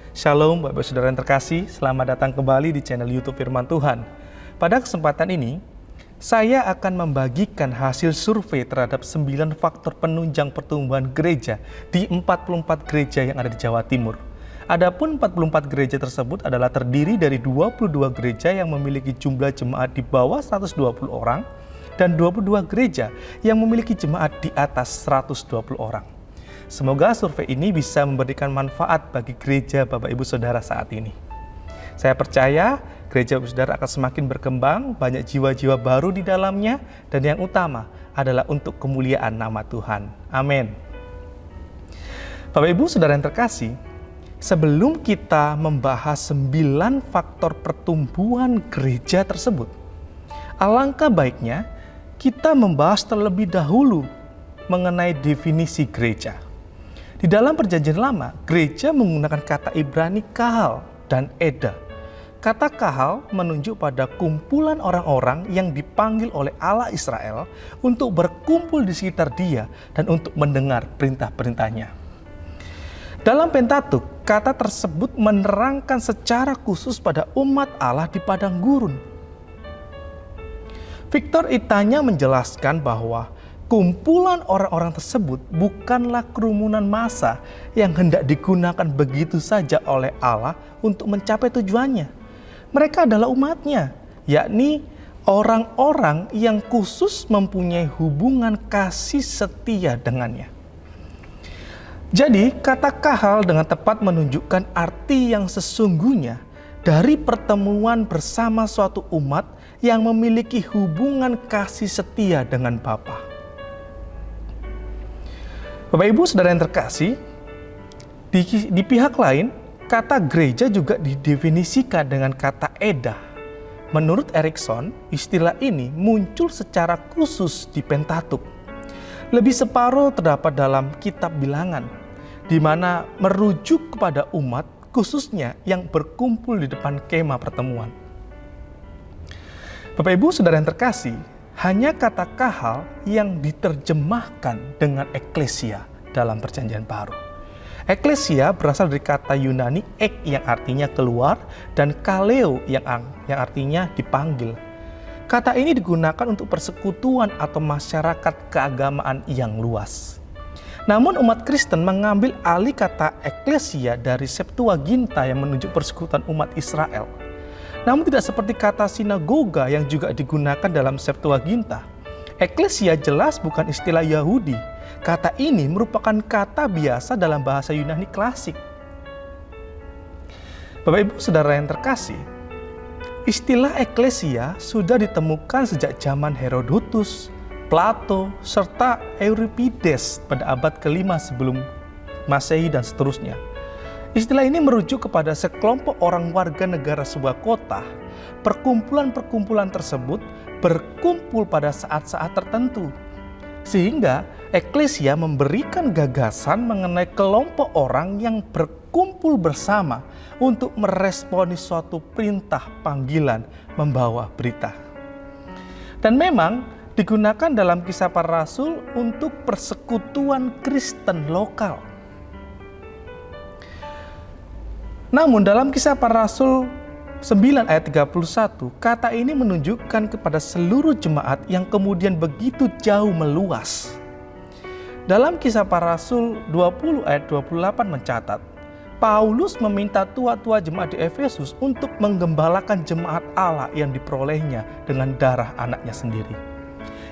Shalom Bapak Saudara yang terkasih, selamat datang kembali di channel YouTube Firman Tuhan. Pada kesempatan ini, saya akan membagikan hasil survei terhadap 9 faktor penunjang pertumbuhan gereja di 44 gereja yang ada di Jawa Timur. Adapun 44 gereja tersebut adalah terdiri dari 22 gereja yang memiliki jumlah jemaat di bawah 120 orang dan 22 gereja yang memiliki jemaat di atas 120 orang. Semoga survei ini bisa memberikan manfaat bagi gereja Bapak Ibu Saudara saat ini. Saya percaya gereja Bapak Saudara akan semakin berkembang, banyak jiwa-jiwa baru di dalamnya, dan yang utama adalah untuk kemuliaan nama Tuhan. Amin. Bapak Ibu Saudara yang terkasih, sebelum kita membahas 9 faktor pertumbuhan gereja tersebut, alangkah baiknya kita membahas terlebih dahulu mengenai definisi gereja. Di dalam Perjanjian Lama, gereja menggunakan kata Ibrani kahal dan eda. Kata kahal menunjuk pada kumpulan orang-orang yang dipanggil oleh Allah Israel untuk berkumpul di sekitar Dia dan untuk mendengar perintah-perintahnya. Dalam Pentatuk, kata tersebut menerangkan secara khusus pada umat Allah di padang gurun. Victor Itanya menjelaskan bahwa kumpulan orang-orang tersebut bukanlah kerumunan massa yang hendak digunakan begitu saja oleh Allah untuk mencapai tujuannya. Mereka adalah umatnya, yakni orang-orang yang khusus mempunyai hubungan kasih setia dengannya. Jadi, kata kahal dengan tepat menunjukkan arti yang sesungguhnya dari pertemuan bersama suatu umat yang memiliki hubungan kasih setia dengan Bapa. Bapak Ibu Saudara yang terkasih, di pihak lain, kata gereja juga didefinisikan dengan kata eda. Menurut Erikson, istilah ini muncul secara khusus di Pentatuk. Lebih separuh terdapat dalam kitab Bilangan, di mana merujuk kepada umat khususnya yang berkumpul di depan kemah pertemuan. Bapak Ibu Saudara yang terkasih, hanya kata kahal yang diterjemahkan dengan eklesia dalam Perjanjian Baru. Eklesia berasal dari kata Yunani ek yang artinya keluar dan kaleo yang artinya dipanggil. Kata ini digunakan untuk persekutuan atau masyarakat keagamaan yang luas. Namun umat Kristen mengambil alih kata eklesia dari Septuaginta yang menunjuk persekutuan umat Israel. Namun tidak seperti kata sinagoga yang juga digunakan dalam Septuaginta. Eklesia jelas bukan istilah Yahudi. Kata ini merupakan kata biasa dalam bahasa Yunani klasik. Bapak Ibu Saudara yang terkasih, istilah eklesia sudah ditemukan sejak zaman Herodotus, Plato, serta Euripides pada abad ke-5 sebelum Masehi dan seterusnya. Istilah ini merujuk kepada sekelompok orang warga negara sebuah kota. Perkumpulan-perkumpulan tersebut berkumpul pada saat-saat tertentu. Sehingga eklesia memberikan gagasan mengenai kelompok orang yang berkumpul bersama untuk meresponi suatu perintah panggilan membawa berita. Dan memang digunakan dalam Kisah Para Rasul untuk persekutuan Kristen lokal. Namun dalam Kisah Para Rasul 9 ayat 31, kata ini menunjukkan kepada seluruh jemaat yang kemudian begitu jauh meluas. Dalam Kisah Para Rasul 20 ayat 28 mencatat, Paulus meminta tua-tua jemaat di Efesus untuk menggembalakan jemaat Allah yang diperolehnya dengan darah anaknya sendiri.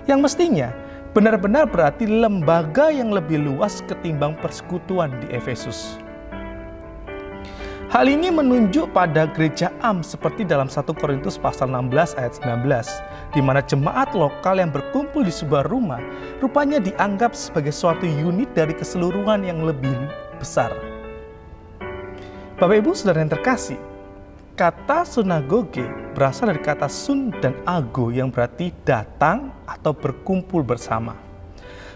Yang mestinya benar-benar berarti lembaga yang lebih luas ketimbang persekutuan di Efesus. Hal ini menunjuk pada gereja am seperti dalam 1 Korintus pasal 16 ayat 19, di mana jemaat lokal yang berkumpul di sebuah rumah rupanya dianggap sebagai suatu unit dari keseluruhan yang lebih besar. Bapak Ibu Saudara yang terkasih, kata sinagoge berasal dari kata sun dan ago yang berarti datang atau berkumpul bersama.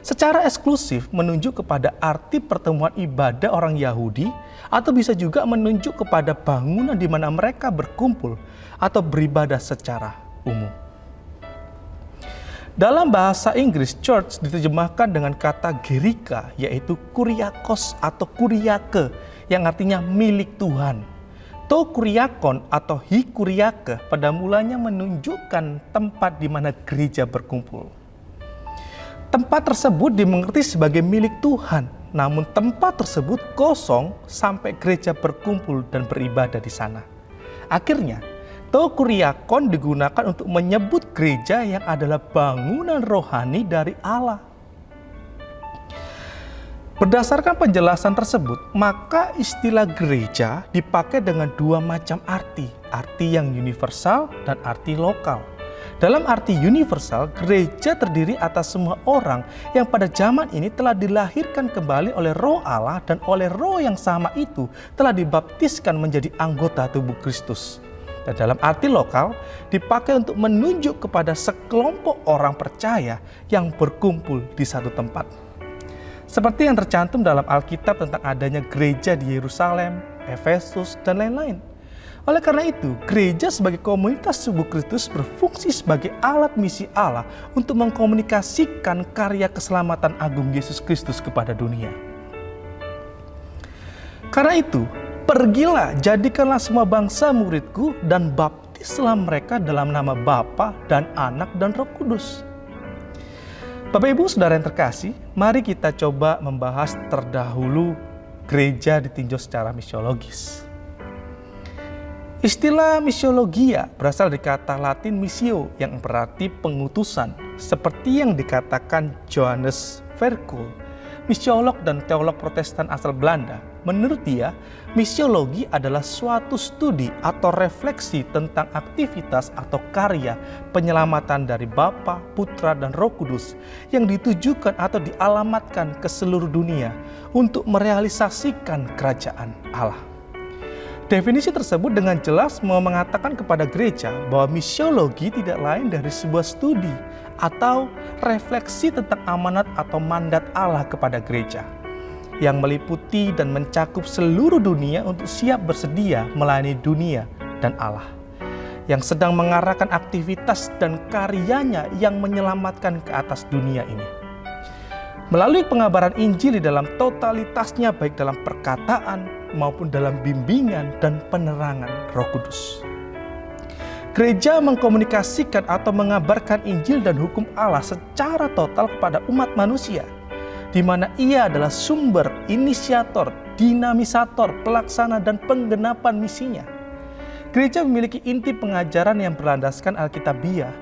Secara eksklusif menunjuk kepada arti pertemuan ibadah orang Yahudi atau bisa juga menunjuk kepada bangunan di mana mereka berkumpul atau beribadah secara umum. Dalam bahasa Inggris, church diterjemahkan dengan kata gerika, yaitu kuriakos atau kuriake, yang artinya milik Tuhan. To kuriakon atau hikuriake pada mulanya menunjukkan tempat di mana gereja berkumpul. Tempat tersebut dimengerti sebagai milik Tuhan, namun tempat tersebut kosong sampai gereja berkumpul dan beribadah di sana. Akhirnya, to kuriakon digunakan untuk menyebut gereja yang adalah bangunan rohani dari Allah. Berdasarkan penjelasan tersebut, maka istilah gereja dipakai dengan dua macam arti yang universal dan arti lokal. Dalam arti universal, gereja terdiri atas semua orang yang pada zaman ini telah dilahirkan kembali oleh Roh Allah dan oleh Roh yang sama itu telah dibaptiskan menjadi anggota tubuh Kristus. Dan dalam arti lokal, dipakai untuk menunjuk kepada sekelompok orang percaya yang berkumpul di satu tempat. Seperti yang tercantum dalam Alkitab tentang adanya gereja di Yerusalem, Efesus, dan lain-lain. Oleh karena itu, gereja sebagai komunitas tubuh Kristus berfungsi sebagai alat misi Allah untuk mengkomunikasikan karya keselamatan agung Yesus Kristus kepada dunia. Karena itu, pergilah, jadikanlah semua bangsa muridku dan baptislah mereka dalam nama Bapa dan Anak dan Roh Kudus. Bapak Ibu Saudara yang terkasih, mari kita coba membahas terdahulu gereja ditinjau secara misiologis. Istilah misiologia berasal dari kata Latin missio yang berarti pengutusan, seperti yang dikatakan Johannes Verkul, misiolog dan teolog Protestan asal Belanda. Menurut dia, misiologi adalah suatu studi atau refleksi tentang aktivitas atau karya penyelamatan dari Bapa, Putra, dan Roh Kudus yang ditujukan atau dialamatkan ke seluruh dunia untuk merealisasikan kerajaan Allah. Definisi tersebut dengan jelas mau mengatakan kepada gereja bahwa misiologi tidak lain dari sebuah studi atau refleksi tentang amanat atau mandat Allah kepada gereja, yang meliputi dan mencakup seluruh dunia untuk siap bersedia melayani dunia dan Allah, yang sedang mengarahkan aktivitas dan karyanya yang menyelamatkan ke atas dunia ini. Melalui pengabaran Injil di dalam totalitasnya, baik dalam perkataan maupun dalam bimbingan dan penerangan Roh Kudus. Gereja mengkomunikasikan atau mengabarkan Injil dan hukum Allah secara total kepada umat manusia, di mana ia adalah sumber, inisiator, dinamisator, pelaksana, dan penggenapan misinya. Gereja memiliki inti pengajaran yang berlandaskan Alkitabiah.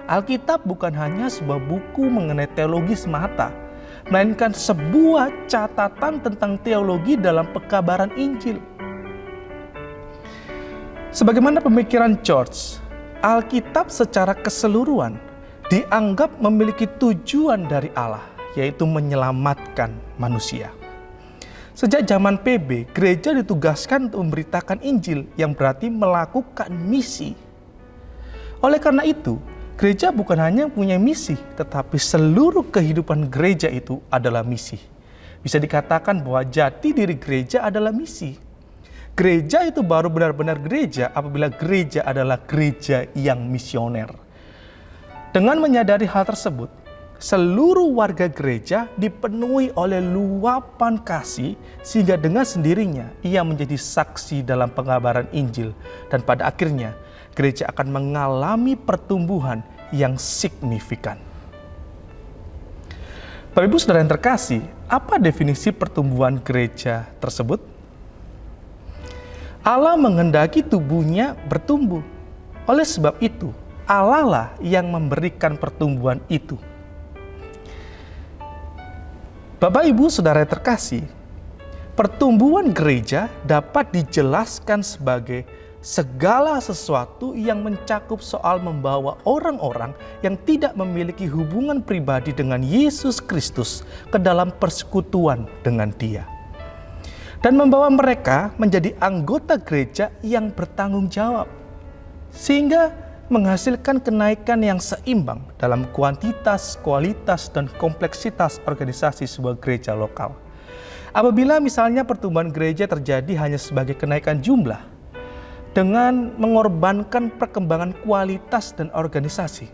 Alkitab bukan hanya sebuah buku mengenai teologi semata, melainkan sebuah catatan tentang teologi dalam pekabaran Injil. Sebagaimana pemikiran George, Alkitab secara keseluruhan dianggap memiliki tujuan dari Allah, yaitu menyelamatkan manusia. Sejak zaman PB, gereja ditugaskan untuk memberitakan Injil yang berarti melakukan misi. Oleh karena itu, gereja bukan hanya punya misi, tetapi seluruh kehidupan gereja itu adalah misi. Bisa dikatakan bahwa jati diri gereja adalah misi. Gereja itu baru benar-benar gereja apabila gereja adalah gereja yang misioner. Dengan menyadari hal tersebut, seluruh warga gereja dipenuhi oleh luapan kasih sehingga dengan sendirinya ia menjadi saksi dalam pengabaran Injil, dan pada akhirnya gereja akan mengalami pertumbuhan yang signifikan. Bapak Ibu Saudara yang terkasih, apa definisi pertumbuhan gereja tersebut? Allah menghendaki tubuhnya bertumbuh. Oleh sebab itu, Allah lah yang memberikan pertumbuhan itu. Bapak Ibu Saudara yang terkasih, pertumbuhan gereja dapat dijelaskan sebagai segala sesuatu yang mencakup soal membawa orang-orang yang tidak memiliki hubungan pribadi dengan Yesus Kristus ke dalam persekutuan dengan Dia, dan membawa mereka menjadi anggota gereja yang bertanggung jawab, sehingga menghasilkan kenaikan yang seimbang dalam kuantitas, kualitas, dan kompleksitas organisasi sebuah gereja lokal. Apabila misalnya pertumbuhan gereja terjadi hanya sebagai kenaikan jumlah, dengan mengorbankan perkembangan kualitas dan organisasi,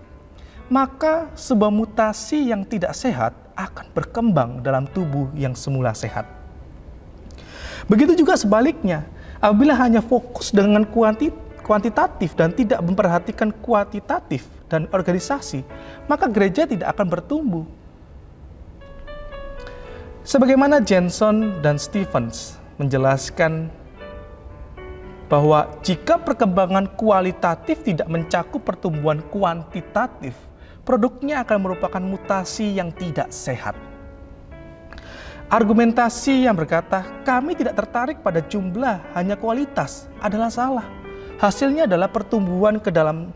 maka sebuah mutasi yang tidak sehat akan berkembang dalam tubuh yang semula sehat. Begitu juga sebaliknya, apabila hanya fokus dengan kuantitatif dan tidak memperhatikan kualitatif dan organisasi, maka gereja tidak akan bertumbuh. Sebagaimana Jenson dan Stevens menjelaskan bahwa jika perkembangan kualitatif tidak mencakup pertumbuhan kuantitatif, produknya akan merupakan mutasi yang tidak sehat. Argumentasi yang berkata, kami tidak tertarik pada jumlah, hanya kualitas, adalah salah. Hasilnya adalah pertumbuhan ke dalam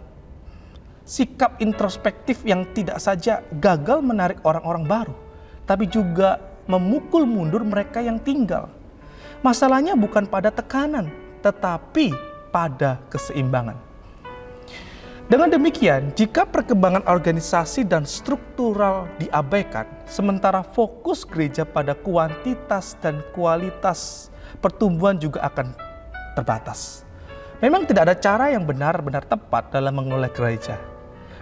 sikap introspektif yang tidak saja gagal menarik orang-orang baru, tapi juga memukul mundur mereka yang tinggal. Masalahnya bukan pada tekanan, tetapi pada keseimbangan. Dengan demikian, jika perkembangan organisasi dan struktural diabaikan, sementara fokus gereja pada kuantitas dan kualitas, pertumbuhan juga akan terbatas. Memang tidak ada cara yang benar-benar tepat dalam mengelola gereja.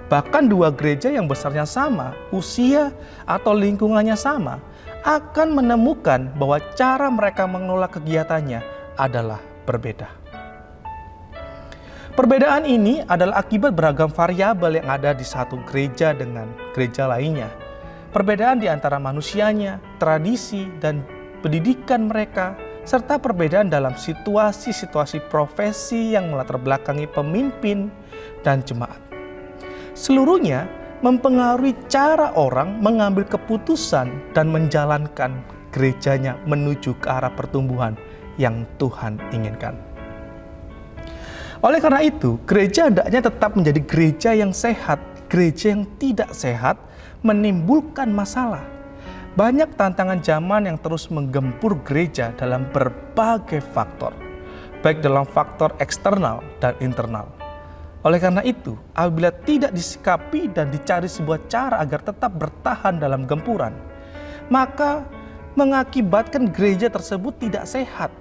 Bahkan dua gereja yang besarnya sama, usia atau lingkungannya sama, akan menemukan bahwa cara mereka mengelola kegiatannya adalah berbeda. Perbedaan ini adalah akibat beragam variabel yang ada di satu gereja dengan gereja lainnya. Perbedaan di antara manusianya, tradisi, dan pendidikan mereka, serta perbedaan dalam situasi-situasi profesi yang melatar belakangi pemimpin dan jemaat. Seluruhnya mempengaruhi cara orang mengambil keputusan dan menjalankan gerejanya menuju ke arah pertumbuhan yang Tuhan inginkan. Oleh karena itu, gereja hendaknya tetap menjadi gereja yang sehat. Gereja yang tidak sehat menimbulkan masalah. Banyak tantangan zaman yang terus menggempur gereja dalam berbagai faktor, baik dalam faktor eksternal dan internal. Oleh karena itu, apabila tidak disikapi dan dicari sebuah cara agar tetap bertahan dalam gempuran, maka mengakibatkan gereja tersebut tidak sehat.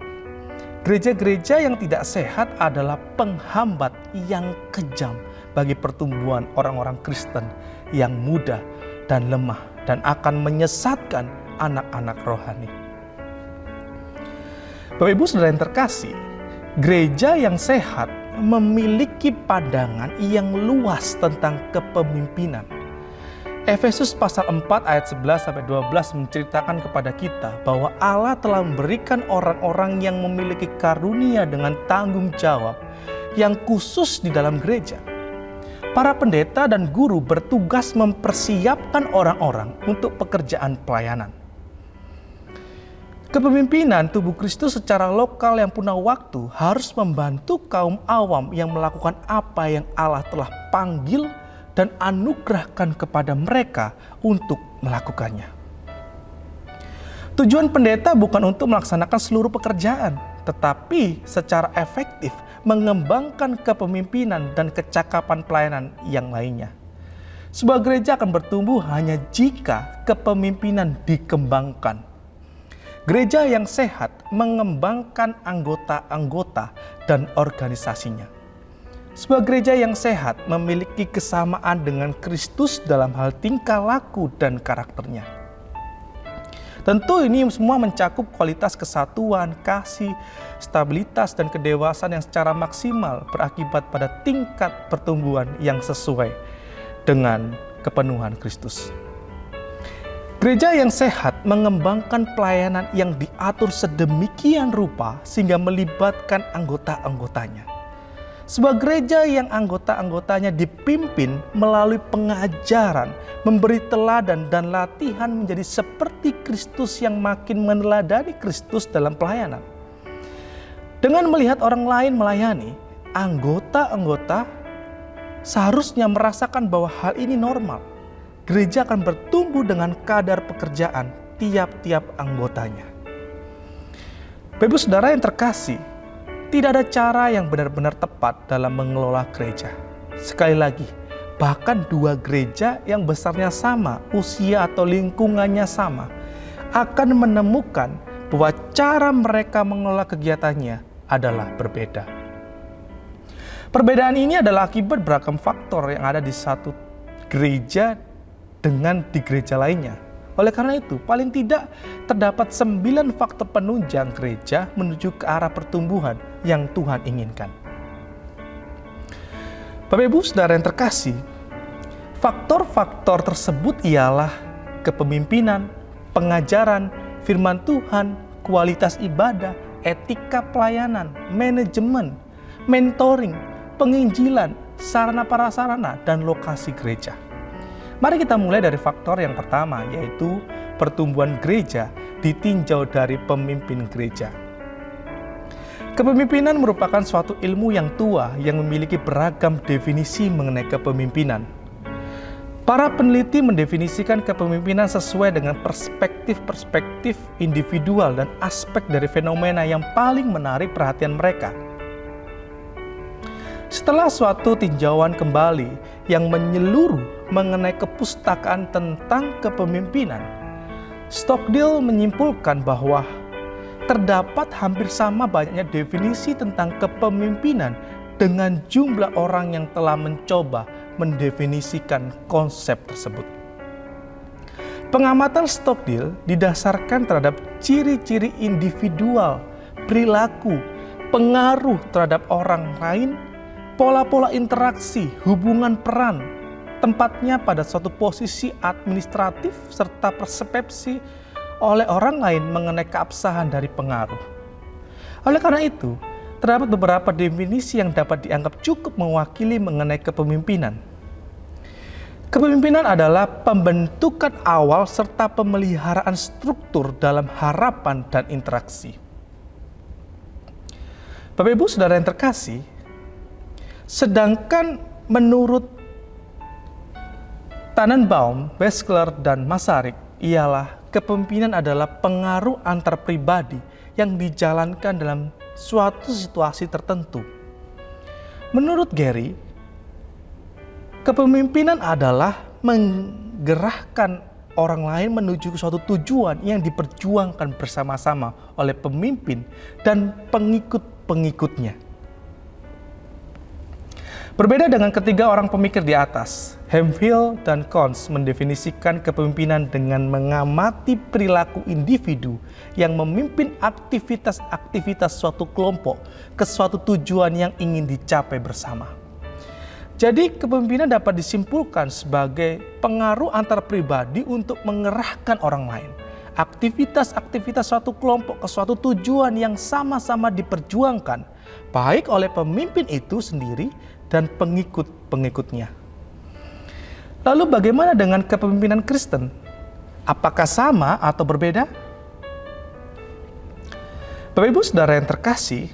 Gereja-gereja yang tidak sehat adalah penghambat yang kejam bagi pertumbuhan orang-orang Kristen yang muda dan lemah dan akan menyesatkan anak-anak rohani. Bapak Ibu Saudara yang terkasih, gereja yang sehat memiliki pandangan yang luas tentang kepemimpinan. Efesus pasal 4 ayat 11-12 menceritakan kepada kita bahwa Allah telah memberikan orang-orang yang memiliki karunia dengan tanggung jawab yang khusus di dalam gereja. Para pendeta dan guru bertugas mempersiapkan orang-orang untuk pekerjaan pelayanan. Kepemimpinan tubuh Kristus secara lokal yang punah waktu harus membantu kaum awam yang melakukan apa yang Allah telah panggil dan anugerahkan kepada mereka untuk melakukannya. Tujuan pendeta bukan untuk melaksanakan seluruh pekerjaan, tetapi secara efektif mengembangkan kepemimpinan dan kecakapan pelayanan yang lainnya. Sebuah gereja akan bertumbuh hanya jika kepemimpinan dikembangkan. Gereja yang sehat mengembangkan anggota-anggota dan organisasinya. Sebuah gereja yang sehat memiliki kesamaan dengan Kristus dalam hal tingkah laku dan karakternya. Tentu ini semua mencakup kualitas kesatuan, kasih, stabilitas, dan kedewasaan yang secara maksimal berakibat pada tingkat pertumbuhan yang sesuai dengan kepenuhan Kristus. Gereja yang sehat mengembangkan pelayanan yang diatur sedemikian rupa sehingga melibatkan anggota-anggotanya. Sebuah gereja yang anggota-anggotanya dipimpin melalui pengajaran, memberi teladan dan latihan menjadi seperti Kristus yang makin meneladani Kristus dalam pelayanan. Dengan melihat orang lain melayani, anggota-anggota seharusnya merasakan bahwa hal ini normal. Gereja akan bertumbuh dengan kadar pekerjaan tiap-tiap anggotanya. Bapak Ibu Saudara yang terkasih, tidak ada cara yang benar-benar tepat dalam mengelola gereja. Sekali lagi, bahkan dua gereja yang besarnya sama, usia atau lingkungannya sama, akan menemukan bahwa cara mereka mengelola kegiatannya adalah berbeda. Perbedaan ini adalah akibat beragam faktor yang ada di satu gereja dengan di gereja lainnya. Oleh karena itu, paling tidak terdapat 9 faktor penunjang gereja menuju ke arah pertumbuhan yang Tuhan inginkan. Bapak Ibu Saudara yang terkasih, faktor-faktor tersebut ialah kepemimpinan, pengajaran, firman Tuhan, kualitas ibadah, etika pelayanan, manajemen, mentoring, penginjilan, sarana prasarana, dan lokasi gereja. Mari kita mulai dari faktor yang pertama, yaitu pertumbuhan gereja ditinjau dari pemimpin gereja. Kepemimpinan merupakan suatu ilmu yang tua yang memiliki beragam definisi mengenai kepemimpinan. Para peneliti mendefinisikan kepemimpinan sesuai dengan perspektif-perspektif individual dan aspek dari fenomena yang paling menarik perhatian mereka. Setelah suatu tinjauan kembali yang menyeluruh mengenai kepustakaan tentang kepemimpinan, Stockdale menyimpulkan bahwa terdapat hampir sama banyaknya definisi tentang kepemimpinan dengan jumlah orang yang telah mencoba mendefinisikan konsep tersebut. Pengamatan Stockdale didasarkan terhadap ciri-ciri individual, perilaku, pengaruh terhadap orang lain, pola-pola interaksi, hubungan peran, tempatnya pada suatu posisi administratif, serta persepsi oleh orang lain mengenai keabsahan dari pengaruh. Oleh karena itu, terdapat beberapa definisi yang dapat dianggap cukup mewakili mengenai kepemimpinan. Kepemimpinan adalah pembentukan awal serta pemeliharaan struktur dalam harapan dan interaksi. Bapak Ibu Saudara yang terkasih, sedangkan menurut Tannenbaum, Wexler, dan Masaryk ialah kepemimpinan adalah pengaruh antar pribadi yang dijalankan dalam suatu situasi tertentu. Menurut Gary, kepemimpinan adalah menggerakkan orang lain menuju ke suatu tujuan yang diperjuangkan bersama-sama oleh pemimpin dan pengikut-pengikutnya. Berbeda dengan ketiga orang pemikir di atas, Hemphill dan Cons mendefinisikan kepemimpinan dengan mengamati perilaku individu yang memimpin aktivitas-aktivitas suatu kelompok ke suatu tujuan yang ingin dicapai bersama. Jadi kepemimpinan dapat disimpulkan sebagai pengaruh antar pribadi untuk mengerahkan orang lain. Aktivitas-aktivitas suatu kelompok ke suatu tujuan yang sama-sama diperjuangkan, baik oleh pemimpin itu sendiri dan pengikut-pengikutnya. Lalu bagaimana dengan kepemimpinan Kristen? Apakah sama atau berbeda? Bapak Ibu Saudara yang terkasih,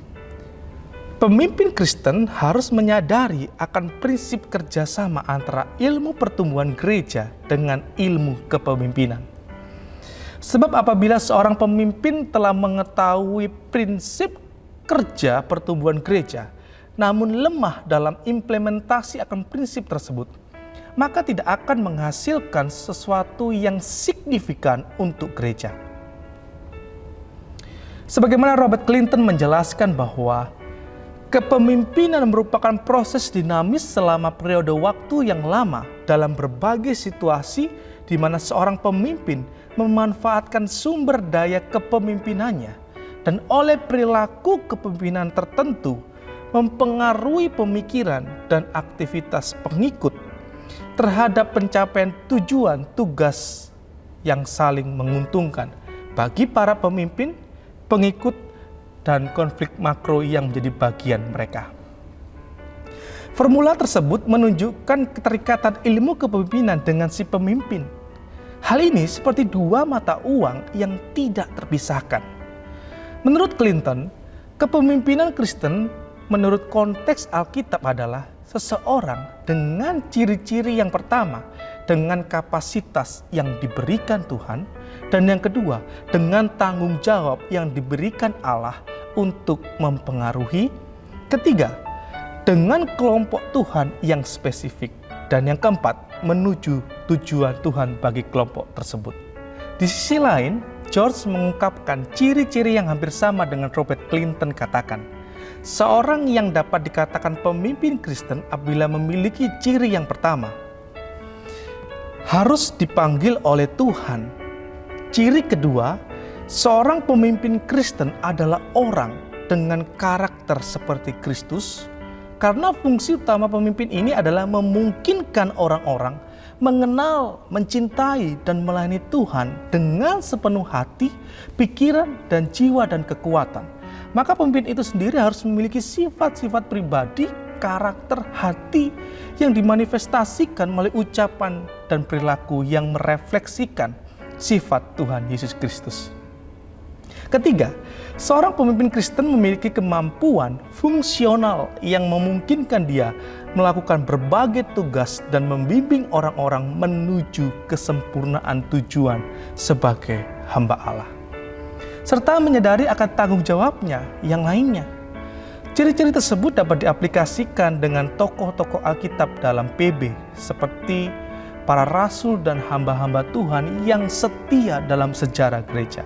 pemimpin Kristen harus menyadari akan prinsip kerjasama antara ilmu pertumbuhan gereja dengan ilmu kepemimpinan. Sebab apabila seorang pemimpin telah mengetahui prinsip kerja pertumbuhan gereja, namun lemah dalam implementasi akan prinsip tersebut, maka tidak akan menghasilkan sesuatu yang signifikan untuk gereja. Sebagaimana Robert Clinton menjelaskan bahwa kepemimpinan merupakan proses dinamis selama periode waktu yang lama dalam berbagai situasi di mana seorang pemimpin memanfaatkan sumber daya kepemimpinannya dan oleh perilaku kepemimpinan tertentu mempengaruhi pemikiran dan aktivitas pengikut terhadap pencapaian tujuan tugas yang saling menguntungkan bagi para pemimpin, pengikut, dan konflik makro yang menjadi bagian mereka. Formula tersebut menunjukkan keterikatan ilmu kepemimpinan dengan si pemimpin. Hal ini seperti dua mata uang yang tidak terpisahkan. Menurut Clinton, kepemimpinan Kristen menurut konteks Alkitab adalah seseorang dengan ciri-ciri yang pertama, dengan kapasitas yang diberikan Tuhan, dan yang kedua, dengan tanggung jawab yang diberikan Allah untuk mempengaruhi. Ketiga, dengan kelompok Tuhan yang spesifik. Dan yang keempat, menuju tujuan Tuhan bagi kelompok tersebut. Di sisi lain, George mengungkapkan ciri-ciri yang hampir sama dengan Robert Clinton katakan. Seorang yang dapat dikatakan pemimpin Kristen apabila memiliki ciri yang pertama, harus dipanggil oleh Tuhan Ciri kedua, seorang pemimpin Kristen adalah orang dengan karakter seperti Kristus, karena fungsi utama pemimpin ini adalah memungkinkan orang-orang mengenal, mencintai, dan melayani Tuhan dengan sepenuh hati, pikiran, dan jiwa dan kekuatan. Maka pemimpin itu sendiri harus memiliki sifat-sifat pribadi, karakter, hati yang dimanifestasikan melalui ucapan dan perilaku yang merefleksikan sifat Tuhan Yesus Kristus. Ketiga, seorang pemimpin Kristen memiliki kemampuan fungsional yang memungkinkan dia melakukan berbagai tugas dan membimbing orang-orang menuju kesempurnaan tujuan sebagai hamba Allah, serta menyadari akan tanggung jawabnya yang lainnya. Ciri-ciri tersebut dapat diaplikasikan dengan tokoh-tokoh Alkitab dalam PB seperti para rasul dan hamba-hamba Tuhan yang setia dalam sejarah gereja.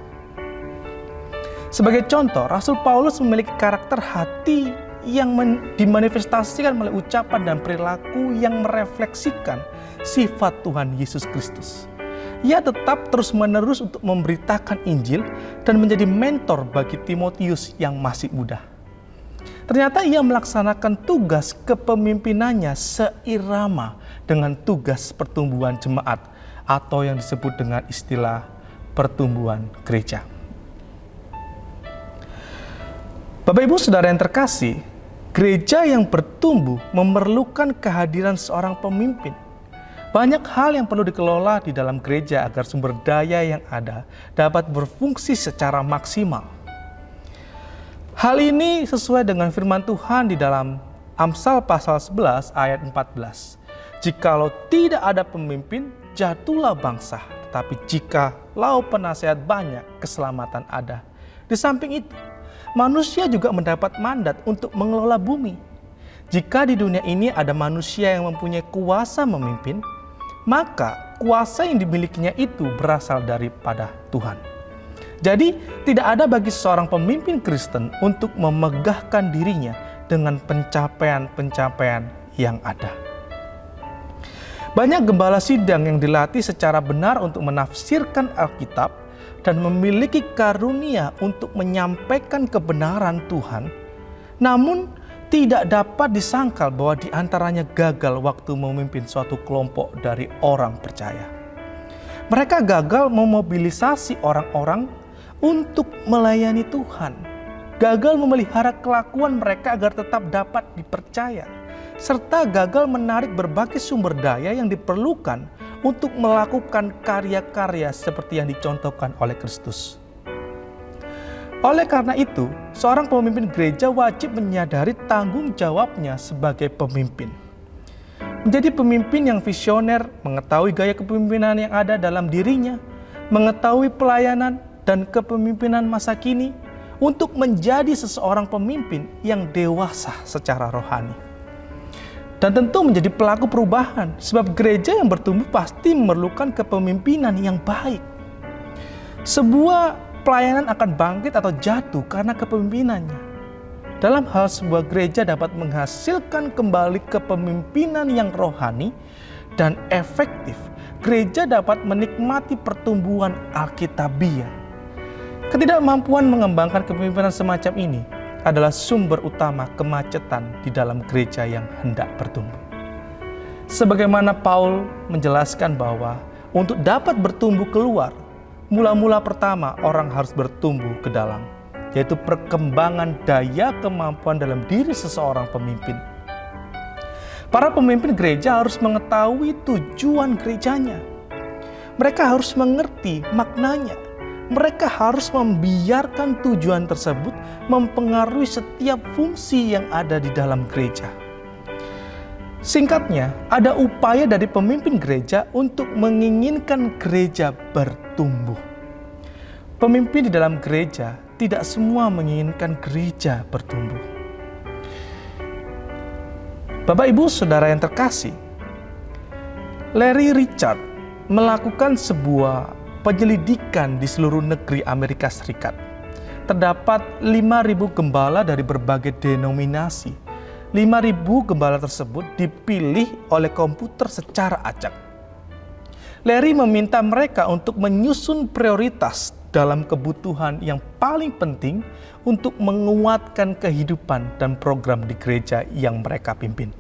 Sebagai contoh, Rasul Paulus memiliki karakter hati yang dimanifestasikan melalui ucapan dan perilaku yang merefleksikan sifat Tuhan Yesus Kristus. Ia tetap terus-menerus untuk memberitakan Injil dan menjadi mentor bagi Timotius yang masih muda. Ternyata ia melaksanakan tugas kepemimpinannya seirama dengan tugas pertumbuhan jemaat atau yang disebut dengan istilah pertumbuhan gereja. Bapak Ibu Saudara yang terkasih, gereja yang bertumbuh memerlukan kehadiran seorang pemimpin. Banyak hal yang perlu dikelola di dalam gereja agar sumber daya yang ada dapat berfungsi secara maksimal. Hal ini sesuai dengan firman Tuhan di dalam Amsal pasal 11 ayat 14. Jikalau tidak ada pemimpin, jatuhlah bangsa. Tetapi jikalau penasehat banyak, keselamatan ada. Di samping itu, manusia juga mendapat mandat untuk mengelola bumi. Jika di dunia ini ada manusia yang mempunyai kuasa memimpin, maka kuasa yang dimilikinya itu berasal daripada Tuhan. Jadi, tidak ada bagi seorang pemimpin Kristen untuk memegahkan dirinya dengan pencapaian-pencapaian yang ada. Banyak gembala sidang yang dilatih secara benar untuk menafsirkan Alkitab dan memiliki karunia untuk menyampaikan kebenaran Tuhan, namun tidak dapat disangkal bahwa di antaranya gagal waktu memimpin suatu kelompok dari orang percaya. Mereka gagal memobilisasi orang-orang untuk melayani Tuhan, gagal memelihara kelakuan mereka agar tetap dapat dipercaya, serta gagal menarik berbagai sumber daya yang diperlukan untuk melakukan karya-karya seperti yang dicontohkan oleh Kristus. Oleh karena itu, seorang pemimpin gereja wajib menyadari tanggung jawabnya sebagai pemimpin. Menjadi pemimpin yang visioner, mengetahui gaya kepemimpinan yang ada dalam dirinya, mengetahui pelayanan dan kepemimpinan masa kini untuk menjadi seseorang pemimpin yang dewasa secara rohani. Dan tentu menjadi pelaku perubahan, sebab gereja yang bertumbuh pasti memerlukan kepemimpinan yang baik. Sebuah pelayanan akan bangkit atau jatuh karena kepemimpinannya. Dalam hal sebuah gereja dapat menghasilkan kembali kepemimpinan yang rohani dan efektif, gereja dapat menikmati pertumbuhan alkitabiah. Ketidakmampuan mengembangkan kepemimpinan semacam ini adalah sumber utama kemacetan di dalam gereja yang hendak bertumbuh. Sebagaimana Paul menjelaskan bahwa untuk dapat bertumbuh keluar, mula-mula pertama orang harus bertumbuh ke dalam, yaitu perkembangan daya kemampuan dalam diri seseorang pemimpin. Para pemimpin gereja harus mengetahui tujuan gerejanya. Mereka harus mengerti maknanya. Mereka harus membiarkan tujuan tersebut mempengaruhi setiap fungsi yang ada di dalam gereja. Singkatnya, ada upaya dari pemimpin gereja untuk menginginkan gereja bertumbuh. Pemimpin di dalam gereja tidak semua menginginkan gereja bertumbuh. Bapak Ibu Saudara yang terkasih, Larry Richard melakukan sebuah penyelidikan di seluruh negeri Amerika Serikat. Terdapat 5.000 gembala dari berbagai denominasi. 5.000 gembala tersebut dipilih oleh komputer secara acak. Larry meminta mereka untuk menyusun prioritas dalam kebutuhan yang paling penting untuk menguatkan kehidupan dan program di gereja yang mereka pimpin.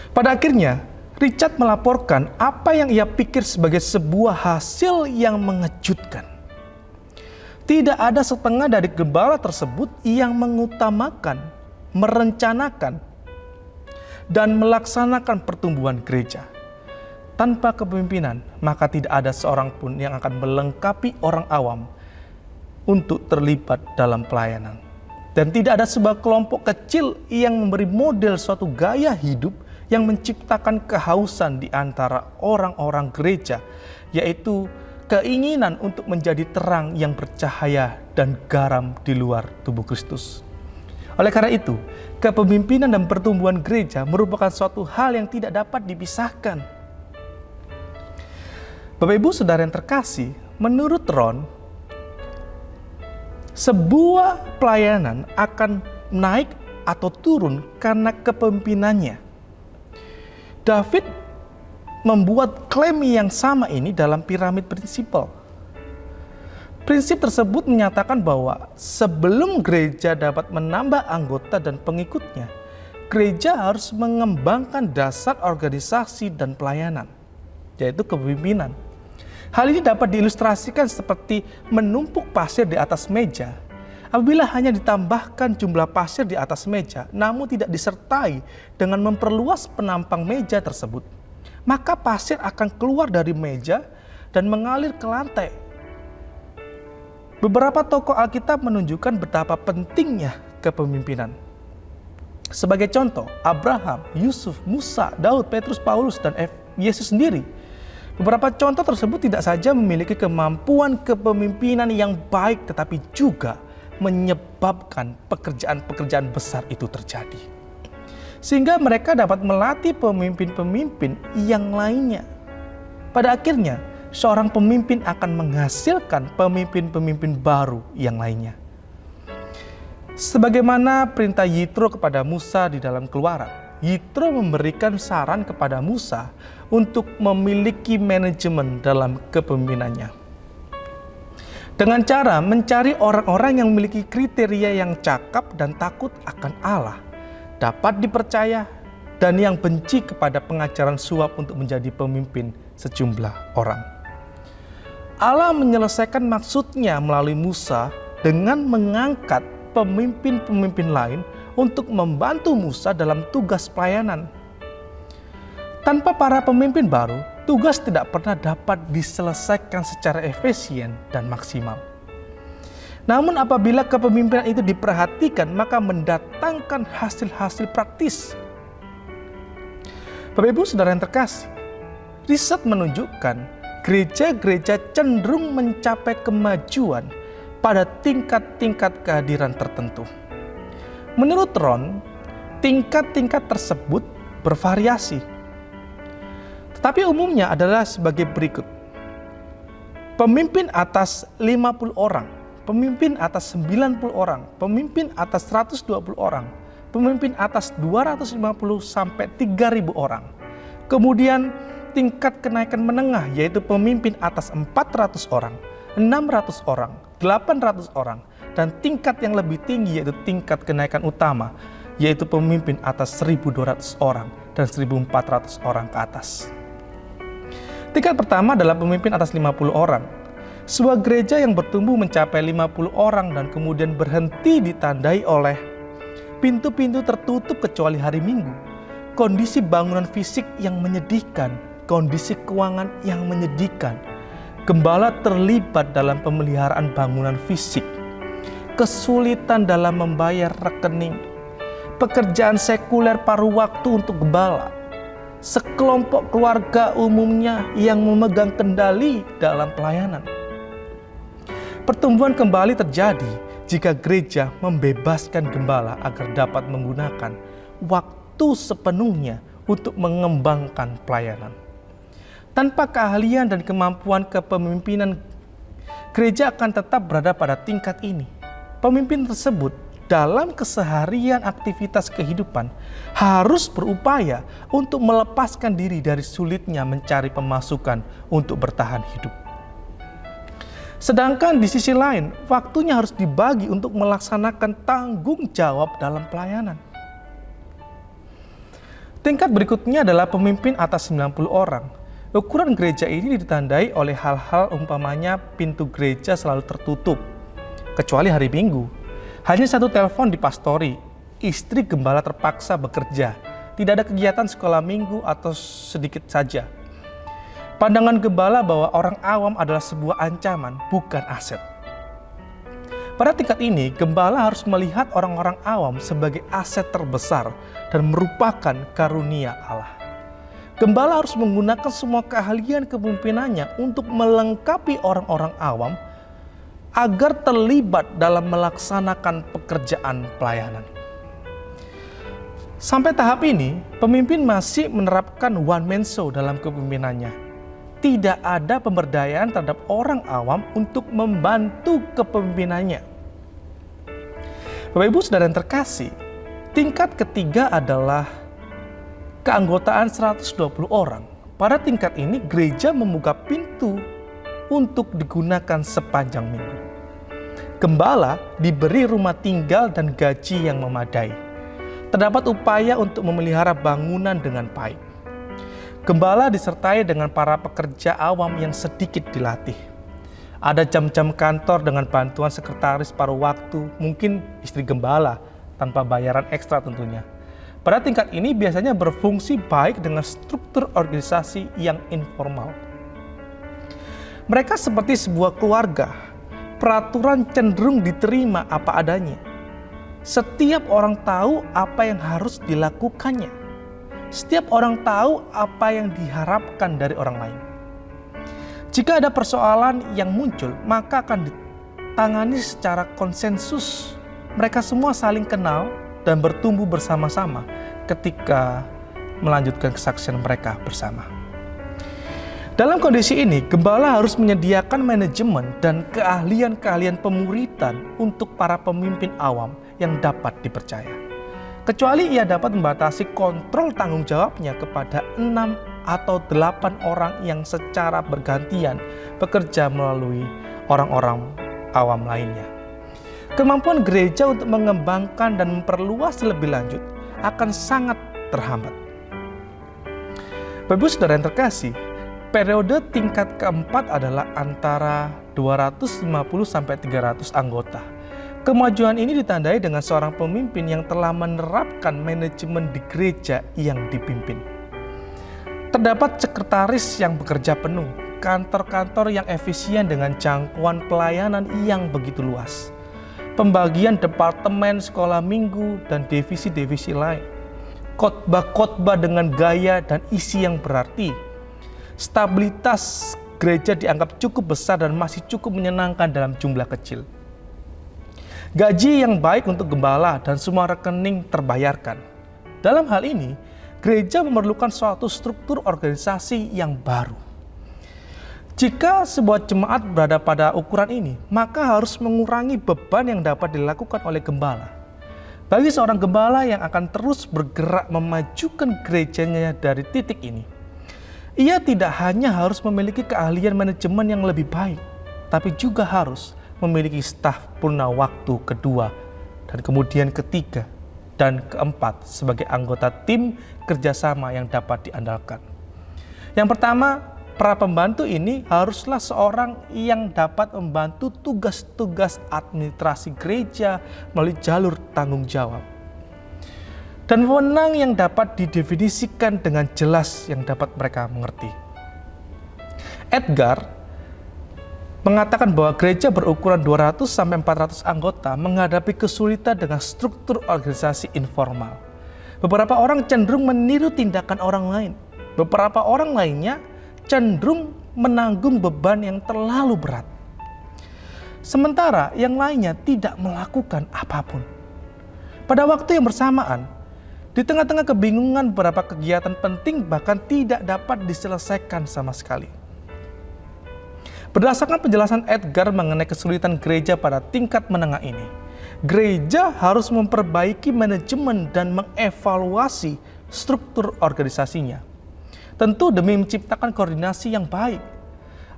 Pada akhirnya, Richard melaporkan apa yang ia pikir sebagai sebuah hasil yang mengejutkan. Tidak ada setengah dari gembala tersebut yang mengutamakan, merencanakan, dan melaksanakan pertumbuhan gereja. Tanpa kepemimpinan, maka tidak ada seorang pun yang akan melengkapi orang awam untuk terlibat dalam pelayanan. Dan tidak ada sebuah kelompok kecil yang memberi model suatu gaya hidup yang menciptakan kehausan di antara orang-orang gereja, yaitu keinginan untuk menjadi terang yang bercahaya dan garam di luar tubuh Kristus. Oleh karena itu, kepemimpinan dan pertumbuhan gereja merupakan suatu hal yang tidak dapat dipisahkan. Bapak Ibu Saudara yang terkasih, menurut Ron, sebuah pelayanan akan naik atau turun karena kepemimpinannya. David membuat klaim yang sama ini dalam piramid prinsipal. Prinsip tersebut menyatakan bahwa sebelum gereja dapat menambah anggota dan pengikutnya, gereja harus mengembangkan dasar organisasi dan pelayanan, yaitu kepemimpinan. Hal ini dapat diilustrasikan seperti menumpuk pasir di atas meja. Apabila hanya ditambahkan jumlah pasir di atas meja, namun tidak disertai dengan memperluas penampang meja tersebut, maka pasir akan keluar dari meja dan mengalir ke lantai. Beberapa tokoh Alkitab menunjukkan betapa pentingnya kepemimpinan. Sebagai contoh, Abraham, Yusuf, Musa, Daud, Petrus, Paulus, dan Yesus sendiri. Beberapa contoh tersebut tidak saja memiliki kemampuan kepemimpinan yang baik, tetapi juga menyebabkan pekerjaan-pekerjaan besar itu terjadi. Sehingga mereka dapat melatih pemimpin-pemimpin yang lainnya. Pada akhirnya, seorang pemimpin akan menghasilkan pemimpin-pemimpin baru yang lainnya. Sebagaimana perintah Yitro kepada Musa di dalam Keluaran, Yitro memberikan saran kepada Musa untuk memiliki manajemen dalam kepemimpinannya. Dengan cara mencari orang-orang yang memiliki kriteria yang cakap dan takut akan Allah, dapat dipercaya, dan yang benci kepada pengajaran suap untuk menjadi pemimpin sejumlah orang. Allah menyelesaikan maksudnya melalui Musa dengan mengangkat pemimpin-pemimpin lain untuk membantu Musa dalam tugas pelayanan. Tanpa para pemimpin baru, tugas tidak pernah dapat diselesaikan secara efisien dan maksimal. Namun apabila kepemimpinan itu diperhatikan, maka mendatangkan hasil-hasil praktis. Bapak Ibu Saudara yang terkasih, riset menunjukkan gereja-gereja cenderung mencapai kemajuan pada tingkat-tingkat kehadiran tertentu. Menurut Ron, tingkat-tingkat tersebut bervariasi. Tetapi umumnya adalah sebagai berikut. Pemimpin atas 50 orang, pemimpin atas 90 orang, pemimpin atas 120 orang, pemimpin atas 250 sampai 3.000 orang. Kemudian tingkat kenaikan menengah yaitu pemimpin atas 400 orang, 600 orang, 800 orang, dan tingkat yang lebih tinggi yaitu tingkat kenaikan utama, yaitu pemimpin atas 1.200 orang dan 1.400 orang ke atas. Tingkat pertama adalah pemimpin atas 50 orang. Sebuah gereja yang bertumbuh mencapai 50 orang dan kemudian berhenti ditandai oleh pintu-pintu tertutup kecuali hari Minggu, kondisi bangunan fisik yang menyedihkan, kondisi keuangan yang menyedihkan, gembala terlibat dalam pemeliharaan bangunan fisik, kesulitan dalam membayar rekening, pekerjaan sekuler paruh waktu untuk gembala, sekelompok keluarga umumnya yang memegang kendali dalam pelayanan. Pertumbuhan kembali terjadi jika gereja membebaskan gembala agar dapat menggunakan waktu sepenuhnya untuk mengembangkan pelayanan. Tanpa keahlian dan kemampuan kepemimpinan, gereja akan tetap berada pada tingkat ini. Pemimpin tersebut dalam keseharian aktivitas kehidupan harus berupaya untuk melepaskan diri dari sulitnya mencari pemasukan untuk bertahan hidup. Sedangkan di sisi lain, waktunya harus dibagi untuk melaksanakan tanggung jawab dalam pelayanan. Tingkat berikutnya adalah pemimpin atas 90 orang. Ukuran gereja ini ditandai oleh hal-hal umpamanya pintu gereja selalu tertutup, kecuali hari Minggu. Hanya satu telepon di pastori, istri gembala terpaksa bekerja, tidak ada kegiatan sekolah minggu atau sedikit saja. Pandangan gembala bahwa orang awam adalah sebuah ancaman, bukan aset. Pada tingkat ini, gembala harus melihat orang-orang awam sebagai aset terbesar dan merupakan karunia Allah. Gembala harus menggunakan semua keahlian kepemimpinannya untuk melengkapi orang-orang awam agar terlibat dalam melaksanakan pekerjaan pelayanan. Sampai tahap ini, pemimpin masih menerapkan one man show dalam kepemimpinannya. Tidak ada pemberdayaan terhadap orang awam untuk membantu kepemimpinannya. Bapak Ibu Saudara yang terkasih, tingkat ketiga adalah keanggotaan 120 orang. Pada tingkat ini gereja membuka pintu untuk digunakan sepanjang minggu. Gembala diberi rumah tinggal dan gaji yang memadai. Terdapat upaya untuk memelihara bangunan dengan baik. Gembala disertai dengan para pekerja awam yang sedikit dilatih. Ada jam-jam kantor dengan bantuan sekretaris paruh waktu, mungkin istri gembala, tanpa bayaran ekstra tentunya. Pada tingkat ini biasanya berfungsi baik dengan struktur organisasi yang informal. Mereka seperti sebuah keluarga, peraturan cenderung diterima apa adanya. Setiap orang tahu apa yang harus dilakukannya. Setiap orang tahu apa yang diharapkan dari orang lain. Jika ada persoalan yang muncul, maka akan ditangani secara konsensus. Mereka semua saling kenal dan bertumbuh bersama-sama ketika melanjutkan kesaksian mereka bersama. Dalam kondisi ini, gembala harus menyediakan manajemen dan keahlian-keahlian pemuritan untuk para pemimpin awam yang dapat dipercaya. Kecuali ia dapat membatasi kontrol tanggung jawabnya kepada 6 atau 8 orang yang secara bergantian bekerja melalui orang-orang awam lainnya. Kemampuan gereja untuk mengembangkan dan memperluas lebih lanjut akan sangat terhambat. Bapak Ibu Saudara yang terkasih, periode tingkat keempat adalah antara 250 sampai 300 anggota. Kemajuan ini ditandai dengan seorang pemimpin yang telah menerapkan manajemen di gereja yang dipimpin. Terdapat sekretaris yang bekerja penuh, kantor-kantor yang efisien dengan jangkauan pelayanan yang begitu luas, pembagian departemen sekolah minggu dan divisi-divisi lain, khotbah-khotbah dengan gaya dan isi yang berarti, stabilitas gereja dianggap cukup besar dan masih cukup menyenangkan dalam jumlah kecil. Gaji yang baik untuk gembala dan semua rekening terbayarkan. Dalam hal ini, gereja memerlukan suatu struktur organisasi yang baru. Jika sebuah jemaat berada pada ukuran ini, maka harus mengurangi beban yang dapat dilakukan oleh gembala. Bagi seorang gembala yang akan terus bergerak memajukan gerejanya dari titik ini, ia tidak hanya harus memiliki keahlian manajemen yang lebih baik, tapi juga harus memiliki staf purna waktu kedua, dan kemudian ketiga, dan keempat sebagai anggota tim kerjasama yang dapat diandalkan. Yang pertama, para pembantu ini haruslah seorang yang dapat membantu tugas-tugas administrasi gereja melalui jalur tanggung jawab. Dan wewenang yang dapat didefinisikan dengan jelas yang dapat mereka mengerti. Edgar mengatakan bahwa gereja berukuran 200 sampai 400 anggota menghadapi kesulitan dengan struktur organisasi informal. Beberapa orang cenderung meniru tindakan orang lain. Beberapa orang lainnya cenderung menanggung beban yang terlalu berat. Sementara yang lainnya tidak melakukan apapun. Pada waktu yang bersamaan, di tengah-tengah kebingungan beberapa kegiatan penting bahkan tidak dapat diselesaikan sama sekali. Berdasarkan penjelasan Edgar mengenai kesulitan gereja pada tingkat menengah ini, Gereja harus memperbaiki manajemen dan mengevaluasi struktur organisasinya. Tentu demi menciptakan koordinasi yang baik.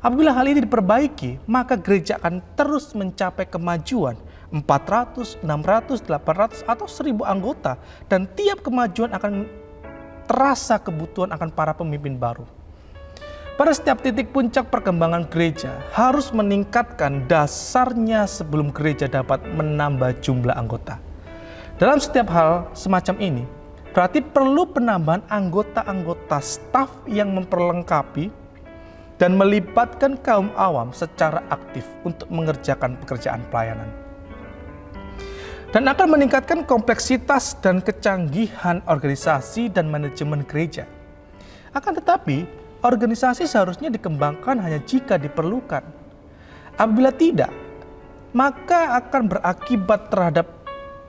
Apabila hal ini diperbaiki, maka gereja akan terus mencapai kemajuan 400, 600, 800, atau 1000 anggota, dan tiap kemajuan akan terasa kebutuhan akan para pemimpin baru. Pada setiap titik puncak perkembangan gereja harus meningkatkan dasarnya sebelum gereja dapat menambah jumlah anggota. Dalam setiap hal semacam ini, berarti perlu penambahan anggota-anggota staf yang memperlengkapi dan melibatkan kaum awam secara aktif untuk mengerjakan pekerjaan pelayanan. Dan akan meningkatkan kompleksitas dan kecanggihan organisasi dan manajemen gereja. Akan tetapi, organisasi seharusnya dikembangkan hanya jika diperlukan. Apabila tidak, maka akan berakibat terhadap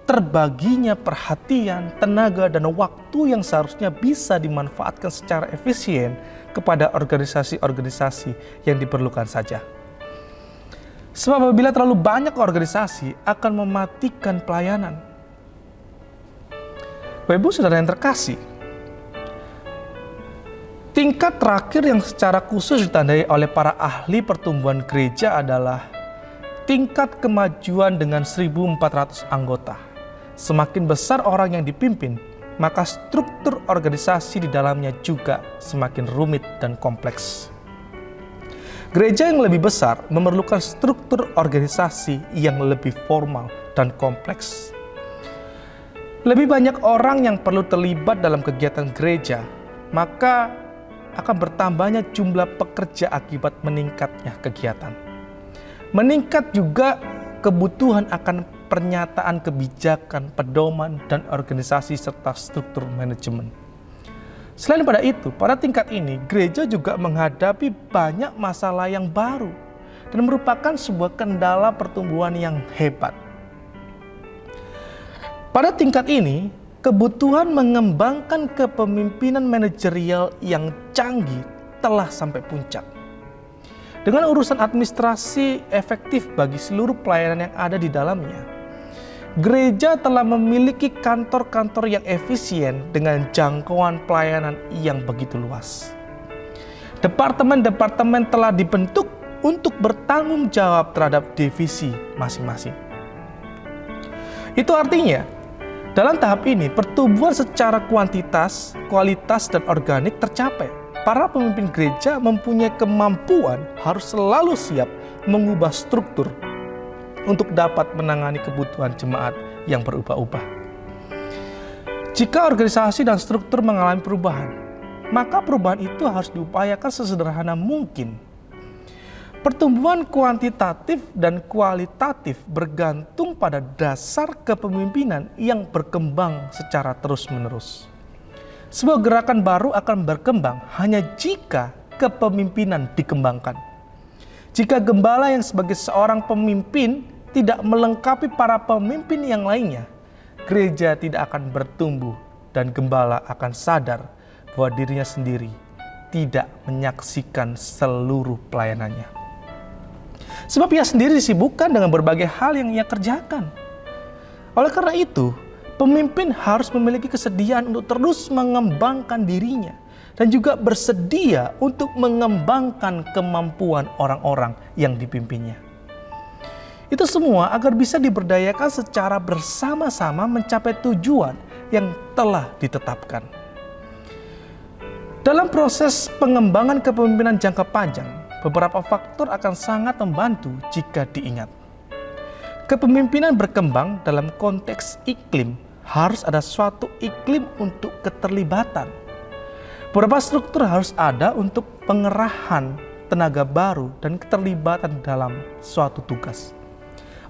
terbaginya perhatian, tenaga, dan waktu yang seharusnya bisa dimanfaatkan secara efisien kepada organisasi-organisasi yang diperlukan saja. Sebab apabila terlalu banyak organisasi akan mematikan pelayanan. Bapak Ibu Saudara yang terkasih, tingkat terakhir yang secara khusus ditandai oleh para ahli pertumbuhan gereja adalah tingkat kemajuan dengan 1.400 anggota. Semakin besar orang yang dipimpin, maka struktur organisasi di dalamnya juga semakin rumit dan kompleks. Gereja yang lebih besar memerlukan struktur organisasi yang lebih formal dan kompleks. Lebih banyak orang yang perlu terlibat dalam kegiatan gereja, maka akan bertambahnya jumlah pekerja akibat meningkatnya kegiatan. Meningkat juga kebutuhan akan pernyataan kebijakan, pedoman, dan organisasi serta struktur manajemen. Selain pada itu, pada tingkat ini gereja juga menghadapi banyak masalah yang baru dan merupakan sebuah kendala pertumbuhan yang hebat. Pada tingkat ini, kebutuhan mengembangkan kepemimpinan manajerial yang canggih telah sampai puncak. Dengan urusan administrasi efektif bagi seluruh pelayanan yang ada di dalamnya, gereja telah memiliki kantor-kantor yang efisien dengan jangkauan pelayanan yang begitu luas. Departemen-departemen telah dibentuk untuk bertanggung jawab terhadap divisi masing-masing. Itu artinya, dalam tahap ini, pertumbuhan secara kuantitas, kualitas, dan organik tercapai. Para pemimpin gereja mempunyai kemampuan harus selalu siap mengubah struktur untuk dapat menangani kebutuhan jemaat yang berubah-ubah. Jika organisasi dan struktur mengalami perubahan, maka perubahan itu harus diupayakan sesederhana mungkin. Pertumbuhan kuantitatif dan kualitatif bergantung pada dasar kepemimpinan yang berkembang secara terus-menerus. Sebuah gerakan baru akan berkembang hanya jika kepemimpinan dikembangkan. Jika gembala yang sebagai seorang pemimpin tidak melengkapi para pemimpin yang lainnya, gereja tidak akan bertumbuh dan gembala akan sadar bahwa dirinya sendiri tidak menyaksikan seluruh pelayanannya. Sebab ia sendiri disibukkan dengan berbagai hal yang ia kerjakan. Oleh karena itu, pemimpin harus memiliki kesediaan untuk terus mengembangkan dirinya dan juga bersedia untuk mengembangkan kemampuan orang-orang yang dipimpinnya. Itu semua agar bisa diberdayakan secara bersama-sama mencapai tujuan yang telah ditetapkan. Dalam proses pengembangan kepemimpinan jangka panjang, beberapa faktor akan sangat membantu jika diingat. Kepemimpinan berkembang dalam konteks iklim, harus ada suatu iklim untuk keterlibatan. Beberapa struktur harus ada untuk pengerahan tenaga baru dan keterlibatan dalam suatu tugas.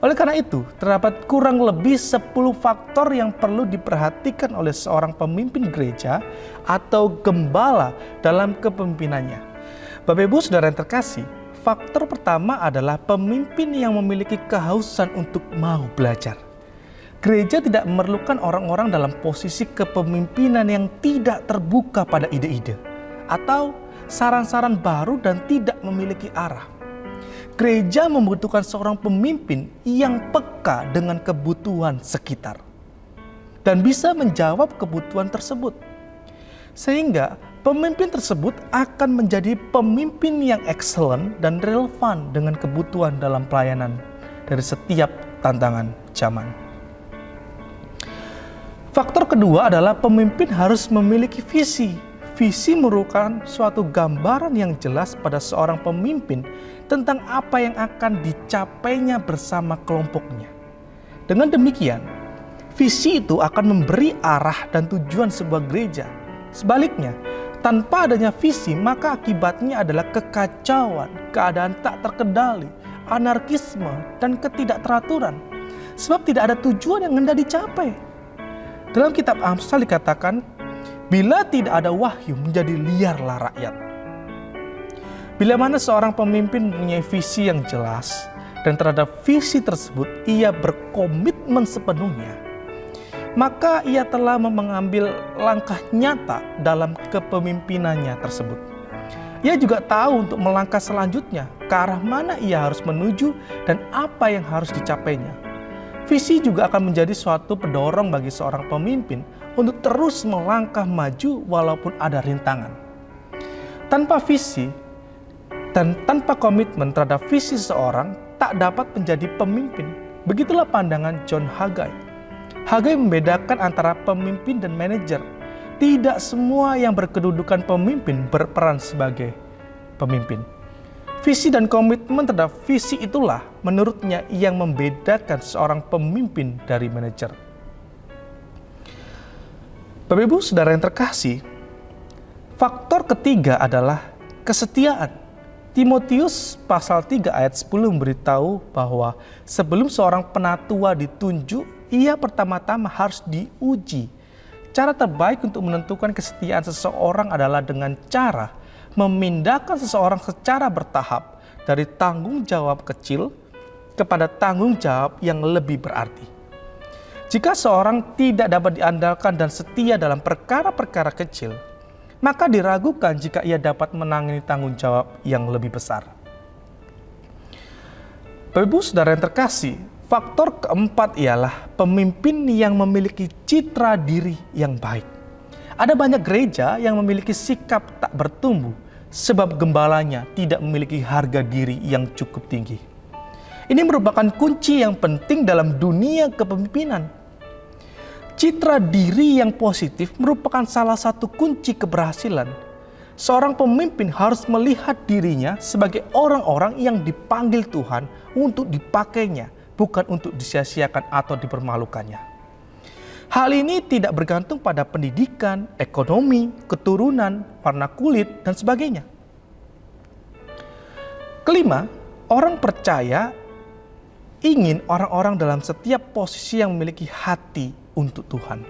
Oleh karena itu, terdapat kurang lebih 10 faktor yang perlu diperhatikan oleh seorang pemimpin gereja atau gembala dalam kepemimpinannya. Bapak Ibu Saudara yang terkasih, faktor pertama adalah pemimpin yang memiliki kehausan untuk mau belajar. Gereja tidak memerlukan orang-orang dalam posisi kepemimpinan yang tidak terbuka pada ide-ide atau saran-saran baru dan tidak memiliki arah. gereja membutuhkan seorang pemimpin yang peka dengan kebutuhan sekitar dan bisa menjawab kebutuhan tersebut. Sehingga pemimpin tersebut akan menjadi pemimpin yang excellent dan relevan dengan kebutuhan dalam pelayanan dari setiap tantangan zaman. Faktor kedua adalah pemimpin harus memiliki visi. Visi merupakan suatu gambaran yang jelas pada seorang pemimpin tentang apa yang akan dicapainya bersama kelompoknya. Dengan demikian, visi itu akan memberi arah dan tujuan sebuah gereja. Sebaliknya, tanpa adanya visi, maka akibatnya adalah kekacauan, keadaan tak terkendali, anarkisme, dan ketidakteraturan. Sebab tidak ada tujuan yang hendak dicapai. Dalam kitab Amsal dikatakan, bila tidak ada wahyu menjadi liarlah rakyat. Bila mana seorang pemimpin mempunyai visi yang jelas dan terhadap visi tersebut ia berkomitmen sepenuhnya, maka ia telah mengambil langkah nyata dalam kepemimpinannya tersebut. Ia juga tahu untuk melangkah selanjutnya ke arah mana ia harus menuju dan apa yang harus dicapainya. Visi juga akan menjadi suatu pendorong bagi seorang pemimpin untuk terus melangkah maju walaupun ada rintangan. Tanpa visi dan tanpa komitmen terhadap visi seseorang tak dapat menjadi pemimpin. Begitulah pandangan John Haggai. Haggai membedakan antara pemimpin dan manajer. Tidak semua yang berkedudukan pemimpin berperan sebagai pemimpin. Visi dan komitmen terhadap visi itulah menurutnya yang membedakan seorang pemimpin dari manajer. Bapak Ibu Saudara yang terkasih, faktor ketiga adalah kesetiaan. Timotius pasal 3 ayat 10 memberitahu bahwa sebelum seorang penatua ditunjuk, ia pertama-tama harus diuji. Cara terbaik untuk menentukan kesetiaan seseorang adalah dengan cara memindahkan seseorang secara bertahap dari tanggung jawab kecil kepada tanggung jawab yang lebih berarti. Jika seorang tidak dapat diandalkan dan setia dalam perkara-perkara kecil, maka diragukan jika ia dapat menangani tanggung jawab yang lebih besar. Bapak Ibu Saudara yang terkasih, faktor keempat ialah pemimpin yang memiliki citra diri yang baik. Ada banyak gereja yang memiliki sikap tak bertumbuh sebab gembalanya tidak memiliki harga diri yang cukup tinggi. Ini merupakan kunci yang penting dalam dunia kepemimpinan. Citra diri yang positif merupakan salah satu kunci keberhasilan. Seorang pemimpin harus melihat dirinya sebagai orang-orang yang dipanggil Tuhan untuk dipakainya, bukan untuk disia-siakan atau dipermalukannya. Hal ini tidak bergantung pada pendidikan, ekonomi, keturunan, warna kulit, dan sebagainya. Kelima, orang percaya ingin orang-orang dalam setiap posisi yang memiliki hati untuk Tuhan.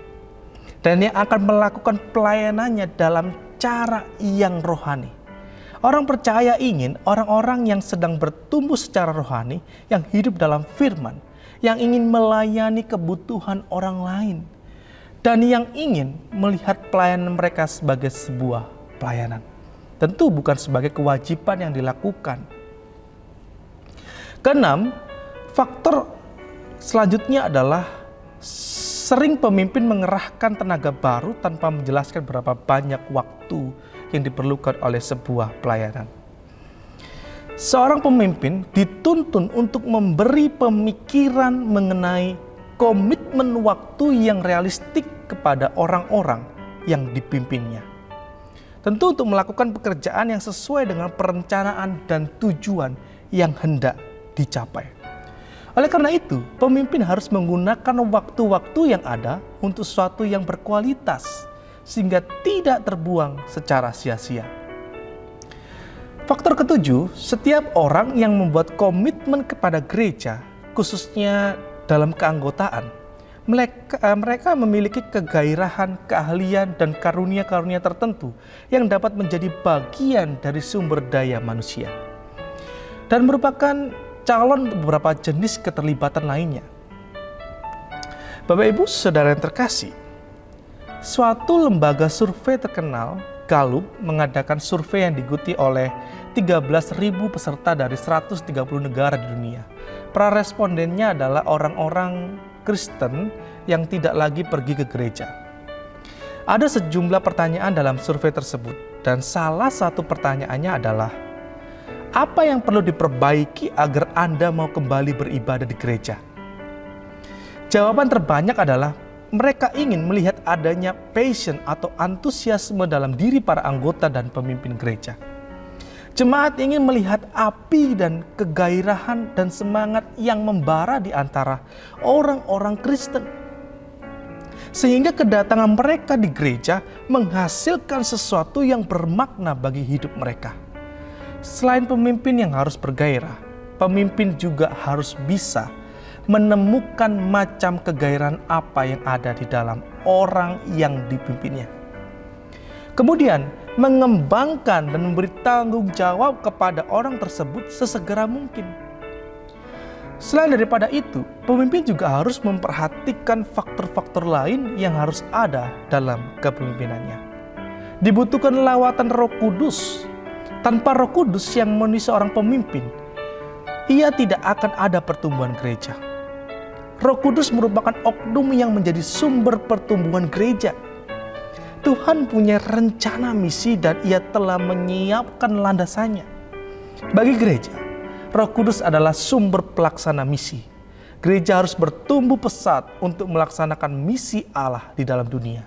Dan yang akan melakukan pelayanannya dalam cara yang rohani. Orang percaya ingin orang-orang yang sedang bertumbuh secara rohani, yang hidup dalam firman, yang ingin melayani kebutuhan orang lain, dan yang ingin melihat pelayanan mereka sebagai sebuah pelayanan. Tentu bukan sebagai kewajiban yang dilakukan. Keenam, faktor selanjutnya adalah sering pemimpin mengerahkan tenaga baru tanpa menjelaskan berapa banyak waktu yang diperlukan oleh sebuah pelayanan. Seorang pemimpin dituntun untuk memberi pemikiran mengenai komitmen waktu yang realistik kepada orang-orang yang dipimpinnya. Tentu untuk melakukan pekerjaan yang sesuai dengan perencanaan dan tujuan yang hendak dicapai. Oleh karena itu, pemimpin harus menggunakan waktu-waktu yang ada untuk sesuatu yang berkualitas, sehingga tidak terbuang secara sia-sia. Faktor ketujuh, setiap orang yang membuat komitmen kepada gereja, khususnya dalam keanggotaan, mereka memiliki kegairahan, keahlian, dan karunia-karunia tertentu yang dapat menjadi bagian dari sumber daya manusia dan merupakan calon beberapa jenis keterlibatan lainnya. Bapak Ibu Saudara yang terkasih, suatu lembaga survei terkenal, Gallup, mengadakan survei yang diikuti oleh 13.000 peserta dari 130 negara di dunia. Para respondennya adalah orang-orang Kristen yang tidak lagi pergi ke gereja. Ada sejumlah pertanyaan dalam survei tersebut, dan salah satu pertanyaannya adalah, apa yang perlu diperbaiki agar Anda mau kembali beribadah di gereja? Jawaban terbanyak adalah mereka ingin melihat adanya passion atau antusiasme dalam diri para anggota dan pemimpin gereja. Jemaat ingin melihat api dan kegairahan dan semangat yang membara di antara orang-orang Kristen. Sehingga kedatangan mereka di gereja menghasilkan sesuatu yang bermakna bagi hidup mereka. Selain pemimpin yang harus bergairah, pemimpin juga harus bisa menemukan macam kegairahan apa yang ada di dalam orang yang dipimpinnya. Kemudian mengembangkan dan memberi tanggung jawab kepada orang tersebut sesegera mungkin. Selain daripada itu, pemimpin juga harus memperhatikan faktor-faktor lain yang harus ada dalam kepemimpinannya. Dibutuhkan lawatan Roh Kudus. Tanpa Roh Kudus yang memenuhi seorang pemimpin, ia tidak akan ada pertumbuhan gereja. Roh Kudus merupakan oknum yang menjadi sumber pertumbuhan gereja. Tuhan punya rencana misi dan ia telah menyiapkan landasannya. Bagi gereja, Roh Kudus adalah sumber pelaksana misi. Gereja harus bertumbuh pesat untuk melaksanakan misi Allah di dalam dunia.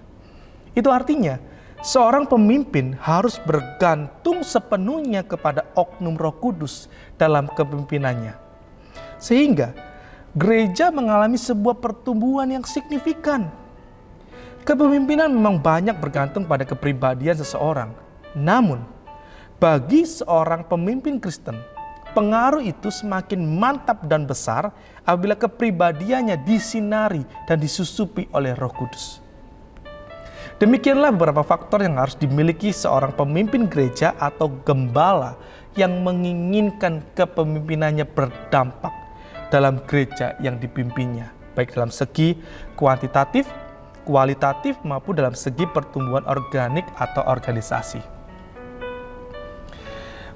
Itu artinya, seorang pemimpin harus bergantung sepenuhnya kepada oknum Roh Kudus dalam kepemimpinannya. Sehingga gereja mengalami sebuah pertumbuhan yang signifikan. Kepemimpinan memang banyak bergantung pada kepribadian seseorang. Namun, bagi seorang pemimpin Kristen, pengaruh itu semakin mantap dan besar apabila kepribadiannya disinari dan disusupi oleh Roh Kudus. Demikianlah beberapa faktor yang harus dimiliki seorang pemimpin gereja atau gembala yang menginginkan kepemimpinannya berdampak dalam gereja yang dipimpinnya, baik dalam segi kuantitatif, kualitatif maupun dalam segi pertumbuhan organik atau organisasi.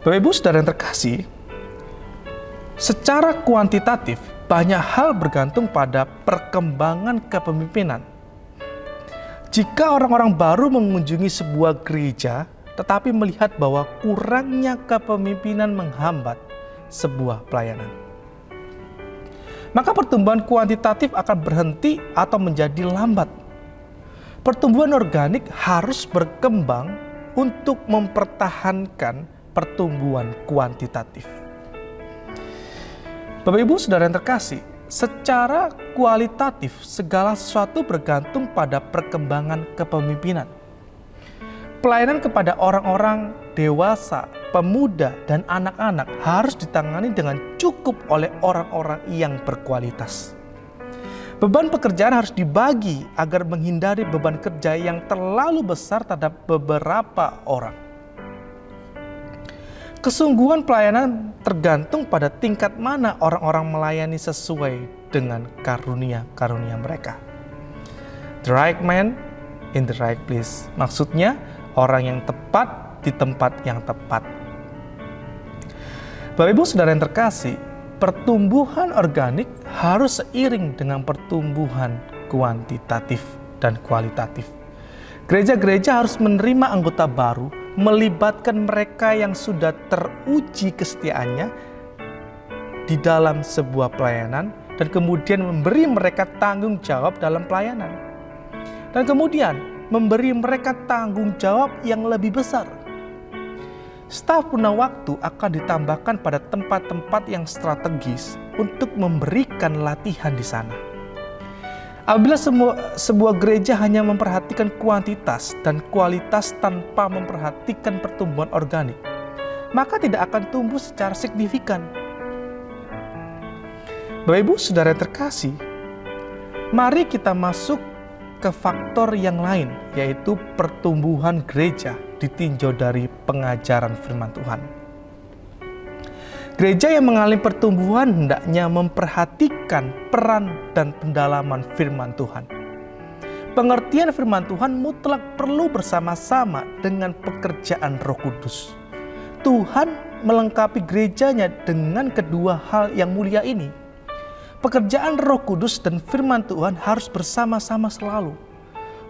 Bapak Ibu Saudara yang terkasih, secara kuantitatif banyak hal bergantung pada perkembangan kepemimpinan. Jika orang-orang baru mengunjungi sebuah gereja tetapi melihat bahwa kurangnya kepemimpinan menghambat sebuah pelayanan, maka pertumbuhan kuantitatif akan berhenti atau menjadi lambat. Pertumbuhan organik harus berkembang untuk mempertahankan pertumbuhan kuantitatif. Bapak Ibu Saudara yang terkasih, secara kualitatif segala sesuatu bergantung pada perkembangan kepemimpinan. Pelayanan kepada orang-orang dewasa, pemuda, dan anak-anak harus ditangani dengan cukup oleh orang-orang yang berkualitas. Beban pekerjaan harus dibagi agar menghindari beban kerja yang terlalu besar terhadap beberapa orang. Kesungguhan pelayanan tergantung pada tingkat mana orang-orang melayani sesuai dengan karunia-karunia mereka. The right man in the right place. Maksudnya orang yang tepat di tempat yang tepat. Bapak Ibu Saudara yang terkasih, pertumbuhan organik harus seiring dengan pertumbuhan kuantitatif dan kualitatif. Gereja-gereja harus menerima anggota baru, melibatkan mereka yang sudah teruji kesetiaannya di dalam sebuah pelayanan, dan kemudian memberi mereka tanggung jawab dalam pelayanan. Dan kemudian memberi mereka tanggung jawab yang lebih besar. Staf punawaktu akan ditambahkan pada tempat-tempat yang strategis untuk memberikan latihan di sana. Apabila sebuah gereja hanya memperhatikan kuantitas dan kualitas tanpa memperhatikan pertumbuhan organik, maka tidak akan tumbuh secara signifikan. Bapak Ibu Saudara yang terkasih, mari kita masuk ke faktor yang lain, yaitu pertumbuhan gereja ditinjau dari pengajaran firman Tuhan. Gereja yang mengalami pertumbuhan hendaknya memperhatikan peran dan pendalaman firman Tuhan. Pengertian firman Tuhan mutlak perlu bersama-sama dengan pekerjaan Roh Kudus. Tuhan melengkapi gerejanya dengan kedua hal yang mulia ini. Pekerjaan Roh Kudus dan firman Tuhan harus bersama-sama selalu.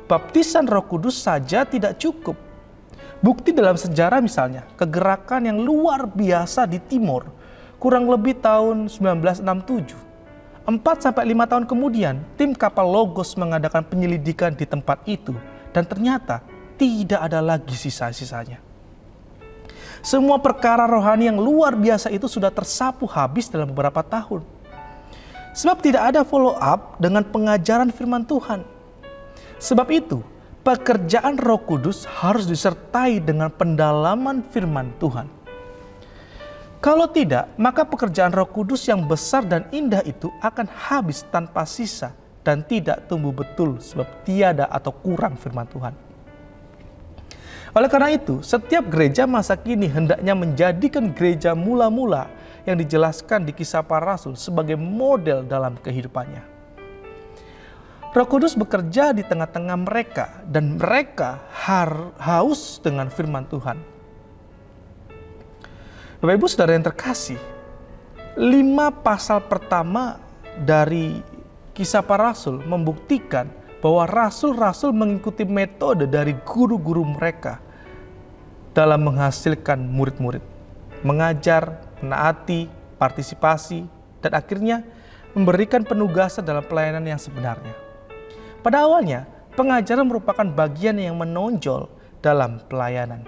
Baptisan Roh Kudus saja tidak cukup. Bukti dalam sejarah misalnya, kegerakan yang luar biasa di Timor, kurang lebih tahun 1967. 4-5 tahun kemudian, tim kapal Logos mengadakan penyelidikan di tempat itu, dan ternyata tidak ada lagi sisa-sisanya. Semua perkara rohani yang luar biasa itu sudah tersapu habis dalam beberapa tahun. Sebab tidak ada follow up dengan pengajaran firman Tuhan. Sebab itu, pekerjaan Roh Kudus harus disertai dengan pendalaman firman Tuhan. Kalau tidak, maka pekerjaan Roh Kudus yang besar dan indah itu akan habis tanpa sisa dan tidak tumbuh betul sebab tiada atau kurang firman Tuhan. Oleh karena itu, setiap gereja masa kini hendaknya menjadikan gereja mula-mula yang dijelaskan di Kisah Para Rasul sebagai model dalam kehidupannya. Roh Kudus bekerja di tengah-tengah mereka dan mereka haus dengan firman Tuhan. Bapak Ibu Saudara yang terkasih, 5 pasal pertama dari Kisah Para Rasul membuktikan bahwa rasul-rasul mengikuti metode dari guru-guru mereka dalam menghasilkan murid-murid, mengajar, menaati, partisipasi, dan akhirnya memberikan penugasan dalam pelayanan yang sebenarnya. Pada awalnya, pengajaran merupakan bagian yang menonjol dalam pelayanan.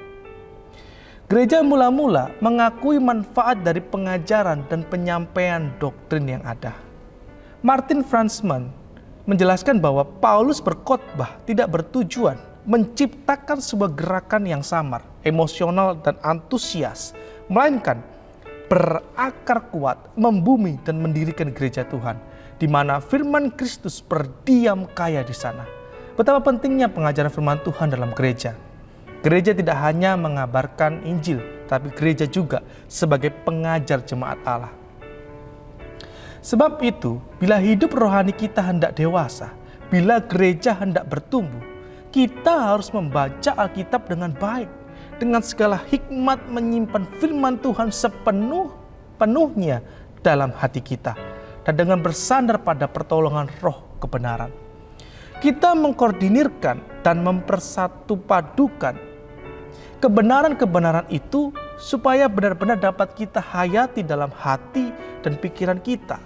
Gereja mula-mula mengakui manfaat dari pengajaran dan penyampaian doktrin yang ada. Martin Franzmann menjelaskan bahwa Paulus berkhotbah tidak bertujuan menciptakan sebuah gerakan yang samar, emosional dan antusias, melainkan berakar kuat, membumi dan mendirikan gereja Tuhan, di mana firman Kristus berdiam kaya di sana. Betapa pentingnya pengajaran firman Tuhan dalam gereja. Gereja tidak hanya mengabarkan Injil, tapi gereja juga sebagai pengajar jemaat Allah. Sebab itu, bila hidup rohani kita hendak dewasa, bila gereja hendak bertumbuh, kita harus membaca Alkitab dengan baik, dengan segala hikmat menyimpan firman Tuhan sepenuhnya dalam hati kita, dan dengan bersandar pada pertolongan roh kebenaran. Kita mengkoordinirkan dan mempersatupadukan kebenaran-kebenaran itu supaya benar-benar dapat kita hayati dalam hati dan pikiran kita,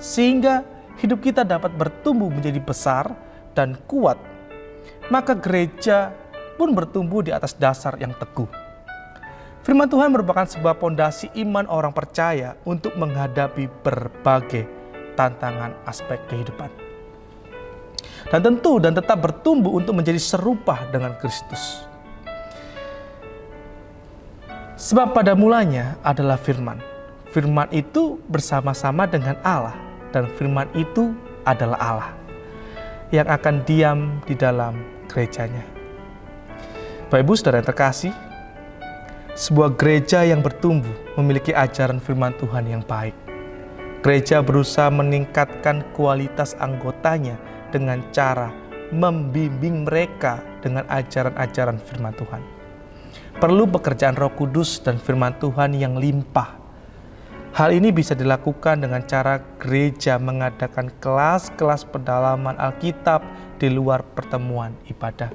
sehingga hidup kita dapat bertumbuh menjadi besar dan kuat. Maka gereja pun bertumbuh di atas dasar yang teguh. Firman Tuhan merupakan sebuah pondasi iman orang percaya untuk menghadapi berbagai tantangan aspek kehidupan. Dan tentu dan tetap bertumbuh untuk menjadi serupa dengan Kristus. Sebab pada mulanya adalah firman. Firman itu bersama-sama dengan Allah, dan firman itu adalah Allah yang akan diam di dalam gerejanya. Bapak Ibu Saudara yang terkasih, sebuah gereja yang bertumbuh memiliki ajaran firman Tuhan yang baik. Gereja berusaha meningkatkan kualitas anggotanya dengan cara membimbing mereka dengan ajaran-ajaran firman Tuhan. Perlu pekerjaan Roh Kudus dan firman Tuhan yang limpah. Hal ini bisa dilakukan dengan cara gereja mengadakan kelas-kelas pendalaman Alkitab di luar pertemuan ibadah.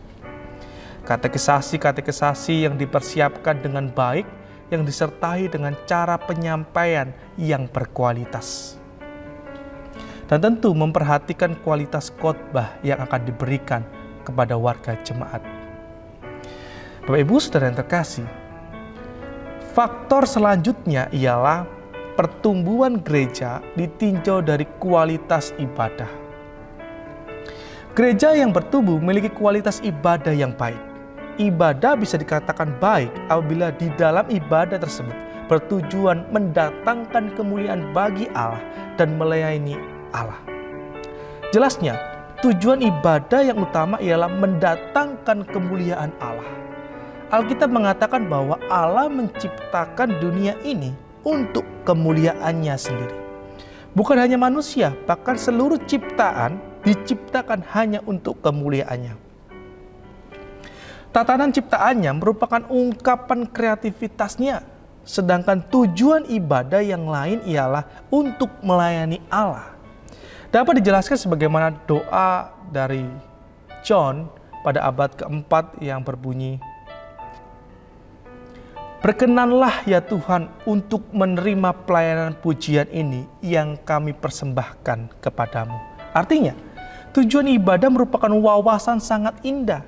Katekisasi yang dipersiapkan dengan baik, yang disertai dengan cara penyampaian yang berkualitas. Dan tentu memperhatikan kualitas khotbah yang akan diberikan kepada warga jemaat. Bapak Ibu Saudara yang terkasih, faktor selanjutnya ialah pertumbuhan gereja ditinjau dari kualitas ibadah. Gereja yang bertumbuh memiliki kualitas ibadah yang baik. Ibadah bisa dikatakan baik apabila di dalam ibadah tersebut bertujuan mendatangkan kemuliaan bagi Allah dan melayani Allah. Jelasnya, tujuan ibadah yang utama ialah mendatangkan kemuliaan Allah. Alkitab mengatakan bahwa Allah menciptakan dunia ini untuk kemuliaannya sendiri. Bukan hanya manusia, bahkan seluruh ciptaan diciptakan hanya untuk kemuliaannya. Tatanan ciptaannya merupakan ungkapan kreativitasnya sedangkan tujuan ibadah yang lain ialah untuk melayani Allah. Dapat dijelaskan sebagaimana doa dari John pada abad keempat yang berbunyi, "Berkenanlah ya Tuhan untuk menerima pelayanan pujian ini yang kami persembahkan kepadamu." Artinya, tujuan ibadah merupakan wawasan sangat indah.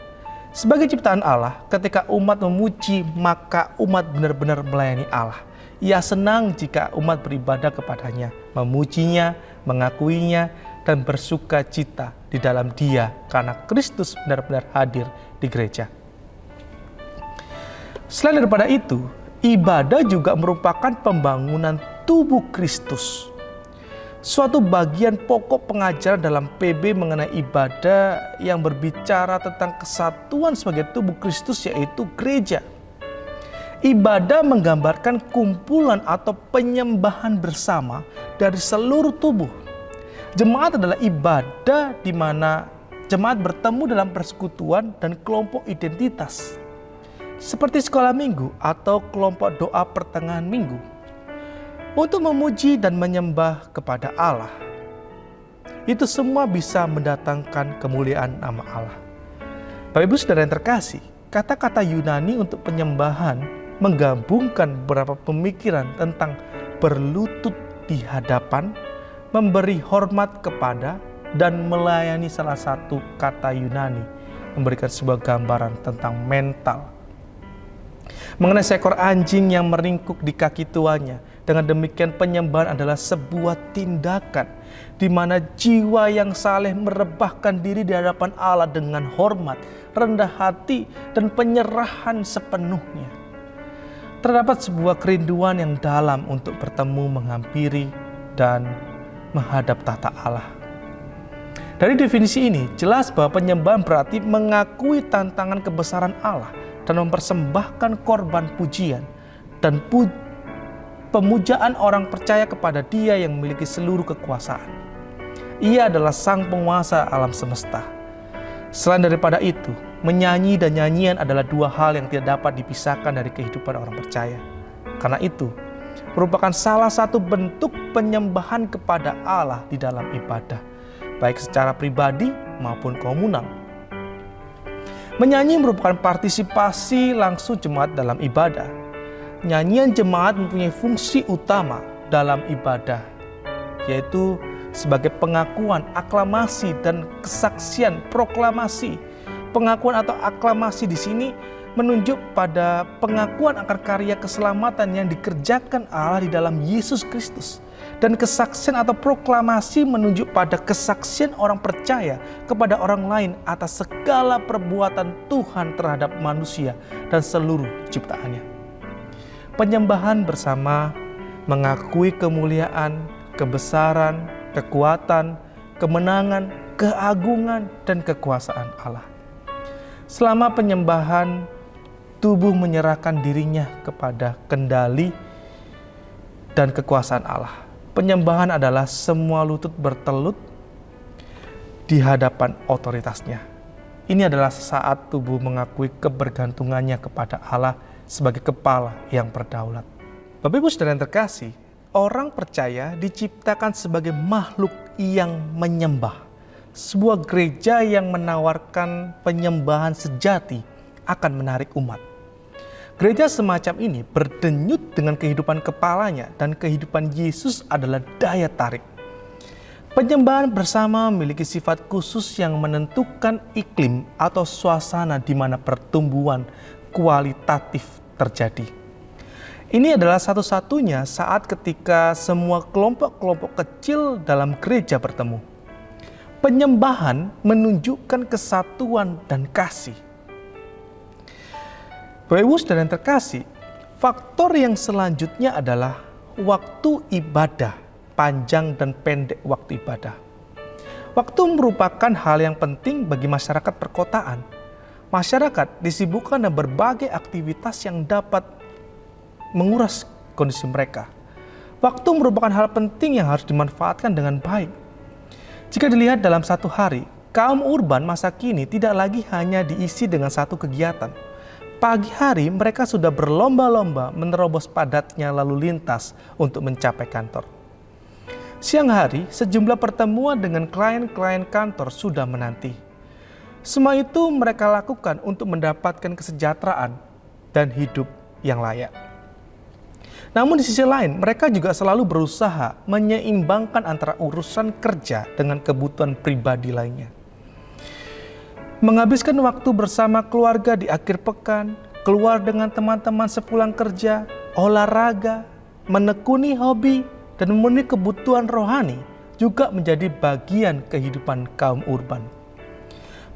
Sebagai ciptaan Allah, ketika umat memuji, maka umat benar-benar melayani Allah. Ia senang jika umat beribadah kepadanya, memujinya, mengakuinya, dan bersuka cita di dalam Dia karena Kristus benar-benar hadir di gereja. Selain daripada itu, ibadah juga merupakan pembangunan tubuh Kristus. Suatu bagian pokok pengajaran dalam PB mengenai ibadah yang berbicara tentang kesatuan sebagai tubuh Kristus, yaitu gereja. Ibadah menggambarkan kumpulan atau penyembahan bersama dari seluruh tubuh. Jemaat adalah ibadah di mana jemaat bertemu dalam persekutuan dan kelompok identitas, seperti sekolah minggu atau kelompok doa pertengahan minggu, untuk memuji dan menyembah kepada Allah. Itu semua bisa mendatangkan kemuliaan nama Allah. Bapak Ibu Saudara yang terkasih, kata-kata Yunani untuk penyembahan menggabungkan beberapa pemikiran tentang berlutut di hadapan, memberi hormat kepada, dan melayani. Salah satu kata Yunani memberikan sebuah gambaran tentang mental. Mengenai seekor anjing yang meringkuk di kaki tuannya, dengan demikian penyembahan adalah sebuah tindakan di mana jiwa yang saleh merebahkan diri di hadapan Allah dengan hormat, rendah hati, dan penyerahan sepenuhnya. Terdapat sebuah kerinduan yang dalam untuk bertemu, menghampiri, dan menghadap tahta Allah. Dari definisi ini, jelas bahwa penyembahan berarti mengakui tantangan kebesaran Allah dan mempersembahkan korban pujian dan pemujaan orang percaya kepada Dia yang memiliki seluruh kekuasaan. Ia adalah sang penguasa alam semesta. Selain daripada itu, menyanyi dan nyanyian adalah dua hal yang tidak dapat dipisahkan dari kehidupan orang percaya. Karena itu, merupakan salah satu bentuk penyembahan kepada Allah di dalam ibadah, baik secara pribadi maupun komunal. Menyanyi merupakan partisipasi langsung jemaat dalam ibadah. Nyanyian jemaat mempunyai fungsi utama dalam ibadah, yaitu sebagai pengakuan, aklamasi, dan kesaksian, proklamasi. Pengakuan atau aklamasi di sini menunjuk pada pengakuan akan karya keselamatan yang dikerjakan Allah di dalam Yesus Kristus. Dan kesaksian atau proklamasi menunjuk pada kesaksian orang percaya kepada orang lain atas segala perbuatan Tuhan terhadap manusia dan seluruh ciptaannya. Penyembahan bersama mengakui kemuliaan, kebesaran, kekuatan, kemenangan, keagungan, dan kekuasaan Allah. Selama penyembahan, tubuh menyerahkan dirinya kepada kendali dan kekuasaan Allah. Penyembahan adalah semua lutut bertelut di hadapan otoritasnya. Ini adalah saat tubuh mengakui kebergantungannya kepada Allah sebagai kepala yang berdaulat. Bapak Ibu Saudara yang terkasih, orang percaya diciptakan sebagai makhluk yang menyembah. Sebuah gereja yang menawarkan penyembahan sejati akan menarik umat. Gereja semacam ini berdenyut dengan kehidupan kepalanya, dan kehidupan Yesus adalah daya tarik. Penyembahan bersama memiliki sifat khusus yang menentukan iklim atau suasana di mana pertumbuhan kualitatif terjadi. Ini adalah satu-satunya saat ketika semua kelompok-kelompok kecil dalam gereja bertemu. Penyembahan menunjukkan kesatuan dan kasih. Bapak Ibu Saudara yang terkasih, faktor yang selanjutnya adalah waktu ibadah, panjang dan pendek waktu ibadah. Waktu merupakan hal yang penting bagi masyarakat perkotaan. Masyarakat disibukkan dengan berbagai aktivitas yang dapat menguras kondisi mereka. Waktu merupakan hal penting yang harus dimanfaatkan dengan baik. Jika dilihat dalam satu hari, kaum urban masa kini tidak lagi hanya diisi dengan satu kegiatan. Pagi hari mereka sudah berlomba-lomba menerobos padatnya lalu lintas untuk mencapai kantor. Siang hari, sejumlah pertemuan dengan klien-klien kantor sudah menanti. Semua itu mereka lakukan untuk mendapatkan kesejahteraan dan hidup yang layak. Namun di sisi lain, mereka juga selalu berusaha menyeimbangkan antara urusan kerja dengan kebutuhan pribadi lainnya. Menghabiskan waktu bersama keluarga di akhir pekan, keluar dengan teman-teman sepulang kerja, olahraga, menekuni hobi, dan memenuhi kebutuhan rohani juga menjadi bagian kehidupan kaum urban.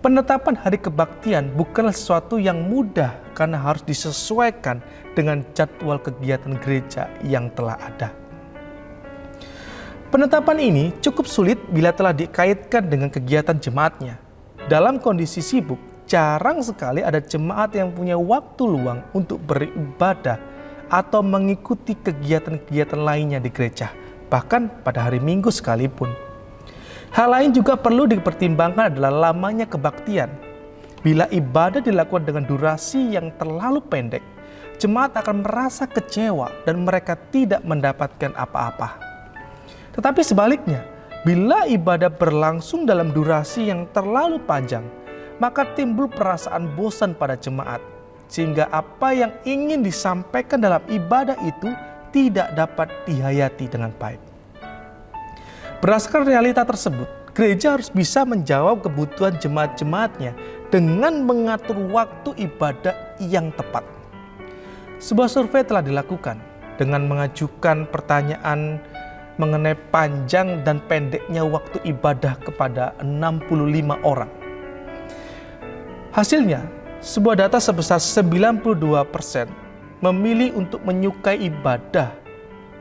Penetapan hari kebaktian bukanlah sesuatu yang mudah karena harus disesuaikan dengan jadwal kegiatan gereja yang telah ada. Penetapan ini cukup sulit bila telah dikaitkan dengan kegiatan jemaatnya. Dalam kondisi sibuk, jarang sekali ada jemaat yang punya waktu luang untuk beribadah atau mengikuti kegiatan-kegiatan lainnya di gereja, bahkan pada hari Minggu sekalipun. Hal lain juga perlu dipertimbangkan adalah lamanya kebaktian. Bila ibadah dilakukan dengan durasi yang terlalu pendek, jemaat akan merasa kecewa dan mereka tidak mendapatkan apa-apa. Tetapi sebaliknya, bila ibadah berlangsung dalam durasi yang terlalu panjang, maka timbul perasaan bosan pada jemaat, sehingga apa yang ingin disampaikan dalam ibadah itu tidak dapat dihayati dengan baik. Berdasarkan realita tersebut, gereja harus bisa menjawab kebutuhan jemaat-jemaatnya dengan mengatur waktu ibadah yang tepat. Sebuah survei telah dilakukan dengan mengajukan pertanyaan mengenai panjang dan pendeknya waktu ibadah kepada 65 orang. Hasilnya, sebuah data sebesar 92% memilih untuk menyukai ibadah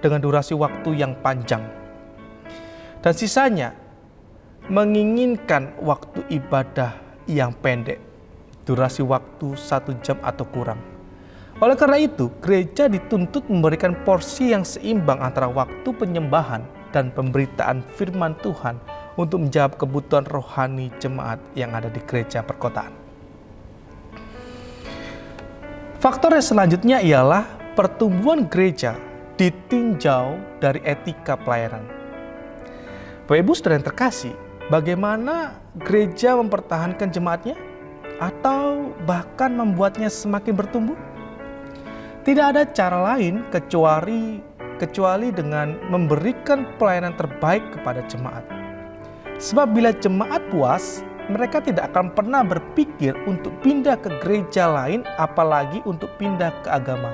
dengan durasi waktu yang panjang. Dan sisanya menginginkan waktu ibadah yang pendek, durasi waktu 1 jam atau kurang. Oleh karena itu, gereja dituntut memberikan porsi yang seimbang antara waktu penyembahan dan pemberitaan firman Tuhan untuk menjawab kebutuhan rohani jemaat yang ada di gereja perkotaan. Faktor yang selanjutnya ialah pertumbuhan gereja ditinjau dari etika pelayanan. Bapak Ibu Saudara yang terkasih, bagaimana gereja mempertahankan jemaatnya atau bahkan membuatnya semakin bertumbuh? Tidak ada cara lain kecuali dengan memberikan pelayanan terbaik kepada jemaat. Sebab bila jemaat puas, mereka tidak akan pernah berpikir untuk pindah ke gereja lain, apalagi untuk pindah ke agama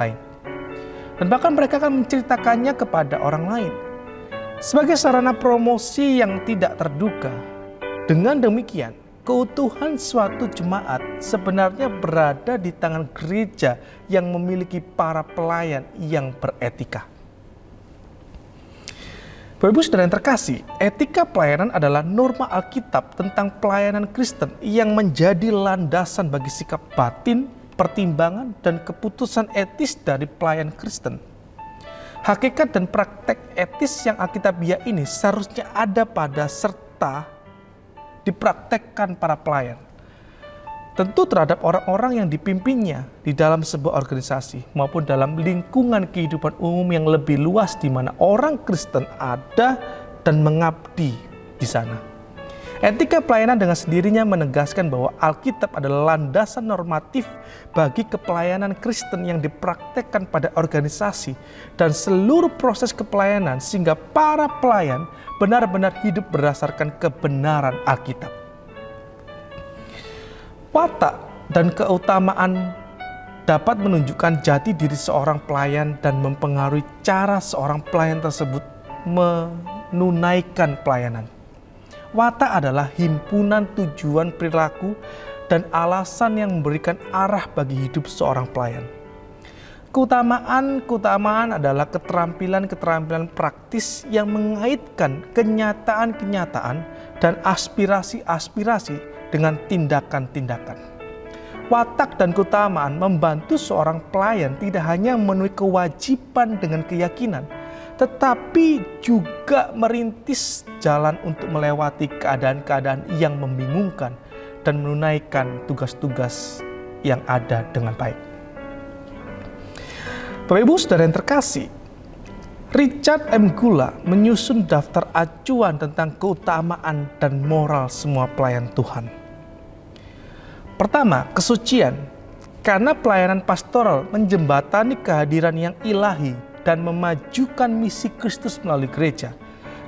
lain. Dan bahkan mereka akan menceritakannya kepada orang lain. Sebagai sarana promosi yang tidak terduga. Dengan demikian, keutuhan suatu jemaat sebenarnya berada di tangan gereja yang memiliki para pelayan yang beretika. Bapak Ibu Saudara yang terkasih, etika pelayanan adalah norma Alkitab tentang pelayanan Kristen yang menjadi landasan bagi sikap batin, pertimbangan, dan keputusan etis dari pelayan Kristen. Hakikat dan praktek etis yang Alkitabiah ini seharusnya ada pada serta dipraktekkan para pelayan. Tentu terhadap orang-orang yang dipimpinnya di dalam sebuah organisasi maupun dalam lingkungan kehidupan umum yang lebih luas di mana orang Kristen ada dan mengabdi di sana. Etika pelayanan dengan sendirinya menegaskan bahwa Alkitab adalah landasan normatif bagi kepelayanan Kristen yang dipraktekkan pada organisasi dan seluruh proses kepelayanan sehingga para pelayan benar-benar hidup berdasarkan kebenaran Alkitab. Watak dan keutamaan dapat menunjukkan jati diri seorang pelayan dan mempengaruhi cara seorang pelayan tersebut menunaikan pelayanan. Watak adalah himpunan tujuan perilaku dan alasan yang memberikan arah bagi hidup seorang pelayan. Keutamaan adalah keterampilan-keterampilan praktis yang mengaitkan kenyataan-kenyataan dan aspirasi-aspirasi dengan tindakan-tindakan. Watak dan keutamaan membantu seorang pelayan tidak hanya memenuhi kewajiban dengan keyakinan, tetapi juga merintis jalan untuk melewati keadaan-keadaan yang membingungkan dan menunaikan tugas-tugas yang ada dengan baik. Bapak Ibu Saudara yang terkasih, Richard M. Gula menyusun daftar acuan tentang keutamaan dan moral semua pelayan Tuhan. Pertama, kesucian. Karena pelayanan pastoral menjembatani kehadiran yang ilahi dan memajukan misi Kristus melalui gereja,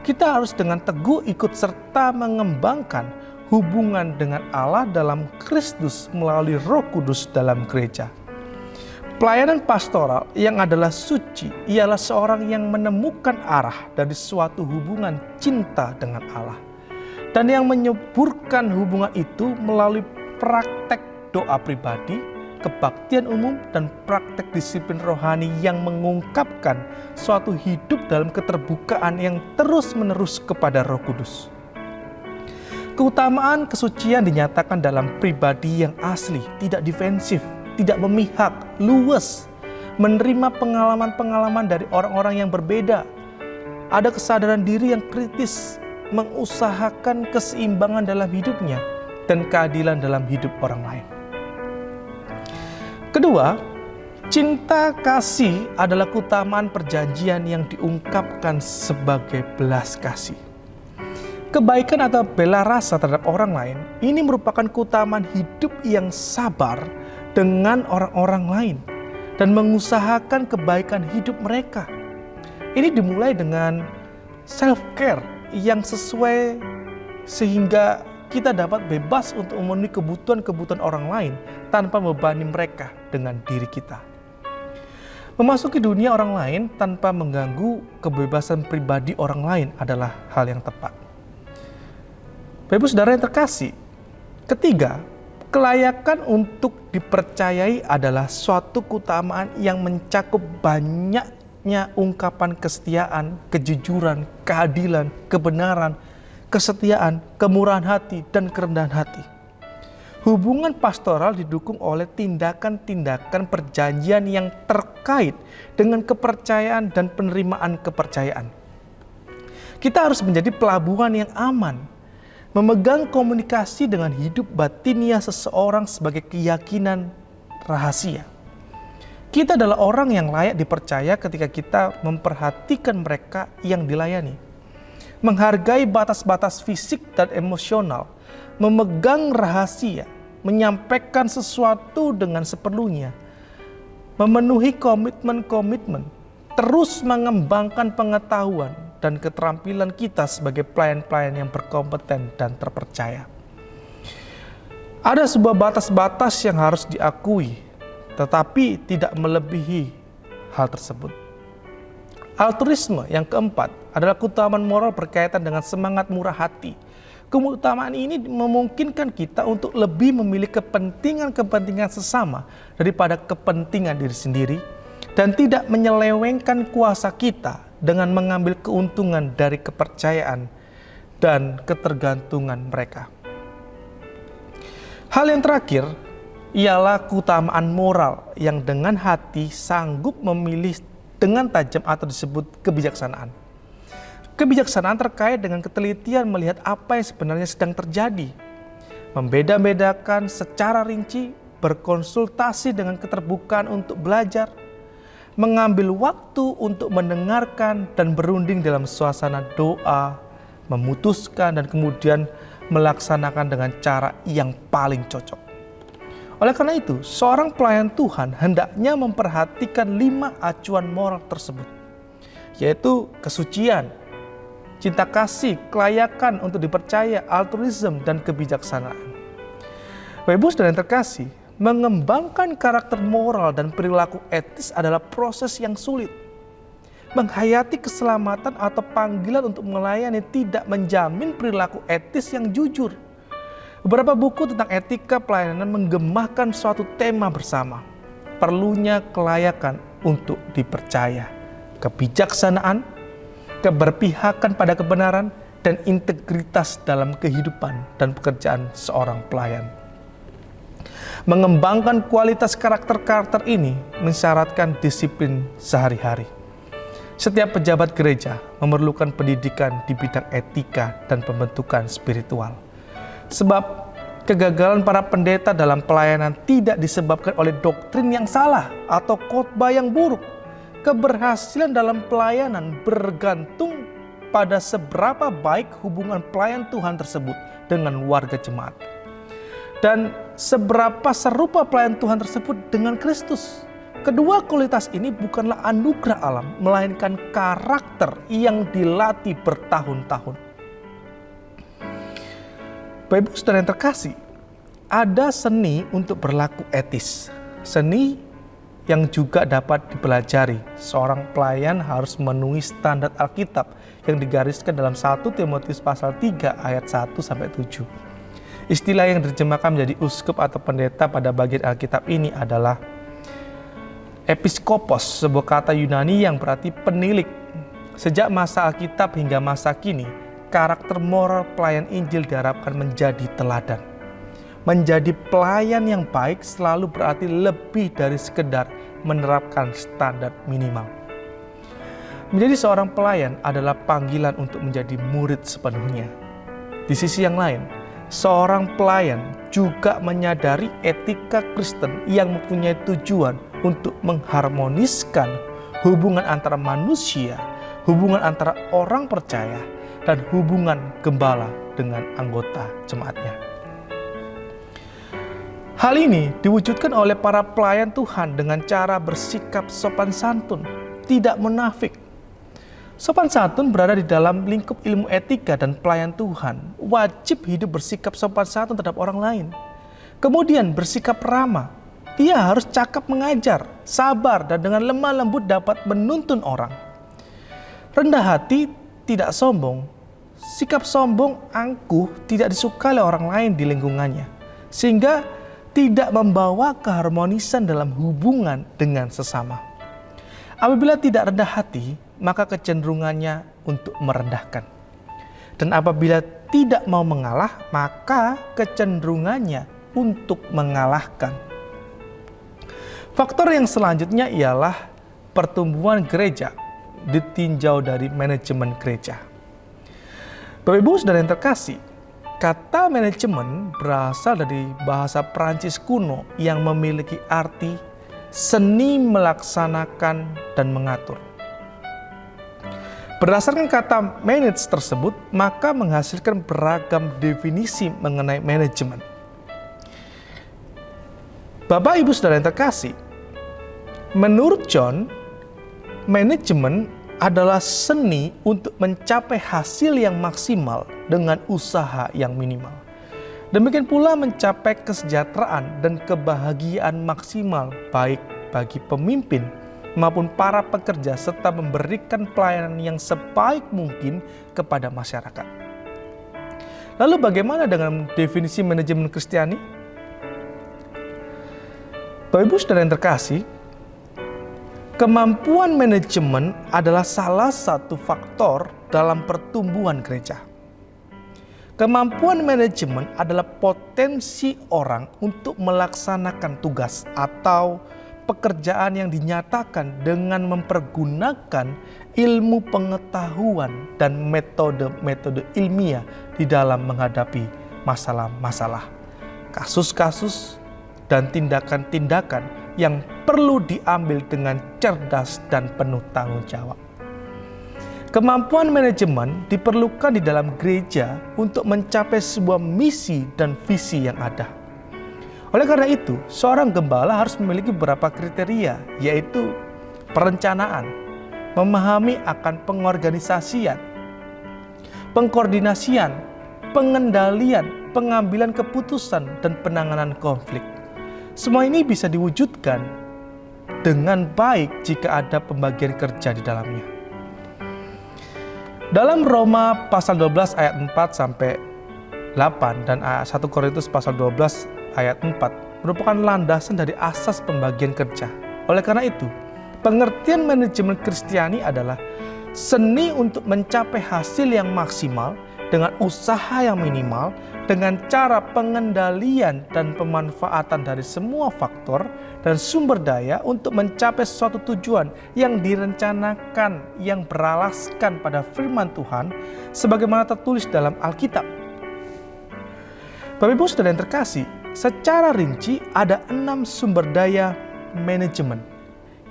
kita harus dengan teguh ikut serta mengembangkan hubungan dengan Allah dalam Kristus melalui Roh Kudus dalam gereja. Pelayanan pastoral yang adalah suci ialah seorang yang menemukan arah dari suatu hubungan cinta dengan Allah dan yang menyuburkan hubungan itu melalui praktek doa pribadi, kebaktian umum, dan praktek disiplin rohani yang mengungkapkan suatu hidup dalam keterbukaan yang terus-menerus kepada Roh Kudus. Keutamaan kesucian dinyatakan dalam pribadi yang asli, tidak defensif, tidak memihak, luwes, menerima pengalaman-pengalaman dari orang-orang yang berbeda. Ada kesadaran diri yang kritis, mengusahakan keseimbangan dalam hidupnya dan keadilan dalam hidup orang lain. Kedua, cinta kasih adalah keutamaan perjanjian yang diungkapkan sebagai belas kasih. Kebaikan atau bela rasa terhadap orang lain ini merupakan keutamaan hidup yang sabar dengan orang-orang lain dan mengusahakan kebaikan hidup mereka. Ini dimulai dengan self-care yang sesuai sehingga kita dapat bebas untuk memenuhi kebutuhan-kebutuhan orang lain tanpa membebani mereka dengan diri kita. Memasuki dunia orang lain tanpa mengganggu kebebasan pribadi orang lain adalah hal yang tepat. Bapak Ibu Saudara yang terkasih, ketiga, kelayakan untuk dipercayai adalah suatu keutamaan yang mencakup banyaknya ungkapan kesetiaan, kejujuran, keadilan, kebenaran, kesetiaan, kemurahan hati, dan kerendahan hati. Hubungan pastoral didukung oleh tindakan-tindakan perjanjian yang terkait dengan kepercayaan dan penerimaan kepercayaan. Kita harus menjadi pelabuhan yang aman, memegang komunikasi dengan hidup batinia seseorang sebagai keyakinan rahasia. Kita adalah orang yang layak dipercaya ketika kita memperhatikan mereka yang dilayani, menghargai batas-batas fisik dan emosional, memegang rahasia, menyampaikan sesuatu dengan seperlunya, memenuhi komitmen-komitmen, terus mengembangkan pengetahuan dan keterampilan kita sebagai pelayan-pelayan yang berkompeten dan terpercaya. Ada sebuah batas-batas yang harus diakui, tetapi tidak melebihi hal tersebut. Altruisme yang keempat adalah keutamaan moral berkaitan dengan semangat murah hati. Keutamaan ini memungkinkan kita untuk lebih memilih kepentingan-kepentingan sesama daripada kepentingan diri sendiri dan tidak menyelewengkan kuasa kita dengan mengambil keuntungan dari kepercayaan dan ketergantungan mereka. Hal yang terakhir ialah keutamaan moral yang dengan hati sanggup memilih dengan tajam atau disebut kebijaksanaan. Kebijaksanaan terkait dengan ketelitian melihat apa yang sebenarnya sedang terjadi, membeda-bedakan secara rinci, berkonsultasi dengan keterbukaan untuk belajar, mengambil waktu untuk mendengarkan dan berunding dalam suasana doa, memutuskan dan kemudian melaksanakan dengan cara yang paling cocok. Oleh karena itu, seorang pelayan Tuhan hendaknya memperhatikan 5 acuan moral tersebut, yaitu kesucian, cinta kasih, kelayakan untuk dipercaya, altruisme, dan kebijaksanaan. Bapak Ibu Saudara yang terkasih, mengembangkan karakter moral dan perilaku etis adalah proses yang sulit. Menghayati keselamatan atau panggilan untuk melayani tidak menjamin perilaku etis yang jujur. Beberapa buku tentang etika pelayanan menggemahkan suatu tema bersama, perlunya kelayakan untuk dipercaya, kebijaksanaan, keberpihakan pada kebenaran, dan integritas dalam kehidupan dan pekerjaan seorang pelayan. Mengembangkan kualitas karakter-karakter ini mensyaratkan disiplin sehari-hari. Setiap pejabat gereja memerlukan pendidikan di bidang etika dan pembentukan spiritual. Sebab Kegagalan para pendeta dalam pelayanan tidak disebabkan oleh doktrin yang salah atau khotbah yang buruk. Keberhasilan dalam pelayanan bergantung pada seberapa baik hubungan pelayan Tuhan tersebut dengan warga jemaat. Dan seberapa serupa pelayan Tuhan tersebut dengan Kristus. Kedua kualitas ini bukanlah anugerah alam, melainkan karakter yang dilatih bertahun-tahun. Bapak Ibu Saudara yang terkasih, ada seni untuk berlaku etis. Seni yang juga dapat dipelajari. Seorang pelayan harus memenuhi standar Alkitab yang digariskan dalam 1 Timotius pasal 3 ayat 1-7. Istilah yang diterjemahkan menjadi uskup atau pendeta pada bagian Alkitab ini adalah episkopos, sebuah kata Yunani yang berarti penilik. Sejak masa Alkitab hingga masa kini, karakter moral pelayan Injil diharapkan menjadi teladan. Menjadi pelayan yang baik selalu berarti lebih dari sekedar menerapkan standar minimal. Menjadi seorang pelayan adalah panggilan untuk menjadi murid sepenuhnya. Di sisi yang lain, seorang pelayan juga menyadari etika Kristen yang mempunyai tujuan untuk mengharmoniskan hubungan antara manusia, hubungan antara orang percaya, dan hubungan gembala dengan anggota jemaatnya. Hal ini diwujudkan oleh para pelayan Tuhan dengan cara bersikap sopan santun, tidak munafik. Sopan santun berada di dalam lingkup ilmu etika dan pelayan Tuhan, wajib hidup bersikap sopan santun terhadap orang lain. Kemudian bersikap ramah, dia harus cakap mengajar, sabar, dan dengan lemah lembut dapat menuntun orang. Rendah hati, tidak sombong. Sikap sombong, angkuh, tidak disukai oleh orang lain di lingkungannya, sehingga tidak membawa keharmonisan dalam hubungan dengan sesama. Apabila tidak rendah hati, maka kecenderungannya untuk merendahkan. Dan apabila tidak mau mengalah, maka kecenderungannya untuk mengalahkan. Faktor yang selanjutnya ialah pertumbuhan gereja ditinjau dari manajemen gereja. Bapak Ibu Saudara yang terkasih, kata manajemen berasal dari bahasa Prancis kuno yang memiliki arti seni melaksanakan dan mengatur. Berdasarkan kata manage tersebut, maka menghasilkan beragam definisi mengenai manajemen. Bapak Ibu Saudara yang terkasih, menurut John, manajemen adalah seni untuk mencapai hasil yang maksimal dengan usaha yang minimal. Demikian pula mencapai kesejahteraan dan kebahagiaan maksimal baik bagi pemimpin maupun para pekerja serta memberikan pelayanan yang sebaik mungkin kepada masyarakat. Lalu bagaimana dengan definisi manajemen Kristiani? Bapak Ibu Saudara yang terkasih, kemampuan manajemen adalah salah satu faktor dalam pertumbuhan gereja. Kemampuan manajemen adalah potensi orang untuk melaksanakan tugas atau pekerjaan yang dinyatakan dengan mempergunakan ilmu pengetahuan dan metode-metode ilmiah di dalam menghadapi masalah-masalah, kasus-kasus, dan tindakan-tindakan yang perlu diambil dengan cerdas dan penuh tanggung jawab. Kemampuan manajemen diperlukan di dalam gereja untuk mencapai sebuah misi dan visi yang ada. Oleh karena itu, seorang gembala harus memiliki beberapa kriteria, yaitu perencanaan, memahami akan pengorganisasian, pengkoordinasian, pengendalian, pengambilan keputusan, dan penanganan konflik. Semua ini bisa diwujudkan dengan baik jika ada pembagian kerja di dalamnya. Dalam Roma pasal 12 ayat 4-8 dan 1 Korintus pasal 12 ayat 4 merupakan landasan dari asas pembagian kerja. Oleh karena itu, pengertian manajemen Kristiani adalah seni untuk mencapai hasil yang maksimal dengan usaha yang minimal, dengan cara pengendalian dan pemanfaatan dari semua faktor dan sumber daya untuk mencapai suatu tujuan yang direncanakan, yang beralaskan pada firman Tuhan sebagaimana tertulis dalam Alkitab. Bapak Ibu Saudara yang terkasih, secara rinci ada 6 sumber daya manajemen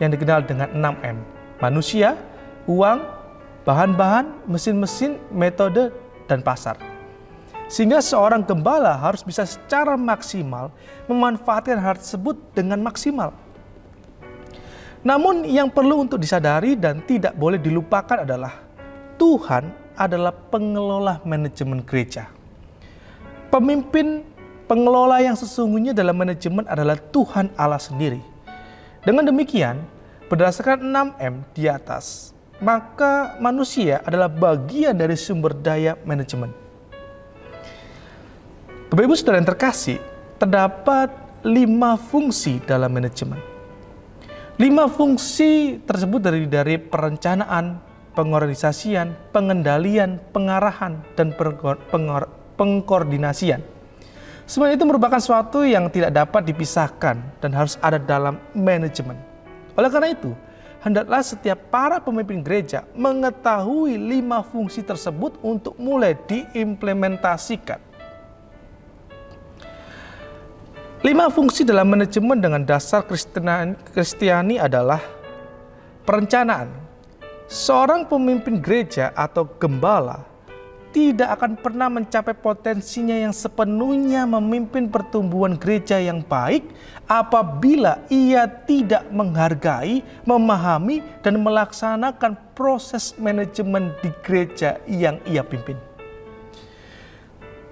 yang dikenal dengan 6M. Manusia, uang, bahan-bahan, mesin-mesin, metode, dan pasar. Sehingga seorang gembala harus bisa secara maksimal memanfaatkan hal tersebut dengan maksimal. Namun yang perlu untuk disadari dan tidak boleh dilupakan adalah Tuhan adalah pengelola manajemen gereja. Pemimpin pengelola yang sesungguhnya dalam manajemen adalah Tuhan Allah sendiri. Dengan demikian, berdasarkan 6M di atas, maka manusia adalah bagian dari sumber daya manajemen. Bapak Ibu Saudara yang terkasih, terdapat 5 fungsi dalam manajemen. 5 fungsi tersebut dari perencanaan, pengorganisasian, pengendalian, pengarahan, dan pengkoordinasian. Semua itu merupakan suatu yang tidak dapat dipisahkan dan harus ada dalam manajemen. Oleh karena itu, hendaklah setiap para pemimpin gereja mengetahui 5 fungsi tersebut untuk mulai diimplementasikan. 5 fungsi dalam manajemen dengan dasar Kristiani adalah perencanaan. Seorang pemimpin gereja atau gembala tidak akan pernah mencapai potensinya yang sepenuhnya memimpin pertumbuhan gereja yang baik apabila ia tidak menghargai, memahami, dan melaksanakan proses manajemen di gereja yang ia pimpin.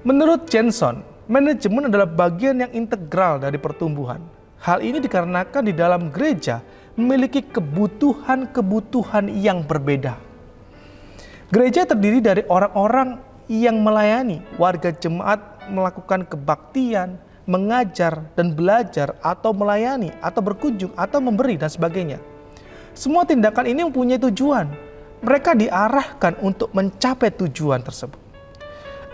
Menurut Jenson, manajemen adalah bagian yang integral dari pertumbuhan. Hal ini dikarenakan di dalam gereja memiliki kebutuhan-kebutuhan yang berbeda. Gereja terdiri dari orang-orang yang melayani, warga jemaat melakukan kebaktian, mengajar dan belajar, atau melayani, atau berkunjung, atau memberi, dan sebagainya. Semua tindakan ini mempunyai tujuan. Mereka diarahkan untuk mencapai tujuan tersebut.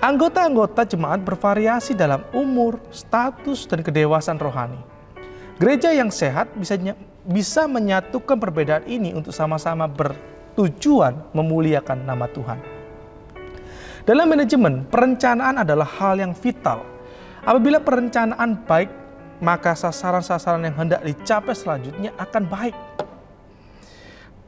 Anggota-anggota jemaat bervariasi dalam umur, status, dan kedewasaan rohani. Gereja yang sehat bisa menyatukan perbedaan ini untuk sama-sama bertujuan memuliakan nama Tuhan. Dalam manajemen, perencanaan adalah hal yang vital. Apabila perencanaan baik, maka sasaran-sasaran yang hendak dicapai selanjutnya akan baik.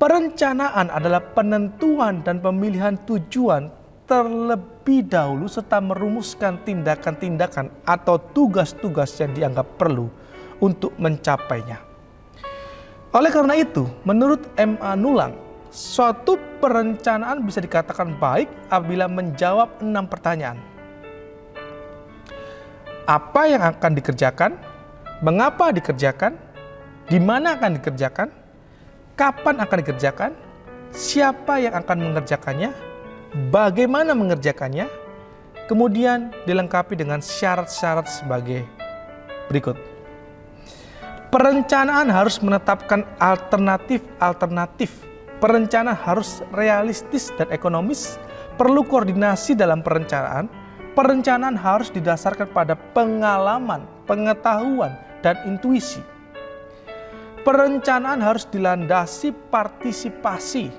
Perencanaan adalah penentuan dan pemilihan tujuan terlebih dahulu serta merumuskan tindakan-tindakan atau tugas-tugas yang dianggap perlu untuk mencapainya. Oleh karena itu, menurut M.A. Nulang, suatu perencanaan bisa dikatakan baik apabila menjawab 6 pertanyaan. Apa yang akan dikerjakan? Mengapa dikerjakan? Di mana akan dikerjakan? Kapan akan dikerjakan? Siapa yang akan mengerjakannya? Bagaimana mengerjakannya? Kemudian dilengkapi dengan syarat-syarat sebagai berikut. Perencanaan harus menetapkan alternatif-alternatif. Perencanaan harus realistis dan ekonomis. Perlu koordinasi dalam perencanaan. Perencanaan harus didasarkan pada pengalaman, pengetahuan, dan intuisi. Perencanaan harus dilandasi partisipasi.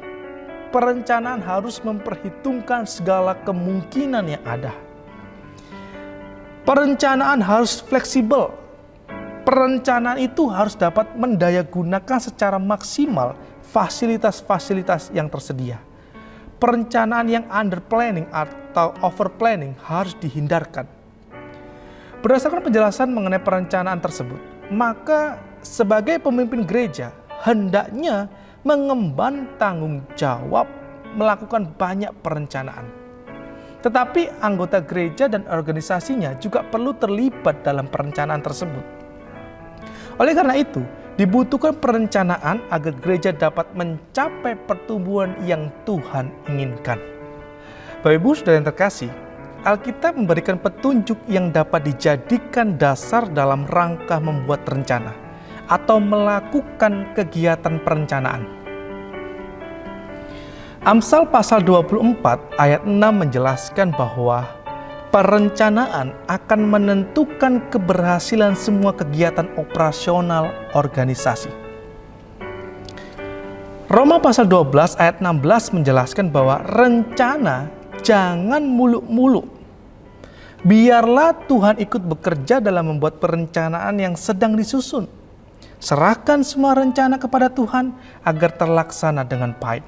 Perencanaan harus memperhitungkan segala kemungkinan yang ada. Perencanaan harus fleksibel. Perencanaan itu harus dapat mendayagunakan secara maksimal fasilitas-fasilitas yang tersedia. Perencanaan yang under planning atau over planning harus dihindarkan. Berdasarkan penjelasan mengenai perencanaan tersebut, maka sebagai pemimpin gereja hendaknya mengemban tanggung jawab melakukan banyak perencanaan. Tetapi anggota gereja dan organisasinya juga perlu terlibat dalam perencanaan tersebut. Oleh karena itu, dibutuhkan perencanaan agar gereja dapat mencapai pertumbuhan yang Tuhan inginkan. Bapak Ibu Saudara yang terkasih, Alkitab memberikan petunjuk yang dapat dijadikan dasar dalam rangka membuat rencana atau melakukan kegiatan perencanaan. Amsal pasal 24 ayat 6 menjelaskan bahwa perencanaan akan menentukan keberhasilan semua kegiatan operasional organisasi. Roma pasal 12 ayat 16 menjelaskan bahwa rencana jangan muluk-muluk. Biarlah Tuhan ikut bekerja dalam membuat perencanaan yang sedang disusun. Serahkan semua rencana kepada Tuhan agar terlaksana dengan baik.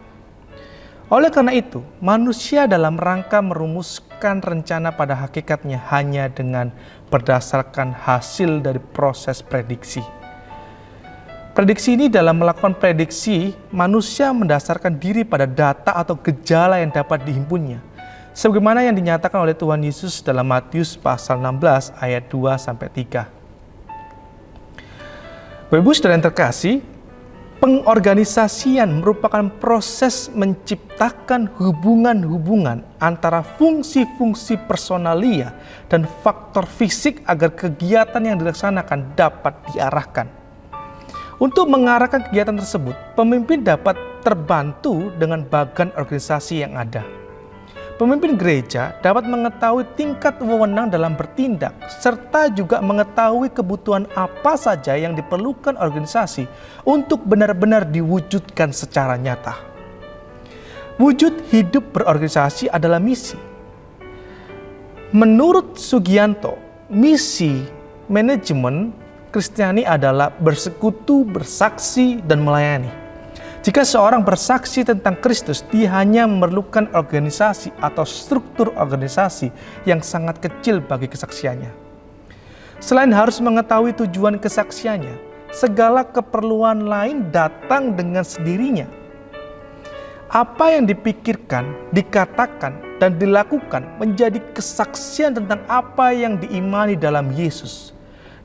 Oleh karena itu, manusia dalam rangka merumuskan rencana pada hakikatnya hanya dengan berdasarkan hasil dari proses prediksi. Prediksi ini dalam melakukan prediksi, manusia mendasarkan diri pada data atau gejala yang dapat dihimpunnya. Sebagaimana yang dinyatakan oleh Tuhan Yesus dalam Matius pasal 16 ayat 2-3. Bapak Ibu Saudara yang terkasih, pengorganisasian merupakan proses menciptakan hubungan-hubungan antara fungsi-fungsi personalia dan faktor fisik agar kegiatan yang dilaksanakan dapat diarahkan. Untuk mengarahkan kegiatan tersebut, pemimpin dapat terbantu dengan bagan organisasi yang ada. Pemimpin gereja dapat mengetahui tingkat wewenang dalam bertindak, serta juga mengetahui kebutuhan apa saja yang diperlukan organisasi untuk benar-benar diwujudkan secara nyata. Wujud hidup berorganisasi adalah misi. Menurut Sugianto, misi manajemen Kristiani adalah bersekutu, bersaksi, dan melayani. Jika seorang bersaksi tentang Kristus, dia hanya memerlukan organisasi atau struktur organisasi yang sangat kecil bagi kesaksiannya. Selain harus mengetahui tujuan kesaksiannya, segala keperluan lain datang dengan sendirinya. Apa yang dipikirkan, dikatakan, dan dilakukan menjadi kesaksian tentang apa yang diimani dalam Yesus.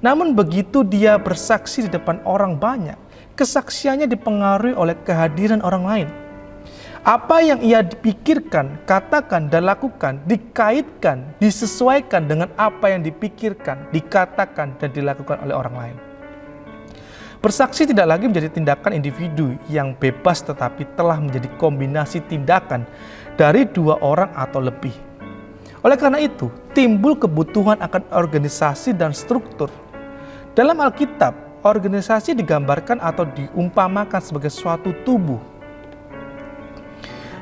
Namun begitu dia bersaksi di depan orang banyak, kesaksiannya dipengaruhi oleh kehadiran orang lain. Apa yang ia dipikirkan, katakan, dan lakukan dikaitkan, disesuaikan dengan apa yang dipikirkan, dikatakan, dan dilakukan oleh orang lain. Bersaksi tidak lagi menjadi tindakan individu yang bebas, tetapi telah menjadi kombinasi tindakan dari dua orang atau lebih. Oleh karena itu, timbul kebutuhan akan organisasi dan struktur. Dalam Alkitab, organisasi digambarkan atau diumpamakan sebagai suatu tubuh.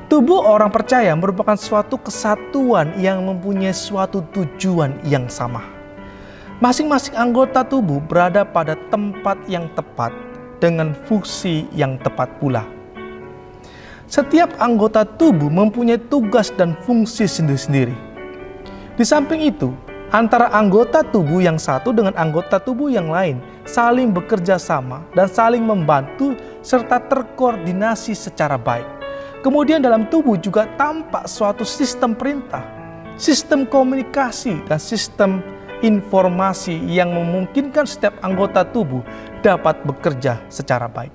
Tubuh orang percaya merupakan suatu kesatuan yang mempunyai suatu tujuan yang sama. Masing-masing anggota tubuh berada pada tempat yang tepat dengan fungsi yang tepat pula. Setiap anggota tubuh mempunyai tugas dan fungsi sendiri-sendiri. Di samping itu, antara anggota tubuh yang satu dengan anggota tubuh yang lain saling bekerja sama dan saling membantu serta terkoordinasi secara baik. Kemudian dalam tubuh juga tampak suatu sistem perintah, sistem komunikasi, dan sistem informasi yang memungkinkan setiap anggota tubuh dapat bekerja secara baik.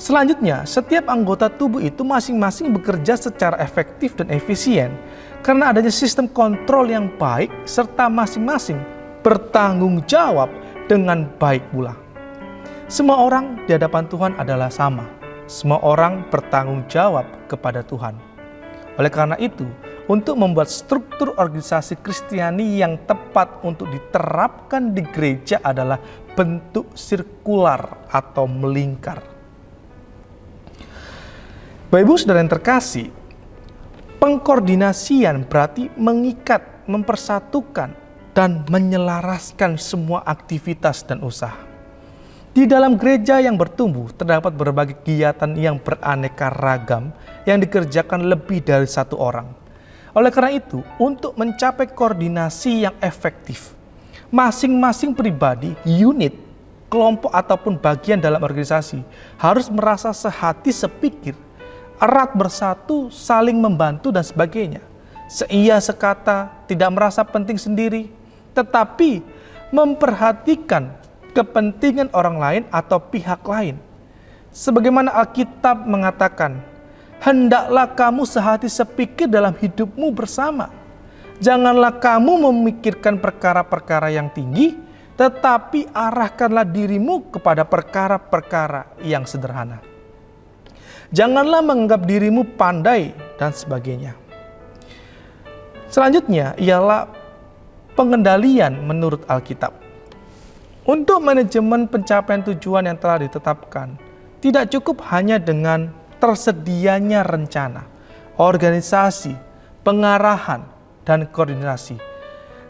Selanjutnya, setiap anggota tubuh itu masing-masing bekerja secara efektif dan efisien karena adanya sistem kontrol yang baik serta masing-masing bertanggung jawab dengan baik pula. Semua orang di hadapan Tuhan adalah sama. Semua orang bertanggung jawab kepada Tuhan. Oleh karena itu, untuk membuat struktur organisasi Kristiani yang tepat untuk diterapkan di gereja adalah bentuk sirkular atau melingkar. Bapak Ibu Saudara yang terkasih, pengkoordinasian berarti mengikat, mempersatukan, dan menyelaraskan semua aktivitas dan usaha. Di dalam gereja yang bertumbuh, terdapat berbagai kegiatan yang beraneka ragam yang dikerjakan lebih dari satu orang. Oleh karena itu, untuk mencapai koordinasi yang efektif, masing-masing pribadi, unit, kelompok ataupun bagian dalam organisasi harus merasa sehati sepikir, erat bersatu, saling membantu dan sebagainya. Seia sekata, tidak merasa penting sendiri, tetapi memperhatikan kepentingan orang lain atau pihak lain. Sebagaimana Alkitab mengatakan, hendaklah kamu sehati sepikir dalam hidupmu bersama. Janganlah kamu memikirkan perkara-perkara yang tinggi, tetapi arahkanlah dirimu kepada perkara-perkara yang sederhana. Janganlah menganggap dirimu pandai dan sebagainya. Selanjutnya ialah pengendalian menurut Alkitab. Untuk manajemen pencapaian tujuan yang telah ditetapkan, tidak cukup hanya dengan tersedianya rencana, organisasi, pengarahan, dan koordinasi.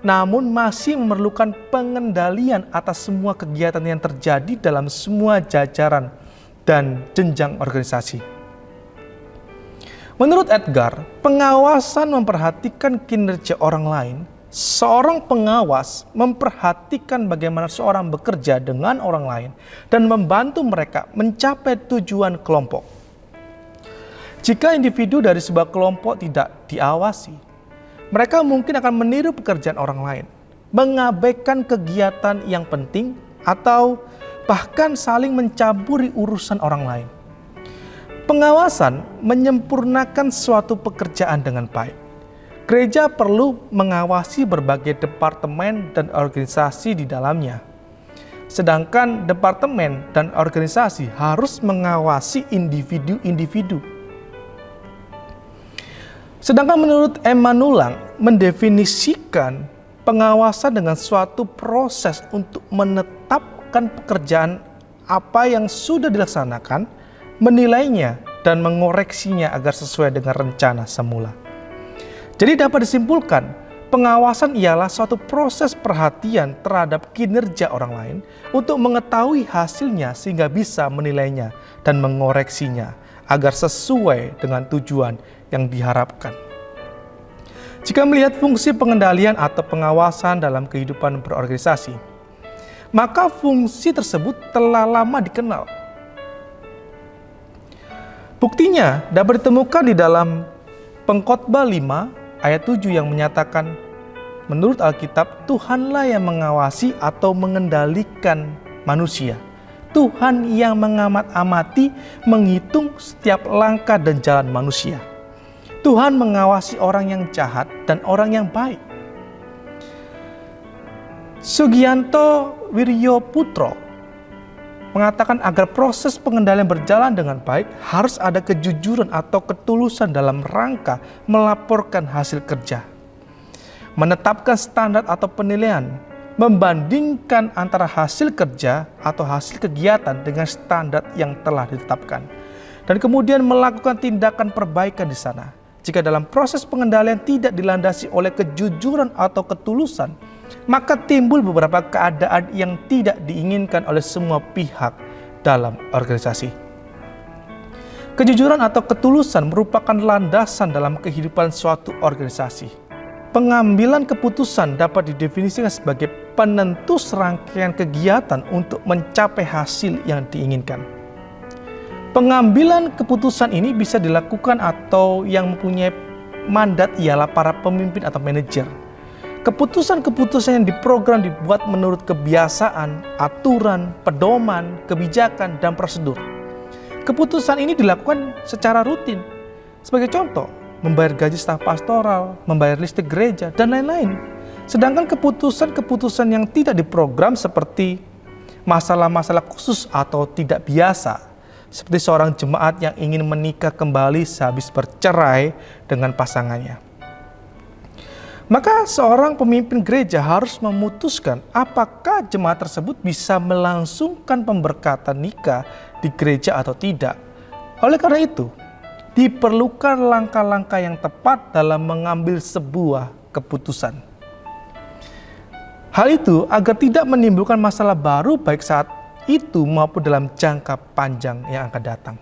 namun masih memerlukan pengendalian atas semua kegiatan yang terjadi dalam semua jajaran dan jenjang organisasi. Menurut Edgar, pengawasan memperhatikan kinerja orang lain. Seorang pengawas memperhatikan bagaimana seorang bekerja dengan orang lain dan membantu mereka mencapai tujuan kelompok. Jika individu dari sebuah kelompok tidak diawasi, mereka mungkin akan meniru pekerjaan orang lain, mengabaikan kegiatan yang penting, atau bahkan saling mencampuri urusan orang lain. Pengawasan menyempurnakan suatu pekerjaan dengan baik. Gereja perlu mengawasi berbagai departemen dan organisasi di dalamnya. Sedangkan departemen dan organisasi harus mengawasi individu-individu. Sedangkan menurut Emmanuel mendefinisikan pengawasan dengan suatu proses untuk menetapkan pekerjaan apa yang sudah dilaksanakan, menilainya dan mengoreksinya agar sesuai dengan rencana semula. Jadi dapat disimpulkan, pengawasan ialah suatu proses perhatian terhadap kinerja orang lain untuk mengetahui hasilnya sehingga bisa menilainya dan mengoreksinya agar sesuai dengan tujuan yang diharapkan. Jika melihat fungsi pengendalian atau pengawasan dalam kehidupan berorganisasi, maka fungsi tersebut telah lama dikenal. Buktinya dapat ditemukan di dalam Pengkhotbah 5 ayat 7 yang menyatakan, menurut Alkitab, Tuhanlah yang mengawasi atau mengendalikan manusia. Tuhan yang mengamat-amati, menghitung setiap langkah dan jalan manusia. Tuhan mengawasi orang yang jahat dan orang yang baik. Sugianto Wiryoputro mengatakan agar proses pengendalian berjalan dengan baik harus ada kejujuran atau ketulusan dalam rangka melaporkan hasil kerja, menetapkan standar atau penilaian, membandingkan antara hasil kerja atau hasil kegiatan dengan standar yang telah ditetapkan, dan kemudian melakukan tindakan perbaikan di sana. Jika dalam proses pengendalian tidak dilandasi oleh kejujuran atau ketulusan, maka timbul beberapa keadaan yang tidak diinginkan oleh semua pihak dalam organisasi. Kejujuran atau ketulusan merupakan landasan dalam kehidupan suatu organisasi. Pengambilan keputusan dapat didefinisikan sebagai penentu serangkaian kegiatan untuk mencapai hasil yang diinginkan. Pengambilan keputusan ini bisa dilakukan atau yang mempunyai mandat ialah para pemimpin atau manajer. Keputusan-keputusan yang diprogram dibuat menurut kebiasaan, aturan, pedoman, kebijakan, dan prosedur. Keputusan ini dilakukan secara rutin. Sebagai contoh, membayar gaji staf pastoral, membayar listrik gereja, dan lain-lain. Sedangkan keputusan-keputusan yang tidak diprogram seperti masalah-masalah khusus atau tidak biasa, seperti seorang jemaat yang ingin menikah kembali sehabis bercerai dengan pasangannya. Maka seorang pemimpin gereja harus memutuskan apakah jemaat tersebut bisa melangsungkan pemberkatan nikah di gereja atau tidak. Oleh karena itu, diperlukan langkah-langkah yang tepat dalam mengambil sebuah keputusan. Hal itu agar tidak menimbulkan masalah baru baik saat itu maupun dalam jangka panjang yang akan datang.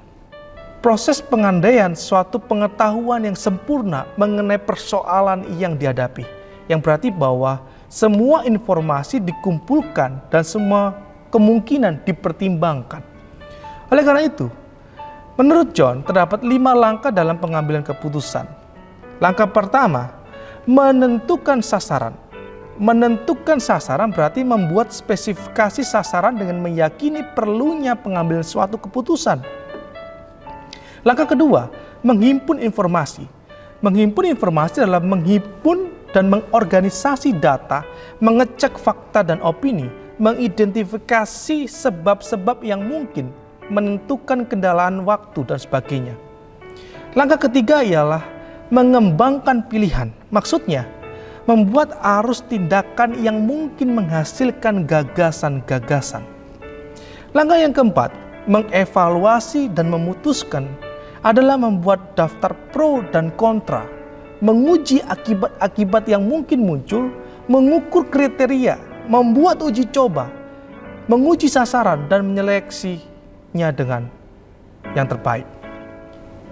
Proses pengandaian suatu pengetahuan yang sempurna mengenai persoalan yang dihadapi, yang berarti bahwa semua informasi dikumpulkan dan semua kemungkinan dipertimbangkan. Oleh karena itu, menurut John terdapat 5 langkah dalam pengambilan keputusan. Langkah pertama, menentukan sasaran. Menentukan sasaran berarti membuat spesifikasi sasaran dengan meyakini perlunya pengambilan suatu keputusan. Langkah kedua, menghimpun informasi. Menghimpun informasi adalah menghimpun dan mengorganisasi data, mengecek fakta dan opini, mengidentifikasi sebab-sebab yang mungkin, menentukan kendalaan waktu dan sebagainya. Langkah ketiga ialah mengembangkan pilihan. Maksudnya, membuat arus tindakan yang mungkin menghasilkan gagasan-gagasan. Langkah yang keempat, mengevaluasi dan memutuskan adalah membuat daftar pro dan kontra, menguji akibat-akibat yang mungkin muncul, mengukur kriteria, membuat uji coba, menguji sasaran, dan menyeleksinya dengan yang terbaik.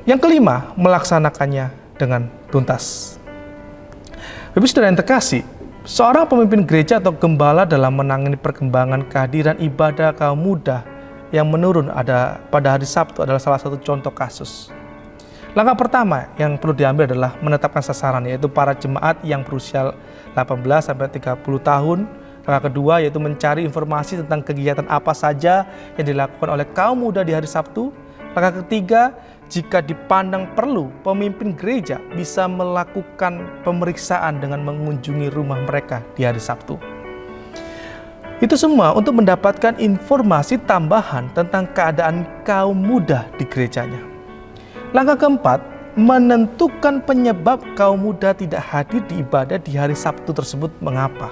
Yang kelima, melaksanakannya dengan tuntas. Bapak Saudara yang terkasih, seorang pemimpin gereja atau gembala dalam menangani perkembangan kehadiran ibadah kaum muda yang menurun pada hari Sabtu adalah salah satu contoh kasus. Langkah pertama yang perlu diambil adalah menetapkan sasaran, yaitu para jemaat yang berusia 18 sampai 30 tahun. Langkah kedua yaitu mencari informasi tentang kegiatan apa saja yang dilakukan oleh kaum muda di hari Sabtu. Langkah ketiga, jika dipandang perlu, pemimpin gereja bisa melakukan pemeriksaan dengan mengunjungi rumah mereka di hari Sabtu. Itu semua untuk mendapatkan informasi tambahan tentang keadaan kaum muda di gerejanya. Langkah keempat, menentukan penyebab kaum muda tidak hadir di ibadah di hari Sabtu tersebut mengapa.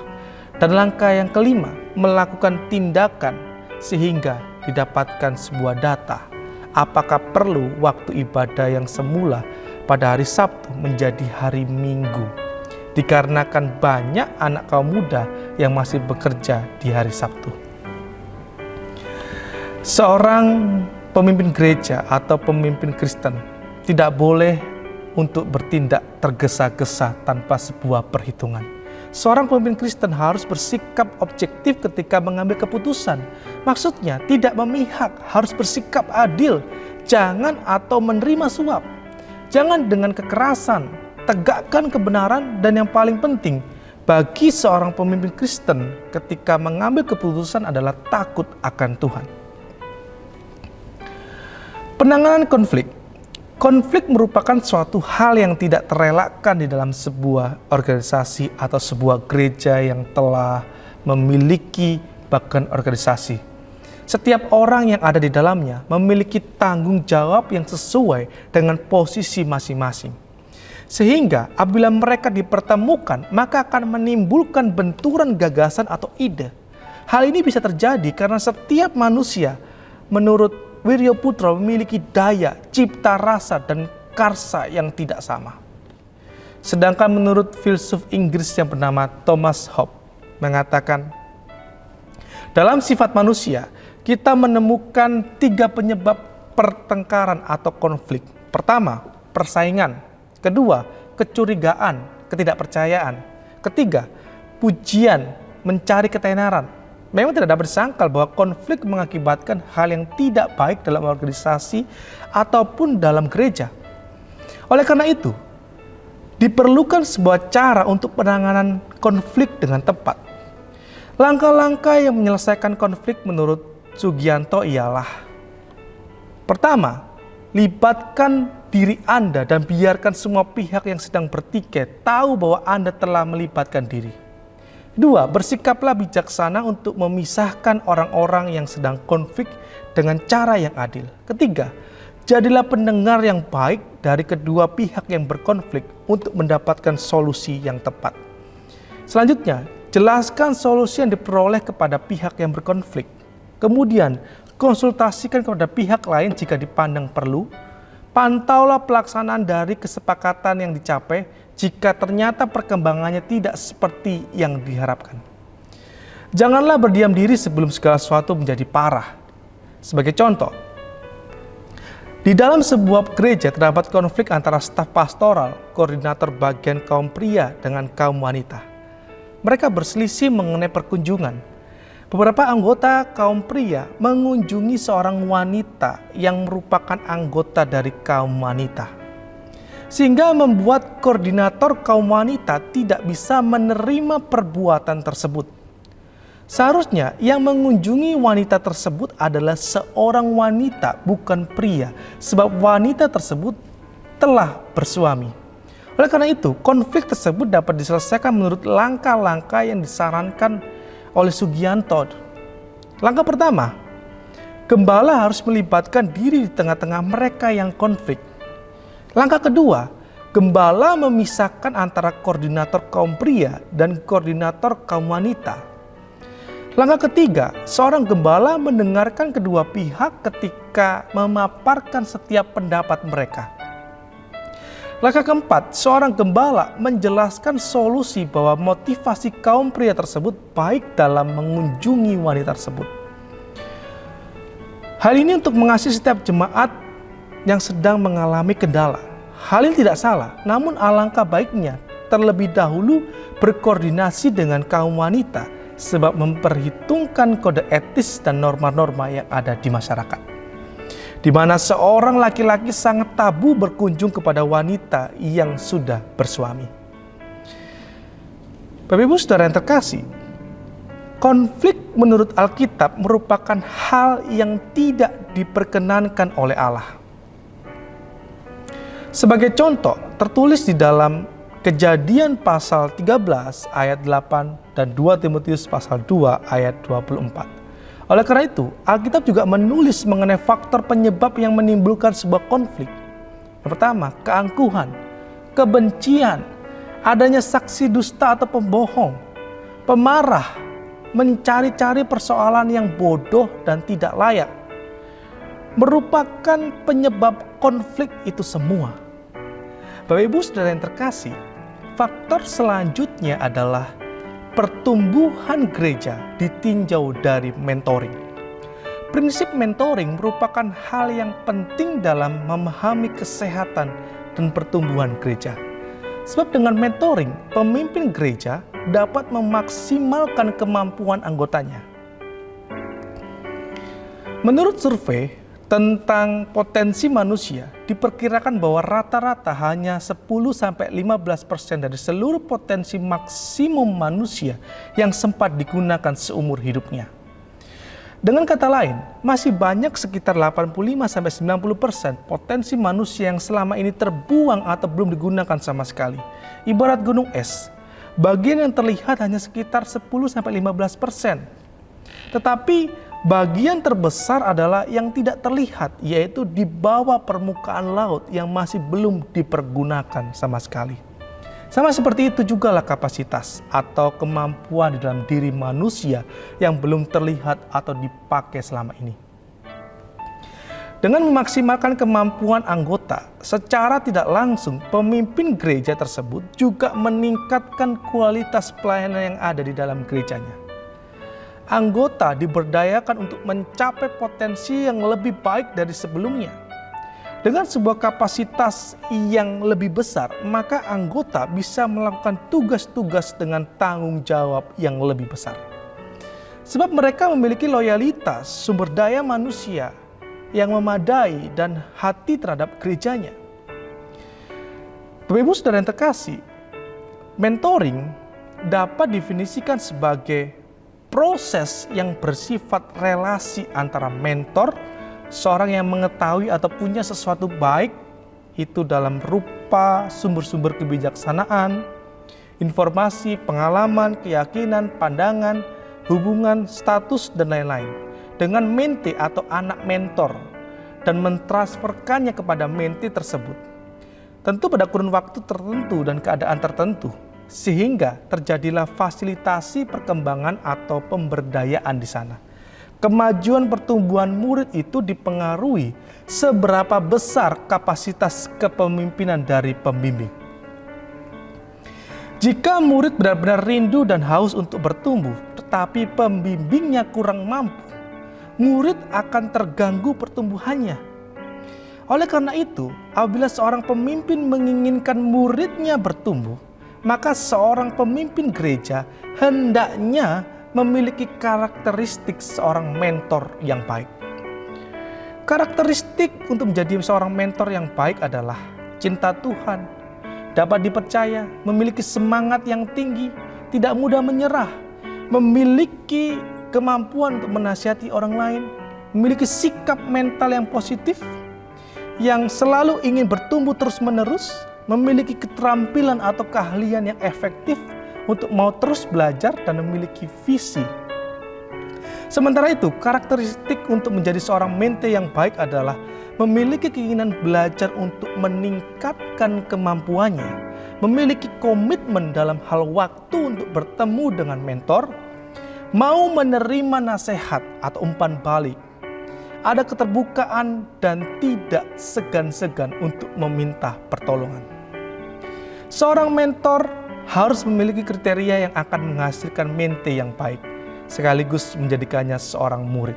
Dan langkah yang kelima, melakukan tindakan sehingga didapatkan sebuah data. Apakah perlu waktu ibadah yang semula pada hari Sabtu menjadi hari Minggu? Dikarenakan banyak anak kaum muda yang masih bekerja di hari Sabtu. Seorang pemimpin gereja atau pemimpin Kristen tidak boleh untuk bertindak tergesa-gesa tanpa sebuah perhitungan. Seorang pemimpin Kristen harus bersikap objektif ketika mengambil keputusan. Maksudnya tidak memihak, harus bersikap adil. Jangan atau menerima suap. Jangan dengan kekerasan. Tegakkan kebenaran, dan yang paling penting bagi seorang pemimpin Kristen ketika mengambil keputusan adalah takut akan Tuhan. Penanganan konflik. Konflik merupakan suatu hal yang tidak terelakkan di dalam sebuah organisasi atau sebuah gereja yang telah memiliki bahkan organisasi. Setiap orang yang ada di dalamnya memiliki tanggung jawab yang sesuai dengan posisi masing-masing. Sehingga apabila mereka dipertemukan, maka akan menimbulkan benturan gagasan atau ide. Hal ini bisa terjadi karena setiap manusia menurut Wiryo Putra memiliki daya, cipta rasa, dan karsa yang tidak sama. Sedangkan menurut filsuf Inggris yang bernama Thomas Hobbes mengatakan, dalam sifat manusia, kita menemukan 3 penyebab pertengkaran atau konflik. Pertama, persaingan. Kedua, kecurigaan, ketidakpercayaan. Ketiga, pujian, mencari ketenaran. Memang tidak dapat disangkal bahwa konflik mengakibatkan hal yang tidak baik dalam organisasi ataupun dalam gereja. Oleh karena itu, diperlukan sebuah cara untuk penanganan konflik dengan tepat. Langkah-langkah yang menyelesaikan konflik menurut Sugianto ialah: pertama, libatkan diri Anda dan biarkan semua pihak yang sedang bertikai tahu bahwa Anda telah melibatkan diri. 2. Bersikaplah bijaksana untuk memisahkan orang-orang yang sedang konflik dengan cara yang adil. 3. Jadilah pendengar yang baik dari kedua pihak yang berkonflik untuk mendapatkan solusi yang tepat. Selanjutnya, jelaskan solusi yang diperoleh kepada pihak yang berkonflik. Kemudian, konsultasikan kepada pihak lain jika dipandang perlu. Pantaulah pelaksanaan dari kesepakatan yang dicapai jika ternyata perkembangannya tidak seperti yang diharapkan. Janganlah berdiam diri sebelum segala sesuatu menjadi parah. Sebagai contoh, di dalam sebuah gereja terdapat konflik antara staf pastoral, koordinator bagian kaum pria dengan kaum wanita. Mereka berselisih mengenai perkunjungan. Beberapa anggota kaum pria mengunjungi seorang wanita yang merupakan anggota dari kaum wanita. Sehingga membuat koordinator kaum wanita tidak bisa menerima perbuatan tersebut. Seharusnya yang mengunjungi wanita tersebut adalah seorang wanita, bukan pria. Sebab wanita tersebut telah bersuami. Oleh karena itu, konflik tersebut dapat diselesaikan menurut langkah-langkah yang disarankan oleh Sugianto. Langkah pertama, gembala harus melibatkan diri di tengah-tengah mereka yang konflik. Langkah kedua, gembala memisahkan antara koordinator kaum pria dan koordinator kaum wanita. Langkah ketiga, seorang gembala mendengarkan kedua pihak ketika memaparkan setiap pendapat mereka. Langkah keempat, seorang gembala menjelaskan solusi bahwa motivasi kaum pria tersebut baik dalam mengunjungi wanita tersebut. Hal ini untuk mengasihi setiap jemaat yang sedang mengalami kendala. Hal ini tidak salah, namun alangkah baiknya terlebih dahulu berkoordinasi dengan kaum wanita sebab memperhitungkan kode etis dan norma-norma yang ada di masyarakat, di mana seorang laki-laki sangat tabu berkunjung kepada wanita yang sudah bersuami. Bapak Ibu Saudara yang terkasih, konflik menurut Alkitab merupakan hal yang tidak diperkenankan oleh Allah. Sebagai contoh, tertulis di dalam Kejadian pasal 13 ayat 8 dan 2 Timotius pasal 2 ayat 24. Oleh karena itu, Alkitab juga menulis mengenai faktor penyebab yang menimbulkan sebuah konflik. Yang pertama, keangkuhan, kebencian, adanya saksi dusta atau pembohong, pemarah, mencari-cari persoalan yang bodoh dan tidak layak, merupakan penyebab konflik itu semua. Bapak Ibu Saudara yang terkasih, faktor selanjutnya adalah pertumbuhan gereja ditinjau dari mentoring. Prinsip mentoring merupakan hal yang penting dalam memahami kesehatan dan pertumbuhan gereja. Sebab dengan mentoring, pemimpin gereja dapat memaksimalkan kemampuan anggotanya. Menurut survei tentang potensi manusia, diperkirakan bahwa rata-rata hanya 10-15% dari seluruh potensi maksimum manusia yang sempat digunakan seumur hidupnya. Dengan kata lain, masih banyak sekitar 85-90% potensi manusia yang selama ini terbuang atau belum digunakan sama sekali. Ibarat gunung es, bagian yang terlihat hanya sekitar 10-15%. Tetapi bagian terbesar adalah yang tidak terlihat, yaitu di bawah permukaan laut yang masih belum dipergunakan sama sekali. Sama seperti itu jugalah kapasitas atau kemampuan di dalam diri manusia yang belum terlihat atau dipakai selama ini. Dengan memaksimalkan kemampuan anggota, secara tidak langsung pemimpin gereja tersebut juga meningkatkan kualitas pelayanan yang ada di dalam gerejanya. Anggota diberdayakan untuk mencapai potensi yang lebih baik dari sebelumnya. Dengan sebuah kapasitas yang lebih besar, maka anggota bisa melakukan tugas-tugas dengan tanggung jawab yang lebih besar. Sebab mereka memiliki loyalitas, sumber daya manusia yang memadai dan hati terhadap gerejanya. Bapak Ibu Saudara yang terkasih, mentoring dapat definisikan sebagai proses yang bersifat relasi antara mentor, seorang yang mengetahui atau punya sesuatu baik, itu dalam rupa sumber-sumber kebijaksanaan, informasi, pengalaman, keyakinan, pandangan, hubungan, status, dan lain-lain, dengan mente atau anak mentor, dan mentransferkannya kepada mente tersebut. Tentu pada kurun waktu tertentu dan keadaan tertentu, sehingga terjadilah fasilitasi perkembangan atau pemberdayaan di sana. Kemajuan pertumbuhan murid itu dipengaruhi seberapa besar kapasitas kepemimpinan dari pembimbing. Jika murid benar-benar rindu dan haus untuk bertumbuh, tetapi pembimbingnya kurang mampu, murid akan terganggu pertumbuhannya. Oleh karena itu, apabila seorang pemimpin menginginkan muridnya bertumbuh, maka seorang pemimpin gereja hendaknya memiliki karakteristik seorang mentor yang baik. Karakteristik untuk menjadi seorang mentor yang baik adalah cinta Tuhan, dapat dipercaya, memiliki semangat yang tinggi, tidak mudah menyerah, memiliki kemampuan untuk menasihati orang lain, memiliki sikap mental yang positif, yang selalu ingin bertumbuh terus-menerus, memiliki keterampilan atau keahlian yang efektif untuk mau terus belajar dan memiliki visi. Sementara itu, karakteristik untuk menjadi seorang mente yang baik adalah memiliki keinginan belajar untuk meningkatkan kemampuannya, memiliki komitmen dalam hal waktu untuk bertemu dengan mentor, mau menerima nasihat atau umpan balik, ada keterbukaan dan tidak segan-segan untuk meminta pertolongan. Seorang mentor harus memiliki kriteria yang akan menghasilkan mente yang baik, sekaligus menjadikannya seorang murid.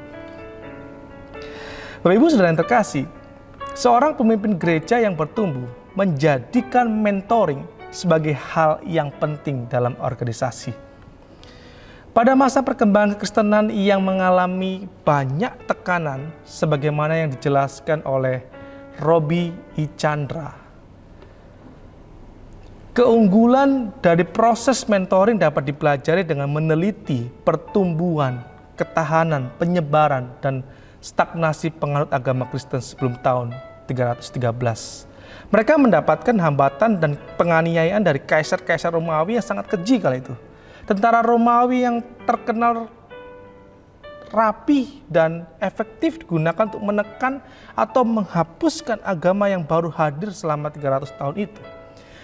Bapak Ibu Saudara yang terkasih, seorang pemimpin gereja yang bertumbuh menjadikan mentoring sebagai hal yang penting dalam organisasi. Pada masa perkembangan kekristenan yang mengalami banyak tekanan sebagaimana yang dijelaskan oleh Robbie E. Chandra, keunggulan dari proses mentoring dapat dipelajari dengan meneliti pertumbuhan, ketahanan, penyebaran, dan stagnasi penganut agama Kristen sebelum tahun 313. Mereka mendapatkan hambatan dan penganiayaan dari kaisar-kaisar Romawi yang sangat keji kala itu. Tentara Romawi yang terkenal rapi dan efektif digunakan untuk menekan atau menghapuskan agama yang baru hadir selama 300 tahun itu.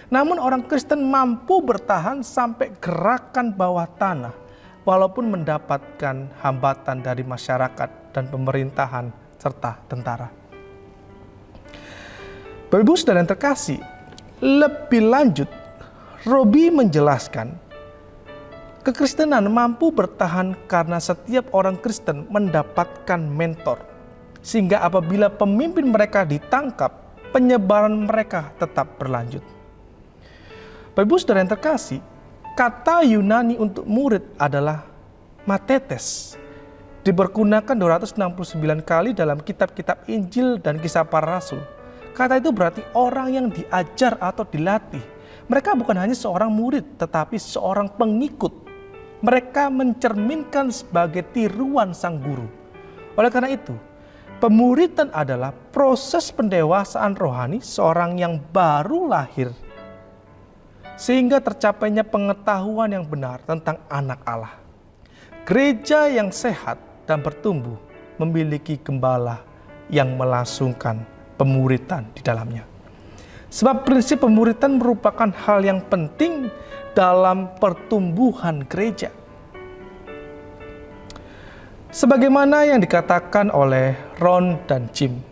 Namun orang Kristen mampu bertahan sampai gerakan bawah tanah walaupun mendapatkan hambatan dari masyarakat dan pemerintahan serta tentara. Bapak Ibu Saudara yang terkasih, lebih lanjut, Robbie menjelaskan kekristenan mampu bertahan karena setiap orang Kristen mendapatkan mentor, sehingga apabila pemimpin mereka ditangkap, penyebaran mereka tetap berlanjut. Bapak Ibu Saudara yang terkasih, kata Yunani untuk murid adalah matetes. Dipergunakan 269 kali dalam kitab-kitab Injil dan Kisah Para Rasul. Kata itu berarti orang yang diajar atau dilatih. Mereka bukan hanya seorang murid, tetapi seorang pengikut. Mereka mencerminkan sebagai tiruan sang guru. Oleh karena itu, pemuridan adalah proses pendewasaan rohani seorang yang baru lahir, sehingga tercapainya pengetahuan yang benar tentang anak Allah. Gereja yang sehat dan bertumbuh memiliki gembala yang melangsungkan pemuridan di dalamnya. Sebab prinsip pemuridan merupakan hal yang penting dalam pertumbuhan gereja. Sebagaimana yang dikatakan oleh Ron dan Jim,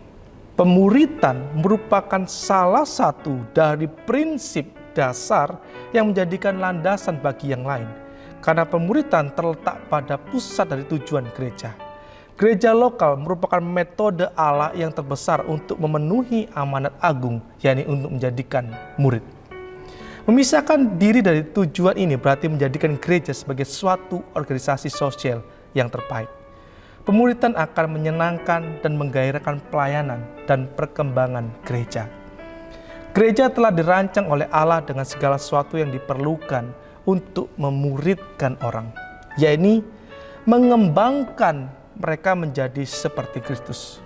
pemuridan merupakan salah satu dari prinsip dasar yang menjadikan landasan bagi yang lain. Karena pemuridan terletak pada pusat dari tujuan gereja. Gereja lokal merupakan metode Allah yang terbesar untuk memenuhi amanat agung, yakni untuk menjadikan murid. Memisahkan diri dari tujuan ini berarti menjadikan gereja sebagai suatu organisasi sosial yang terbaik. Pemuridan akan menyenangkan dan menggairahkan pelayanan dan perkembangan gereja. Gereja telah dirancang oleh Allah dengan segala sesuatu yang diperlukan untuk memuridkan orang, yakni mengembangkan mereka menjadi seperti Kristus.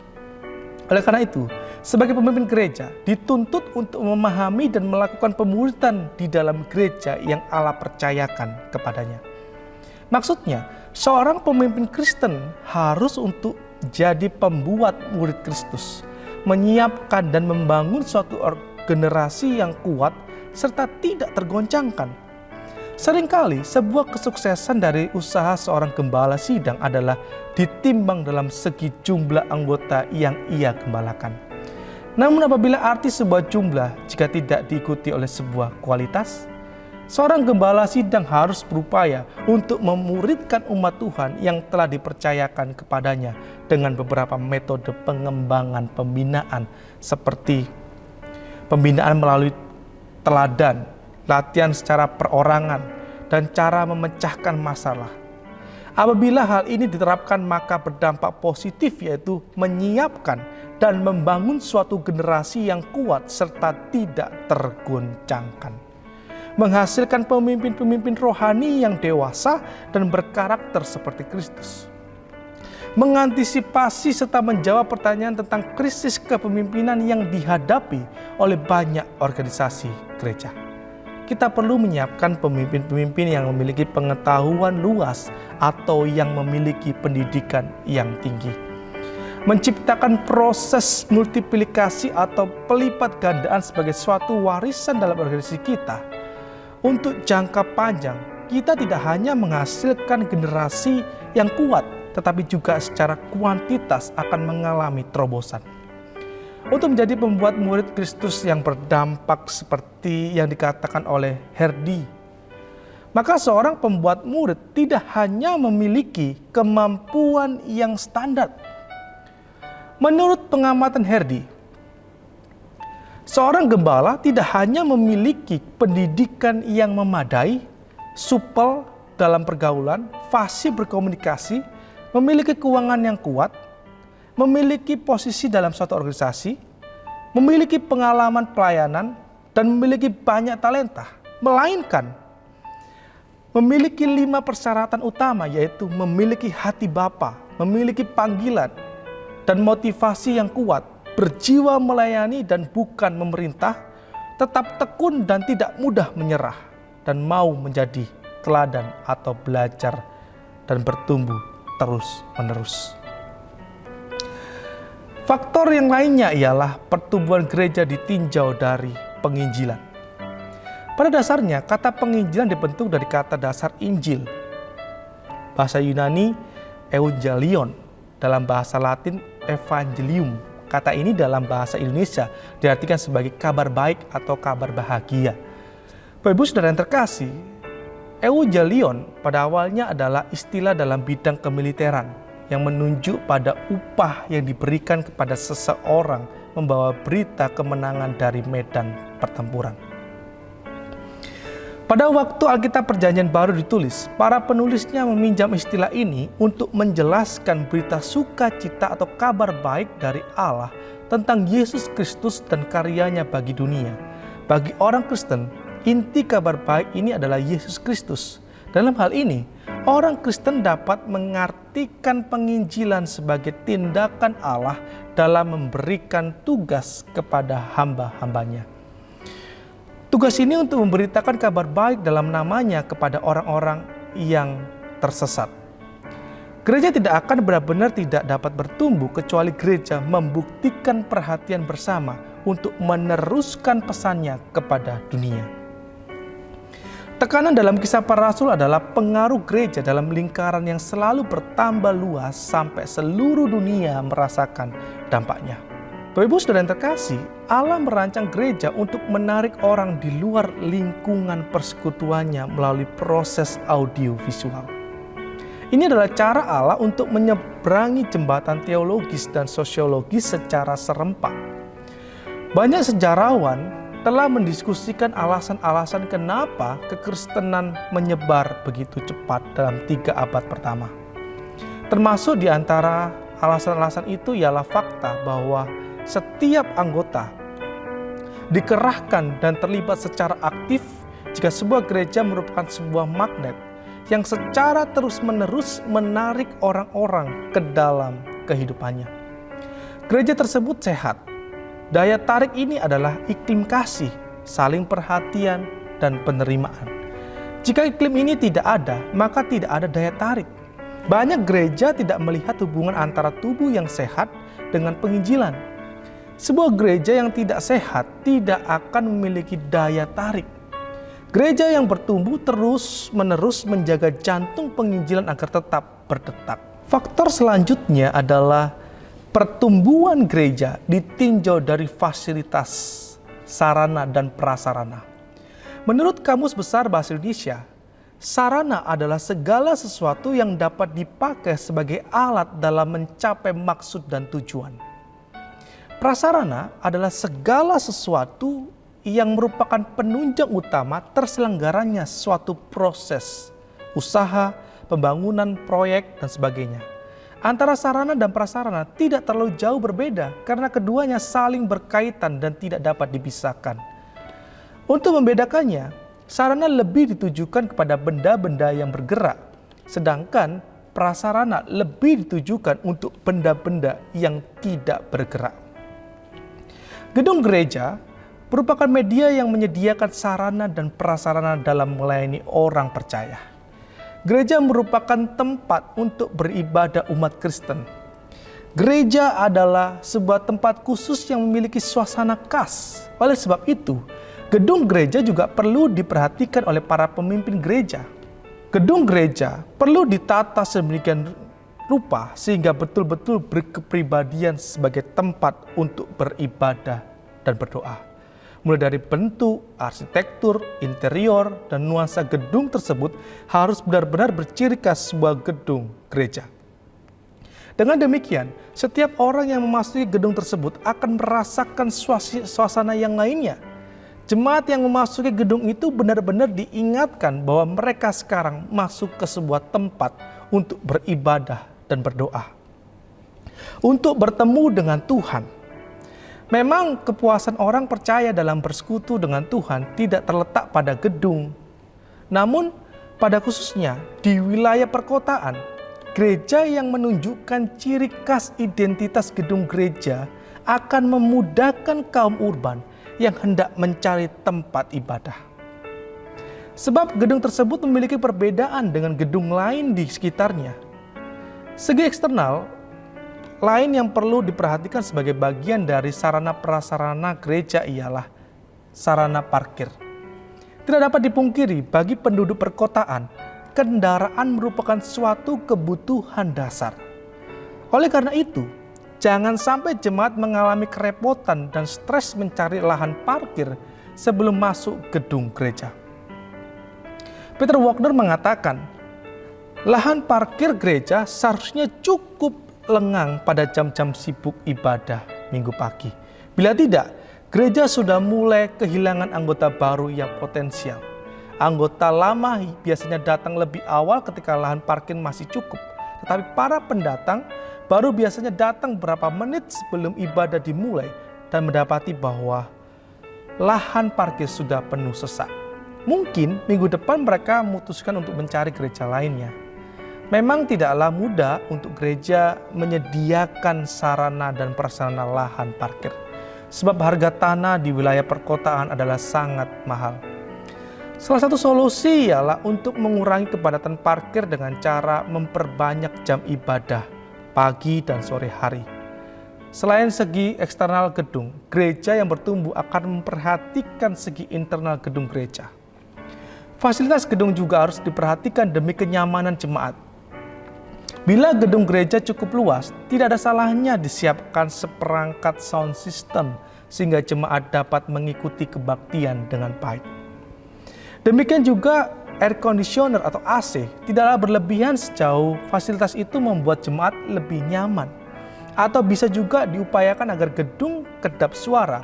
Oleh karena itu, sebagai pemimpin gereja dituntut untuk memahami dan melakukan pemuridan di dalam gereja yang Allah percayakan kepadanya. Maksudnya, seorang pemimpin Kristen harus untuk jadi pembuat murid Kristus, menyiapkan dan membangun suatu generasi yang kuat serta tidak tergoncangkan. Seringkali sebuah kesuksesan dari usaha seorang gembala sidang adalah ditimbang dalam segi jumlah anggota yang ia gembalakan. Namun apabila arti sebuah jumlah jika tidak diikuti oleh sebuah kualitas, seorang gembala sidang harus berupaya untuk memuridkan umat Tuhan yang telah dipercayakan kepadanya dengan beberapa metode pengembangan pembinaan seperti pembinaan melalui teladan, latihan secara perorangan, dan cara memecahkan masalah. Apabila hal ini diterapkan maka berdampak positif, yaitu menyiapkan dan membangun suatu generasi yang kuat serta tidak tergoncangkan. Menghasilkan pemimpin-pemimpin rohani yang dewasa dan berkarakter seperti Kristus. Mengantisipasi serta menjawab pertanyaan tentang krisis kepemimpinan yang dihadapi oleh banyak organisasi gereja. Kita perlu menyiapkan pemimpin-pemimpin yang memiliki pengetahuan luas atau yang memiliki pendidikan yang tinggi. Menciptakan proses multiplikasi atau pelipat gandaan sebagai suatu warisan dalam organisasi kita. Untuk jangka panjang, kita tidak hanya menghasilkan generasi yang kuat, tetapi juga secara kuantitas akan mengalami terobosan. untuk menjadi pembuat murid Kristus yang berdampak seperti yang dikatakan oleh Herdy. Maka seorang pembuat murid tidak hanya memiliki kemampuan yang standar. Menurut pengamatan Herdy, seorang gembala tidak hanya memiliki pendidikan yang memadai, supel dalam pergaulan, fasih berkomunikasi, memiliki keuangan yang kuat, memiliki posisi dalam suatu organisasi, memiliki pengalaman pelayanan, dan memiliki banyak talenta, melainkan memiliki 5 persyaratan utama, yaitu memiliki hati Bapa, memiliki panggilan dan motivasi yang kuat, berjiwa melayani dan bukan memerintah, tetap tekun dan tidak mudah menyerah, dan mau menjadi teladan atau belajar dan bertumbuh terus-menerus. Faktor yang lainnya ialah pertumbuhan gereja ditinjau dari penginjilan. Pada dasarnya, kata penginjilan dibentuk dari kata dasar Injil. Bahasa Yunani, Evangelion, dalam bahasa Latin, Evangelium. Kata ini dalam bahasa Indonesia diartikan sebagai kabar baik atau kabar bahagia. Bapak Ibu Saudara yang terkasih, Evangelion pada awalnya adalah istilah dalam bidang kemiliteran yang menunjuk pada upah yang diberikan kepada seseorang membawa berita kemenangan dari medan pertempuran. Pada waktu Alkitab Perjanjian Baru ditulis, para penulisnya meminjam istilah ini untuk menjelaskan berita sukacita atau kabar baik dari Allah tentang Yesus Kristus dan karyanya bagi dunia. Bagi orang Kristen, inti kabar baik ini adalah Yesus Kristus. Dalam hal ini, orang Kristen dapat mengartikan penginjilan sebagai tindakan Allah dalam memberikan tugas kepada hamba-hambanya. Tugas ini untuk memberitakan kabar baik dalam namanya kepada orang-orang yang tersesat. Gereja tidak akan benar-benar tidak dapat bertumbuh kecuali gereja membuktikan perhatian bersama untuk meneruskan pesannya kepada dunia. Tekanan dalam Kisah Para Rasul adalah pengaruh gereja dalam lingkaran yang selalu bertambah luas sampai seluruh dunia merasakan dampaknya. Bapak Ibu Saudara yang terkasih, Allah merancang gereja untuk menarik orang di luar lingkungan persekutuannya melalui proses audio visual. Ini adalah cara Allah untuk menyeberangi jembatan teologis dan sosiologis secara serempak. Banyak sejarawan telah mendiskusikan alasan-alasan kenapa kekristenan menyebar begitu cepat dalam 3 abad pertama. Termasuk di antara alasan-alasan itu ialah fakta bahwa setiap anggota dikerahkan dan terlibat secara aktif jika sebuah gereja merupakan sebuah magnet yang secara terus-menerus menarik orang-orang ke dalam kehidupannya. Gereja tersebut sehat. Daya tarik ini adalah iklim kasih, saling perhatian, dan penerimaan. Jika iklim ini tidak ada, maka tidak ada daya tarik. Banyak gereja tidak melihat hubungan antara tubuh yang sehat dengan penginjilan. Sebuah gereja yang tidak sehat tidak akan memiliki daya tarik. Gereja yang bertumbuh terus-menerus menjaga jantung penginjilan agar tetap berdetak. Faktor selanjutnya adalah pertumbuhan gereja ditinjau dari fasilitas, sarana, dan prasarana. Menurut Kamus Besar Bahasa Indonesia, sarana adalah segala sesuatu yang dapat dipakai sebagai alat dalam mencapai maksud dan tujuan. Prasarana adalah segala sesuatu yang merupakan penunjang utama terselenggaranya suatu proses, usaha, pembangunan, proyek, dan sebagainya. Antara sarana dan prasarana tidak terlalu jauh berbeda karena keduanya saling berkaitan dan tidak dapat dipisahkan. Untuk membedakannya, sarana lebih ditujukan kepada benda-benda yang bergerak, sedangkan prasarana lebih ditujukan untuk benda-benda yang tidak bergerak. Gedung gereja merupakan media yang menyediakan sarana dan prasarana dalam melayani orang percaya. Gereja merupakan tempat untuk beribadah umat Kristen. Gereja adalah sebuah tempat khusus yang memiliki suasana khas. Oleh sebab itu, gedung gereja juga perlu diperhatikan oleh para pemimpin gereja. Gedung gereja perlu ditata sedemikian rupa sehingga betul-betul berkepribadian sebagai tempat untuk beribadah dan berdoa. Mulai dari bentuk, arsitektur, interior, dan nuansa gedung tersebut harus benar-benar berciri khas sebuah gedung gereja. Dengan demikian, setiap orang yang memasuki gedung tersebut akan merasakan suasana yang lainnya. Jemaat yang memasuki gedung itu benar-benar diingatkan bahwa mereka sekarang masuk ke sebuah tempat untuk beribadah dan berdoa. Untuk bertemu dengan Tuhan. Memang kepuasan orang percaya dalam bersekutu dengan Tuhan tidak terletak pada gedung. Namun pada khususnya di wilayah perkotaan, gereja yang menunjukkan ciri khas identitas gedung gereja akan memudahkan kaum urban yang hendak mencari tempat ibadah. Sebab gedung tersebut memiliki perbedaan dengan gedung lain di sekitarnya. Segi eksternal lain yang perlu diperhatikan sebagai bagian dari sarana prasarana gereja ialah sarana parkir. Tidak dapat dipungkiri bagi penduduk perkotaan, kendaraan merupakan suatu kebutuhan dasar. Oleh karena itu, jangan sampai jemaat mengalami kerepotan dan stres mencari lahan parkir sebelum masuk gedung gereja. Peter Wagner mengatakan, lahan parkir gereja seharusnya cukup lengang pada jam-jam sibuk ibadah minggu pagi. Bila tidak, gereja sudah mulai kehilangan anggota baru yang potensial. Anggota lama biasanya datang lebih awal ketika lahan parkir masih cukup. Tetapi para pendatang baru biasanya datang beberapa menit sebelum ibadah dimulai dan mendapati bahwa lahan parkir sudah penuh sesak. Mungkin minggu depan mereka memutuskan untuk mencari gereja lainnya. Memang tidaklah mudah untuk gereja menyediakan sarana dan prasarana lahan parkir. Sebab harga tanah di wilayah perkotaan adalah sangat mahal. Salah satu solusi ialah untuk mengurangi kepadatan parkir dengan cara memperbanyak jam ibadah pagi dan sore hari. Selain segi eksternal gedung, gereja yang bertumbuh akan memperhatikan segi internal gedung gereja. Fasilitas gedung juga harus diperhatikan demi kenyamanan jemaat. Bila gedung gereja cukup luas, tidak ada salahnya disiapkan seperangkat sound system sehingga jemaat dapat mengikuti kebaktian dengan baik. Demikian juga air conditioner atau AC tidaklah berlebihan sejauh fasilitas itu membuat jemaat lebih nyaman. Atau bisa juga diupayakan agar gedung kedap suara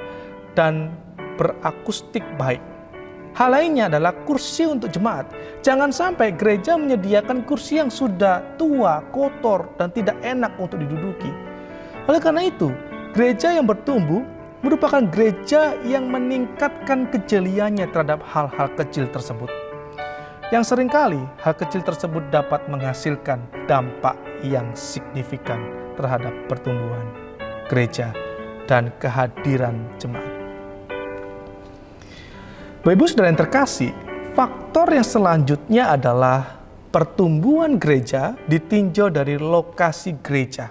dan berakustik baik. Hal lainnya adalah kursi untuk jemaat. Jangan sampai gereja menyediakan kursi yang sudah tua, kotor, dan tidak enak untuk diduduki. Oleh karena itu, gereja yang bertumbuh merupakan gereja yang meningkatkan kejeliannya terhadap hal-hal kecil tersebut. Yang seringkali hal kecil tersebut dapat menghasilkan dampak yang signifikan terhadap pertumbuhan gereja dan kehadiran jemaat. Bapak Ibu Saudara yang terkasih, faktor yang selanjutnya adalah pertumbuhan gereja ditinjau dari lokasi gereja.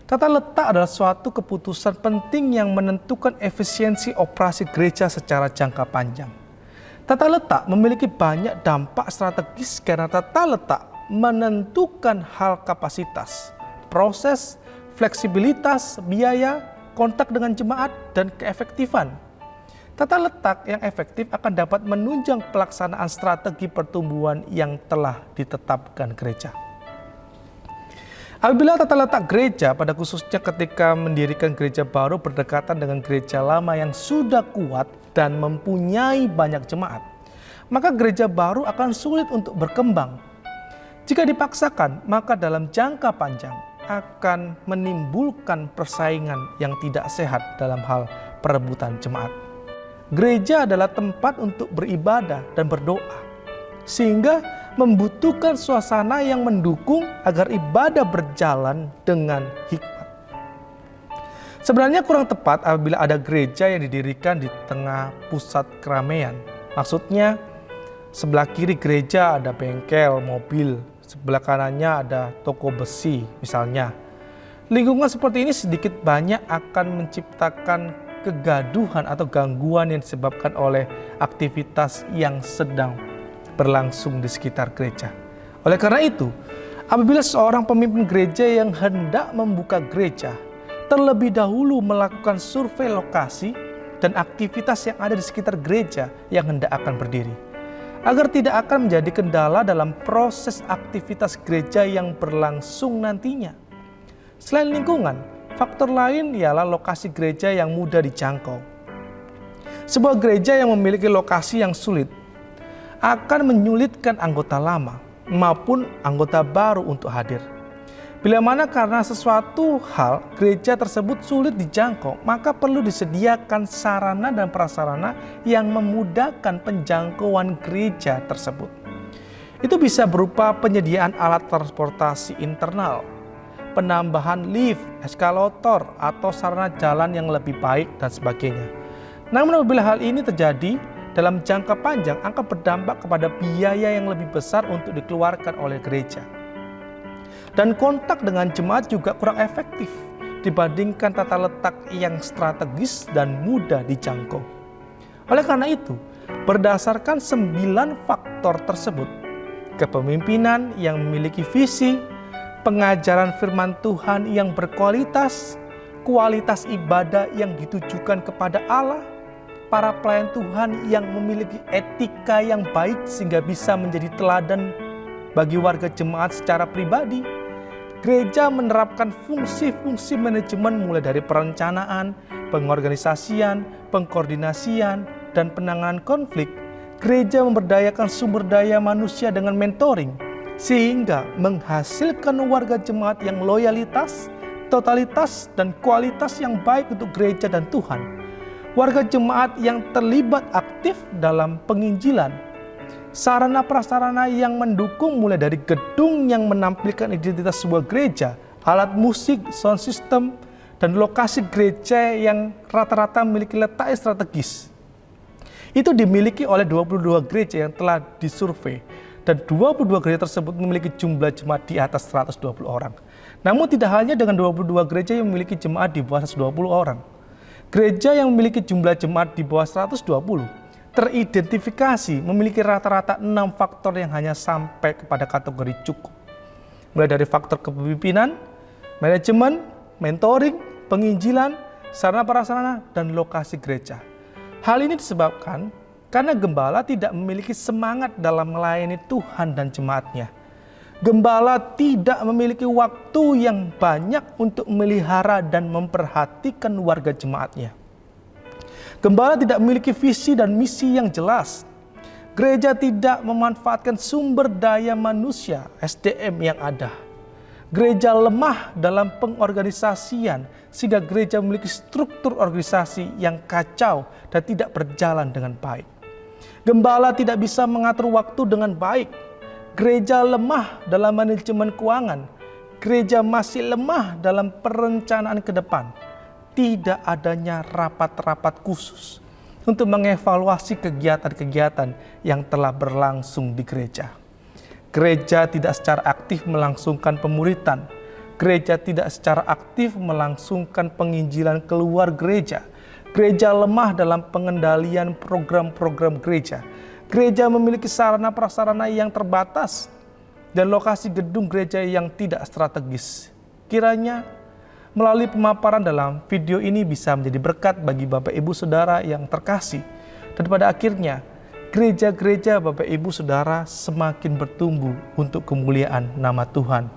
Tata letak adalah suatu keputusan penting yang menentukan efisiensi operasi gereja secara jangka panjang. Tata letak memiliki banyak dampak strategis karena tata letak menentukan hal kapasitas, proses, fleksibilitas, biaya, kontak dengan jemaat, dan keefektifan. Tata letak yang efektif akan dapat menunjang pelaksanaan strategi pertumbuhan yang telah ditetapkan gereja. Apabila tata letak gereja, pada khususnya ketika mendirikan gereja baru berdekatan dengan gereja lama yang sudah kuat dan mempunyai banyak jemaat, maka gereja baru akan sulit untuk berkembang. Jika dipaksakan, maka dalam jangka panjang akan menimbulkan persaingan yang tidak sehat dalam hal perebutan jemaat. Gereja adalah tempat untuk beribadah dan berdoa, sehingga membutuhkan suasana yang mendukung agar ibadah berjalan dengan hikmat. Sebenarnya kurang tepat apabila ada gereja yang didirikan di tengah pusat keramaian. Maksudnya, sebelah kiri gereja ada bengkel, mobil, sebelah kanannya ada toko besi misalnya. Lingkungan seperti ini sedikit banyak akan menciptakan kegaduhan atau gangguan yang disebabkan oleh aktivitas yang sedang berlangsung di sekitar gereja. Oleh karena itu, Apabila seorang pemimpin gereja yang hendak membuka gereja, terlebih dahulu melakukan survei lokasi dan aktivitas yang ada di sekitar gereja yang hendak akan berdiri, agar tidak akan menjadi kendala dalam proses aktivitas gereja yang berlangsung nantinya. Selain lingkungan, faktor lain ialah lokasi gereja yang mudah dijangkau. Sebuah gereja yang memiliki lokasi yang sulit akan menyulitkan anggota lama maupun anggota baru untuk hadir. Bila mana karena sesuatu hal gereja tersebut sulit dijangkau, maka perlu disediakan sarana dan prasarana yang memudahkan penjangkauan gereja tersebut. Itu bisa berupa penyediaan alat transportasi internal, penambahan lift, eskalator, atau sarana jalan yang lebih baik dan sebagainya. Namun apabila hal ini terjadi dalam jangka panjang, akan berdampak kepada biaya yang lebih besar untuk dikeluarkan oleh gereja. Dan kontak dengan jemaat juga kurang efektif dibandingkan tata letak yang strategis dan mudah dijangkau. Oleh karena itu, berdasarkan 9 faktor tersebut, kepemimpinan yang memiliki visi, pengajaran firman Tuhan yang berkualitas, kualitas ibadah yang ditujukan kepada Allah, para pelayan Tuhan yang memiliki etika yang baik sehingga bisa menjadi teladan bagi warga jemaat secara pribadi. Gereja menerapkan fungsi-fungsi manajemen mulai dari perencanaan, pengorganisasian, pengkoordinasian, dan penanganan konflik. Gereja memberdayakan sumber daya manusia dengan mentoring, sehingga menghasilkan warga jemaat yang loyalitas, totalitas, dan kualitas yang baik untuk gereja dan Tuhan. Warga jemaat yang terlibat aktif dalam penginjilan, sarana prasarana yang mendukung mulai dari gedung yang menampilkan identitas sebuah gereja, alat musik, sound system, dan lokasi gereja yang rata-rata memiliki letak strategis. Itu dimiliki oleh 22 gereja yang telah disurvei, dan 22 gereja tersebut memiliki jumlah jemaat di atas 120 orang. Namun tidak hanya dengan 22 gereja yang memiliki jemaat di bawah 120 orang. Gereja yang memiliki jumlah jemaat di bawah 120 teridentifikasi memiliki rata-rata 6 faktor yang hanya sampai kepada kategori cukup. Mulai dari faktor kepemimpinan, manajemen, mentoring, penginjilan, sarana prasarana, dan lokasi gereja. Hal ini disebabkan karena gembala tidak memiliki semangat dalam melayani Tuhan dan jemaatnya. Gembala tidak memiliki waktu yang banyak untuk melihara dan memperhatikan warga jemaatnya. Gembala tidak memiliki visi dan misi yang jelas. Gereja tidak memanfaatkan sumber daya manusia (SDM) yang ada. Gereja lemah dalam pengorganisasian sehingga gereja memiliki struktur organisasi yang kacau dan tidak berjalan dengan baik. Gembala tidak bisa mengatur waktu dengan baik. Gereja lemah dalam manajemen keuangan. Gereja masih lemah dalam perencanaan ke depan. Tidak adanya rapat-rapat khusus untuk mengevaluasi kegiatan-kegiatan yang telah berlangsung di gereja. Gereja tidak secara aktif melangsungkan pemuritan. Gereja tidak secara aktif melangsungkan penginjilan keluar gereja. Gereja lemah dalam pengendalian program-program gereja. Gereja memiliki sarana prasarana yang terbatas dan lokasi gedung gereja yang tidak strategis. Kiranya melalui pemaparan dalam video ini bisa menjadi berkat bagi Bapak Ibu Saudara yang terkasih. Dan pada akhirnya, gereja-gereja Bapak Ibu Saudara semakin bertumbuh untuk kemuliaan nama Tuhan.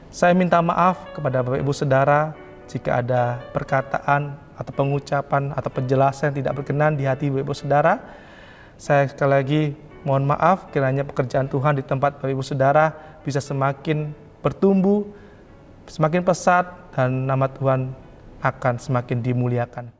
Saya minta maaf kepada Bapak Ibu Saudara jika ada perkataan atau pengucapan atau penjelasan yang tidak berkenan di hati Bapak Ibu Saudara. Saya sekali lagi mohon maaf, kiranya pekerjaan Tuhan di tempat Bapak Ibu Saudara bisa semakin bertumbuh, semakin pesat, dan nama Tuhan akan semakin dimuliakan.